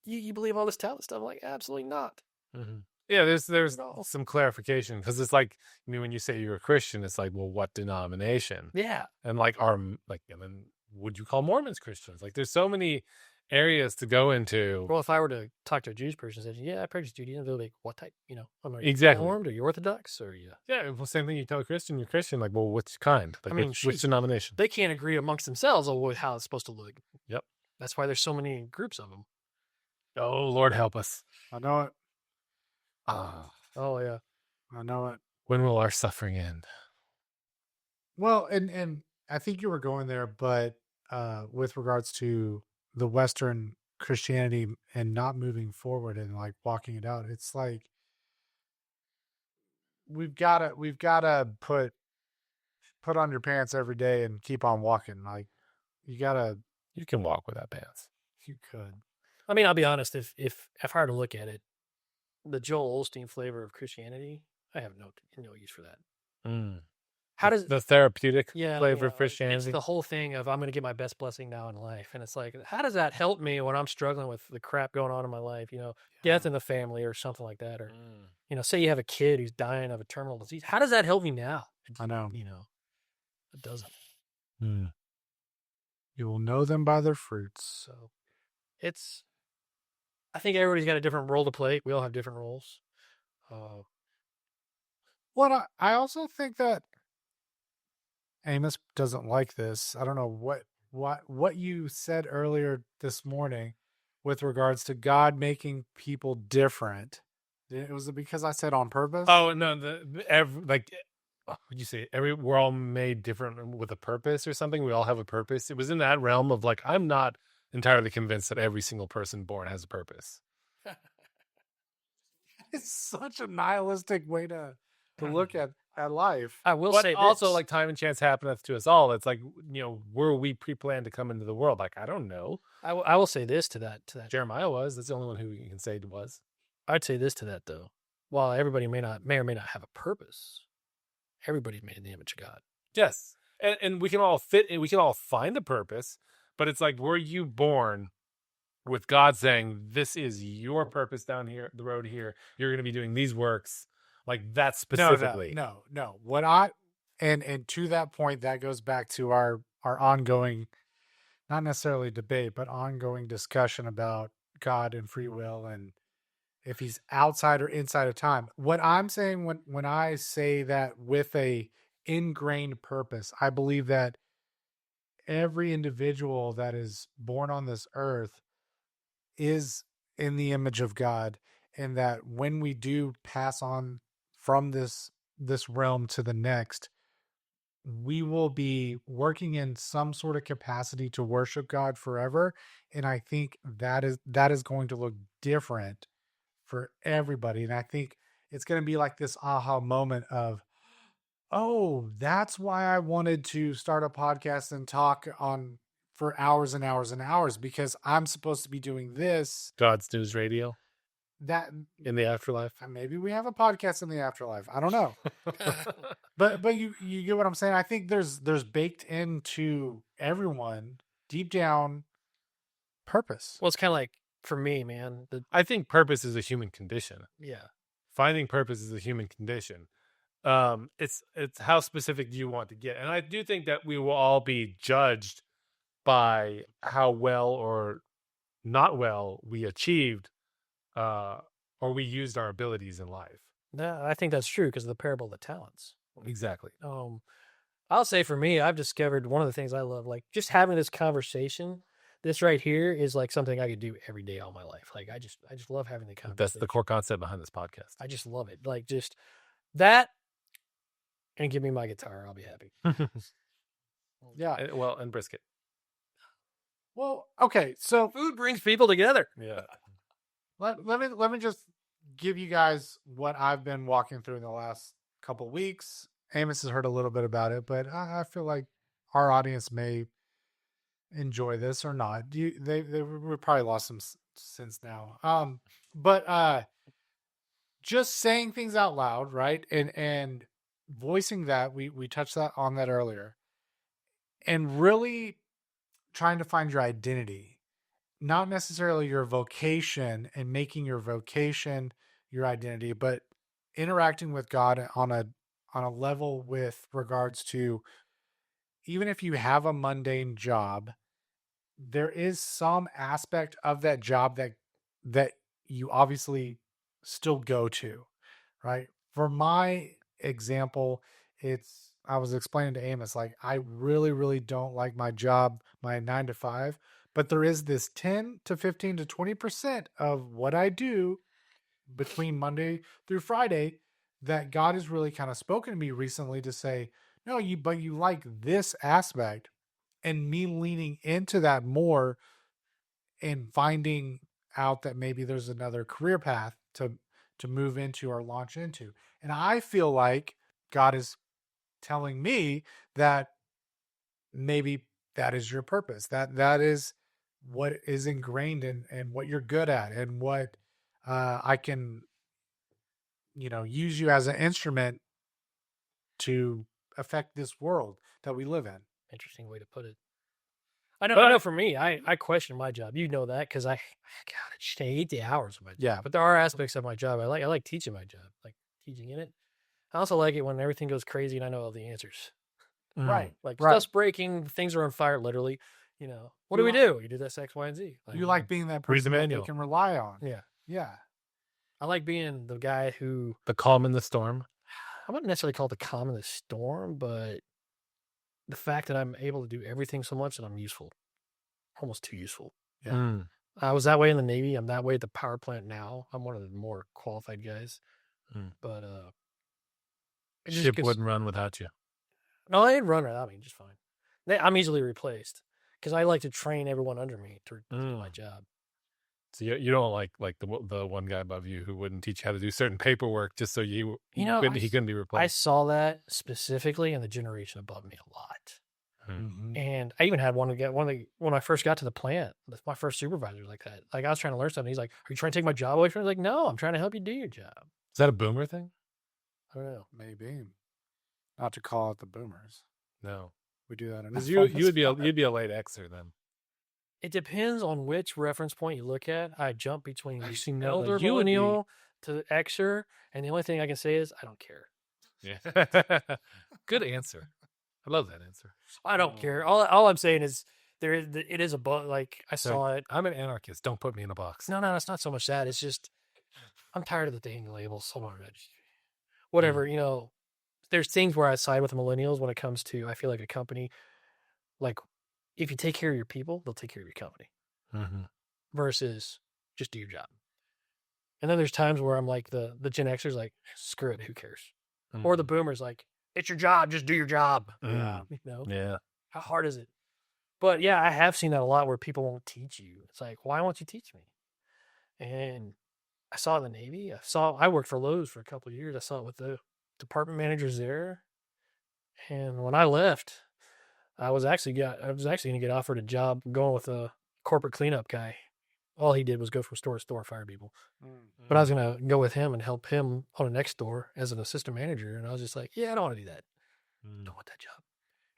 you believe all this talent stuff?" I'm like, absolutely not. Mm-hmm. Yeah, there's No. some clarification because it's like when you say you're a Christian, it's like, well, what denomination? Yeah, And and then would you call Mormons Christians? Like, there's so many areas to go into. well, if I were to talk to a Jewish person and say, "Yeah, I practice Judaism," they'll be like, "What type?" Am I Exactly. Reformed? Are you Orthodox? Or you? Yeah, well, same thing. You tell a Christian, you're Christian. Like, well, which kind? Like, which jeez. denomination? They can't agree amongst themselves on how it's supposed to look. Yep. That's why there's so many groups of them. Oh, Lord help us. I know it. Oh yeah. I know it. When will our suffering end? Well, and I think you were going there, but with regards to the Western Christianity and not moving forward and like walking it out, it's like we've gotta put on your pants every day and keep on walking. Like you can walk without pants. You could. I mean, I'll be honest. If I were to look at it, the Joel Osteen flavor of Christianity, I have no use for that. How does the therapeutic flavor of like, Christianity? it's the whole thing of I'm going to get my best blessing now in life, and it's like, how does that help me when I'm struggling with the crap going on in my life? Death in the family or something like that, or say you have a kid who's dying of a terminal disease. How does that help me now? I know. It doesn't. You will know them by their fruits. So I think everybody's got a different role to play. We all have different roles. Well, I also think that Amos doesn't like this. I don't know what you said earlier this morning with regards to God making people different. Was it because I said on purpose? Oh no, would you say we're all made different with a purpose or something? We all have a purpose. It was in that realm of like, I'm not entirely convinced that every single person born has a purpose. It's such a nihilistic way to look at life. I will But say also, this. like, time and chance happeneth to us all. It's like, were we pre-planned to come into the world? Like, I don't know. I will say this to that. Jeremiah was. That's the only one who you can say was. I'd say this to that though. While everybody may or may not have a purpose, everybody's made in the image of God. Yes. And we can all fit in, we can all find a purpose, but it's like, were you born with God saying, this is your purpose down here, the road here. You're going to be doing these works, like that specifically. No. What and to that point, that goes back to our ongoing, not necessarily debate, but ongoing discussion about God and free will and if he's outside or inside of time. What I'm saying when I say that with a ingrained purpose, I believe that every individual that is born on this earth is in the image of God, and that when we do pass on from this realm to the next, we will be working in some sort of capacity to worship God forever. And I think that is going to look different for everybody. And I think it's going to be like this aha moment of, oh, that's why I wanted to start a podcast and talk on for hours and hours and hours, because I'm supposed to be doing this. God's news radio That in the afterlife. maybe we have a podcast in the afterlife. I don't know. But you get what I'm saying? I think there's baked into everyone deep down purpose. Well, it's kind of like for me, man. I think purpose is a human condition. Yeah. Finding purpose is a human condition. It's how specific do you want to get? And I do think that we will all be judged by how well or not well we achieved or we used our abilities in life. Yeah, I think that's true because of the parable of the talents. Exactly. I'll say for me, I've discovered one of the things I love, like just having this conversation. This right here is like something I could do every day all my life. Like I just love having the conversation. That's the core concept behind this podcast. I just love it. Like just that, and give me my guitar, I'll be happy. Yeah. And brisket. Well, okay. So Food brings people together. Yeah. let me just give you guys what I've been walking through in the last couple weeks. Amos has heard a little bit about it, but I feel like our audience may enjoy this or not. We probably lost some sense now. But just saying things out loud, right? And voicing that, we touched on that earlier. And really trying to find your identity, not necessarily your vocation and making your vocation your identity, but interacting with God on a level with regards to, even if you have a mundane job, there is some aspect of that job that you obviously still go to, right? For my example, I was explaining to Amos, like, I really, really don't like my job, my 9 to 5, but there is this 10 to 15 to 20% of what I do between Monday through Friday that God has really kind of spoken to me recently to say, no, but you like this aspect, and me leaning into that more and finding out that maybe there's another career path to move into or launch into. And I feel like God is telling me that maybe that is your purpose, that is what is ingrained in and what you're good at, and what I can use you as an instrument to affect this world that we live in. Interesting way to put it. I know for me, I question my job. You know that because I hate the hours of my job. Yeah. But there are aspects of my job I like teaching my job, like teaching in it. I also like it when everything goes crazy and I know all the answers. Right. Like Right. stuff's breaking, things are on fire, literally. What do we do? You do this X, Y, and Z. You like being that Read the person that they manual. can rely on. Yeah. Yeah. I like being the guy who, The calm in the storm. I wouldn't necessarily call it the calm in the storm, but the fact that I'm able to do everything so much that I'm useful, almost too useful. Yeah. Mm. I was that way in the Navy. I'm that way at the power plant now. I'm one of the more qualified guys. Mm. But Ship wouldn't run without you. No, they'd run without me just fine. I'm easily replaced because I like to train everyone under me to do my job. So you don't like the one guy above you who wouldn't teach you how to do certain paperwork just so he couldn't be replaced. I saw that specifically in the generation above me a lot. Mm-hmm. And I even had one when I first got to the plant, my first supervisor was like that. Like I was trying to learn something. He's like, "Are you trying to take my job away from me?" I was like, "No, I'm trying to help you do your job." Is that a boomer thing? I don't know. Maybe. Not to call out the boomers. No. We do that. Because you'd be a late Xer then. It depends on which reference point you look at. I jump between Actually, elder millennial to Xer, and the only thing I can say is I don't care. Yeah. Good answer. I love that answer. I don't care. All I'm saying is it is a like I saw it. I'm an anarchist. Don't put me in a box. No, it's not so much that. It's just I'm tired of the dang labels. So much. Whatever, there's things where I side with the millennials when it comes to I feel like a company, like if you take care of your people, they'll take care of your company. Mm-hmm. Versus just do your job. And then there's times where I'm like the Gen Xers like screw it, who cares? Mm-hmm. Or the boomers like it's your job, just do your job. Mm-hmm. Yeah. How hard is it? But yeah, I have seen that a lot where people won't teach you. It's like, why won't you teach me? And I saw it in the Navy. I worked for Lowe's for a couple of years. I saw it with the department managers there. And when I left, I was actually going to get offered a job going with a corporate cleanup guy. All he did was go from store to store, fire people. Mm-hmm. But I was going to go with him and help him on the next store as an assistant manager. And I was just like, yeah, I don't want to do that. Don't want that job.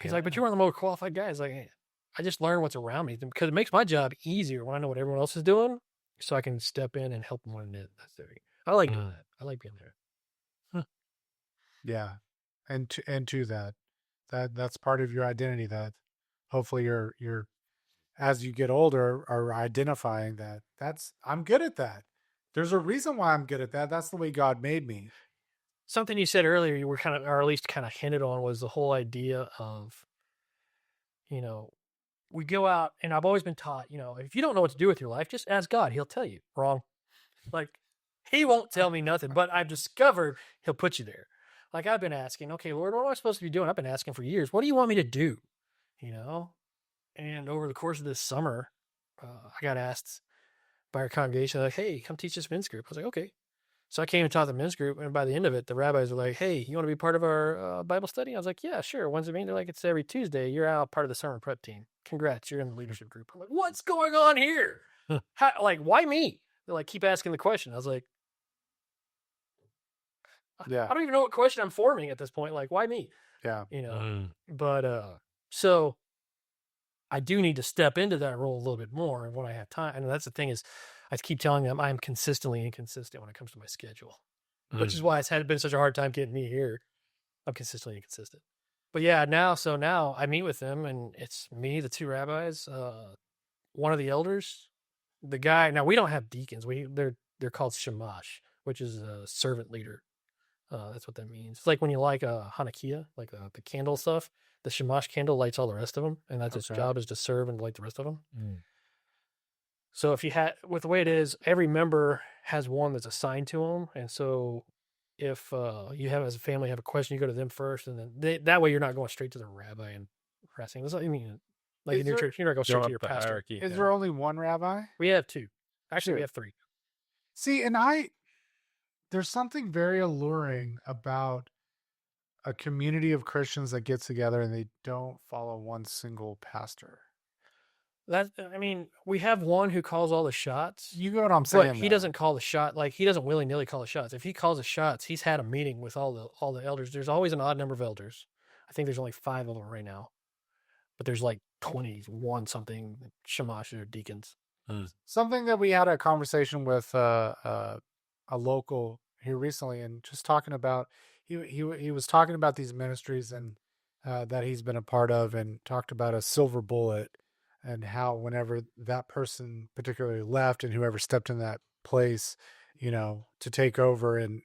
He's like, but you're one of the more qualified guys. Like, hey, I just learn what's around me because it makes my job easier when I know what everyone else is doing, so I can step in and help them when it's necessary. I like doing that. I like being there. Huh. Yeah, and to that's part of your identity. That hopefully you're as you get older are identifying that's I'm good at that. There's a reason why I'm good at that. That's the way God made me. Something you said earlier, you were or at least kind of hinted on, was the whole idea of, we go out, and I've always been taught, if you don't know what to do with your life, just ask God. He'll tell you. Wrong. Like, he won't tell me nothing, but I've discovered he'll put you there. Like, I've been asking, okay, Lord, what am I supposed to be doing? I've been asking for years. What do you want me to do? And over the course of this summer, I got asked by our congregation, like, hey, come teach this men's group. I was like, okay. So I came and taught the men's group, and by the end of it, the rabbis were like, hey, you want to be part of our Bible study? I was like, yeah, sure. When's it mean? They're like, it's every Tuesday. You're out part of the summer prep team. Congrats, you're in the leadership group. I'm like, what's going on here? Why me? They like keep asking the question. I was like, I don't even know what question I'm forming at this point. Like, why me? Yeah. But so I do need to step into that role a little bit more when I have time. And that's the thing is, I keep telling them I'm consistently inconsistent when it comes to my schedule, which is why it's been such a hard time getting me here. I'm consistently inconsistent. But yeah, now I meet with them, and it's me, the two rabbis, one of the elders, the guy. Now we don't have deacons. They're called shamash, which is a servant leader. That's what that means. It's like when you like a Hanukkah, like the candle stuff. The shamash candle lights all the rest of them, and that's its job is to serve and light the rest of them. So if you with the way it is, every member has one that's assigned to them, and so if you have as a family have a question, you go to them first, and then that way you're not going straight to the rabbi and pressing. That's what I mean. Like in your church, you're not going straight to your pastor. Hierarchy, is there only one rabbi? We have two. Actually, we have three. See, and there's something very alluring about a community of Christians that gets together and they don't follow one single pastor. We have one who calls all the shots. You know what I'm saying? But he doesn't call the shot. Like, he doesn't willy-nilly call the shots. If he calls the shots, he's had a meeting with all the elders. There's always an odd number of elders. I think there's only 5 of them right now. But there's like 21 something shamash or deacons. Something that we had a conversation with a local here recently, and just talking about he was talking about these ministries and that he's been a part of, and talked about a silver bullet. And how whenever that person particularly left and whoever stepped in that place, to take over and,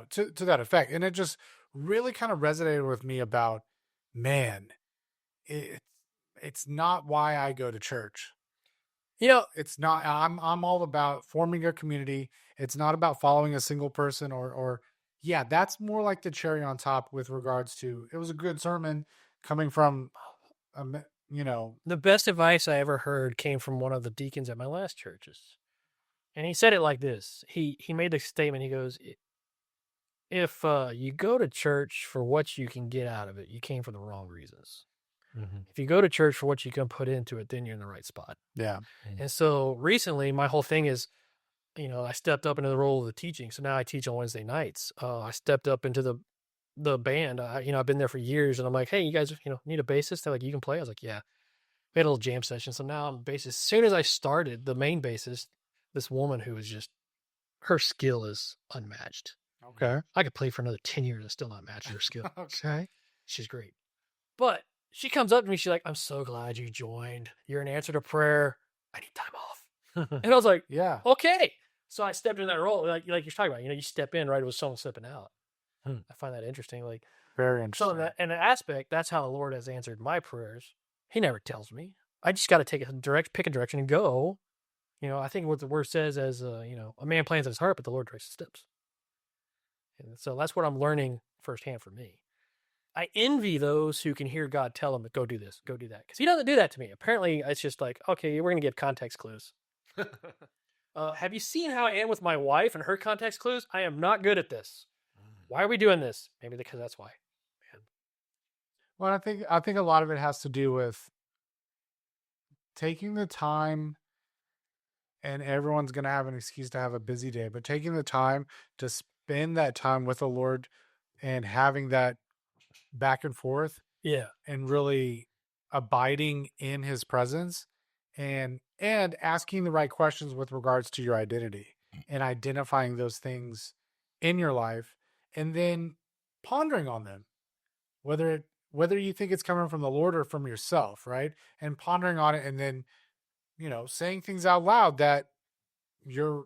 to that effect. And it just really kind of resonated with me about, man, it's not why I go to church. It's not, I'm all about forming a community. It's not about following a single person or yeah, that's more like the cherry on top with regards to, it was a good sermon coming from, you know, The best advice I ever heard came from one of the deacons at my last churches. And he said it like this. He made the statement. He goes, if you go to church for what you can get out of it, you came for the wrong reasons. If you go to church for what you can put into it, then you're in the right spot. yeah. And so recently, my whole thing is, I stepped up into the role of the teaching. So now I teach on Wednesday nights. I stepped up into the band. I've been there for years, and I'm like, hey, you guys, need a bassist? They're like, you can play? I was like, yeah. We had a little jam session. So now I'm bassist. As soon as I started, the main bassist, this woman who is just, her skill is unmatched. Okay. I could play for another 10 years and still not match her skill. Okay. She's great. But she comes up to me. She's like, I'm so glad you joined. You're an answer to prayer. I need time off. And I was like, Yeah. okay. So I stepped in that role. Like you're talking about, you step in right with someone stepping out. I find that interesting. Like, Very interesting. so in an aspect, that's how the Lord has answered my prayers. He never tells me. I just got to pick a direction and go. I think what the word says as, a man plans in his heart, but the Lord directs his steps. And so that's what I'm learning firsthand for me. I envy those who can hear God tell them to go do this, go do that. Because he doesn't do that to me. Apparently, it's just like, okay, we're going to give context clues. Have you seen how I am with my wife and her context clues? I am not good at this. Why are we doing this? Maybe because that's why. Well, I think a lot of it has to do with taking the time, and everyone's going to have an excuse to have a busy day, but taking the time to spend that time with the Lord and having that back and forth, Yeah. and really abiding in his presence, and asking the right questions with regards to your identity and identifying those things in your life, and then pondering on them, whether you think it's coming from the Lord or from yourself, right? And pondering on it, and then, saying things out loud that you're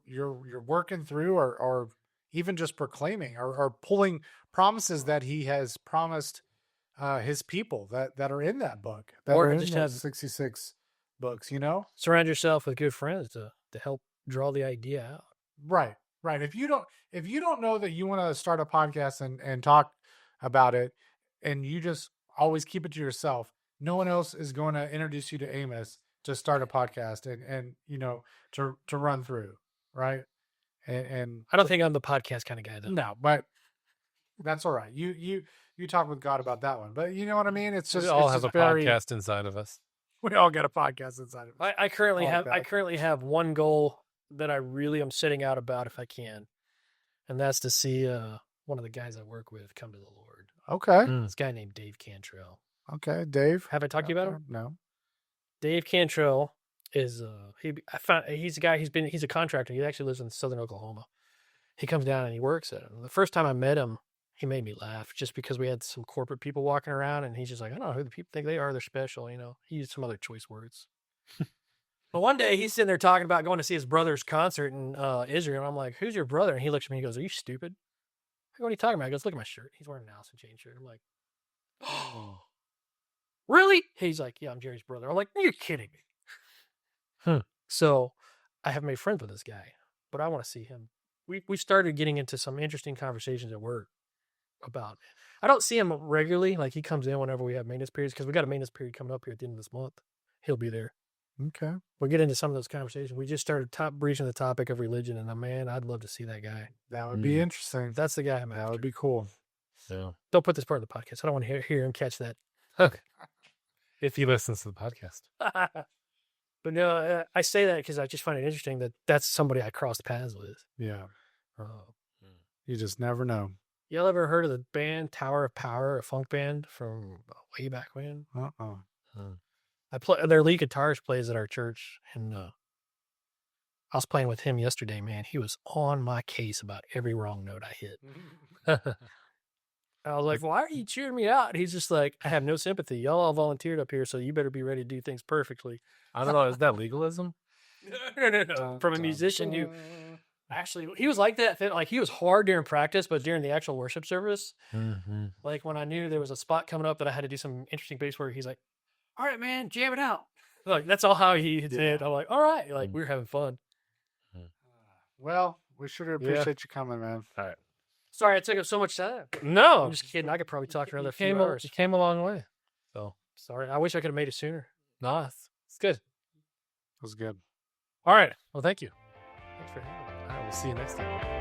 working through, or even just proclaiming, or pulling promises that he has promised his people that are in that book, that Or are in just those have- 66 books, Surround yourself with good friends to help draw the idea out. Right. If you don't know that you want to start a podcast and talk about it, and you just always keep it to yourself, no one else is going to introduce you to Amos to start a podcast and to run through, right? And I don't think I'm the podcast kind of guy, though. no, but that's all right. You talk with God about that one, but you know what I mean? It's just We all it's have just a very, podcast inside of us. We all get a podcast inside of us. I currently All have that. I currently have one goal that I really am setting out about if I can, and that's to see one of the guys I work with come to the Lord. Okay. This guy named Dave Cantrell. Okay, Dave. Have I talked to you about him? No. Dave Cantrell is he's a guy, he's a contractor. He actually lives in southern Oklahoma. He comes down and he works at it. The first time I met him, he made me laugh just because we had some corporate people walking around, and he's just like, I don't know who the people think they are. They're special, He used some other choice words. But one day he's sitting there talking about going to see his brother's concert in Israel. And I'm like, who's your brother? And he looks at me and he goes, are you stupid? I go, what are you talking about? He goes, look at my shirt. He's wearing an Alice in Chains shirt. I'm like, oh, really? He's like, yeah, I'm Jerry's brother. I'm like, you're kidding me. So I have made friends with this guy, but I want to see him. We started getting into some interesting conversations at work about it. I don't see him regularly. Like, he comes in whenever we have maintenance periods, because we got a maintenance period coming up here at the end of this month. He'll be there. Okay. We'll get into some of those conversations. We just started breaching the topic of religion, and man, I'd love to see that guy. That would be interesting. That's the guy I'm That after. would be cool. Yeah. Don't put this part of the podcast. I don't want to hear him catch that. If he listens to the podcast. But no, I say that because I just find it interesting that that's somebody I crossed paths with. Yeah. You just never know. Y'all ever heard of the band Tower of Power, a funk band from way back when? Their lead guitarist plays at our church, and I was playing with him yesterday. Man, he was on my case about every wrong note I hit. I was like, why are you cheering me out? He's just like, I have no sympathy. Y'all all volunteered up here, so you better be ready to do things perfectly. I don't know. Is that legalism? No. From a musician who actually, he was like that. Like, he was hard during practice, but during the actual worship service, like when I knew there was a spot coming up that I had to do some interesting bass work, he's like, all right, man, jam it out. Like, that's all how he did. I'm like, all right. Like, we were having fun. Well, we sure appreciate you coming, man. All right. Sorry, I took up so much time. No, I'm just kidding. I could probably talk for another you few came, hours. you came a long way. So, Sorry, I wish I could have made it sooner. nah, it's good. That was good. All right. Well, thank you. Thanks for having me. All right, we'll see you next time.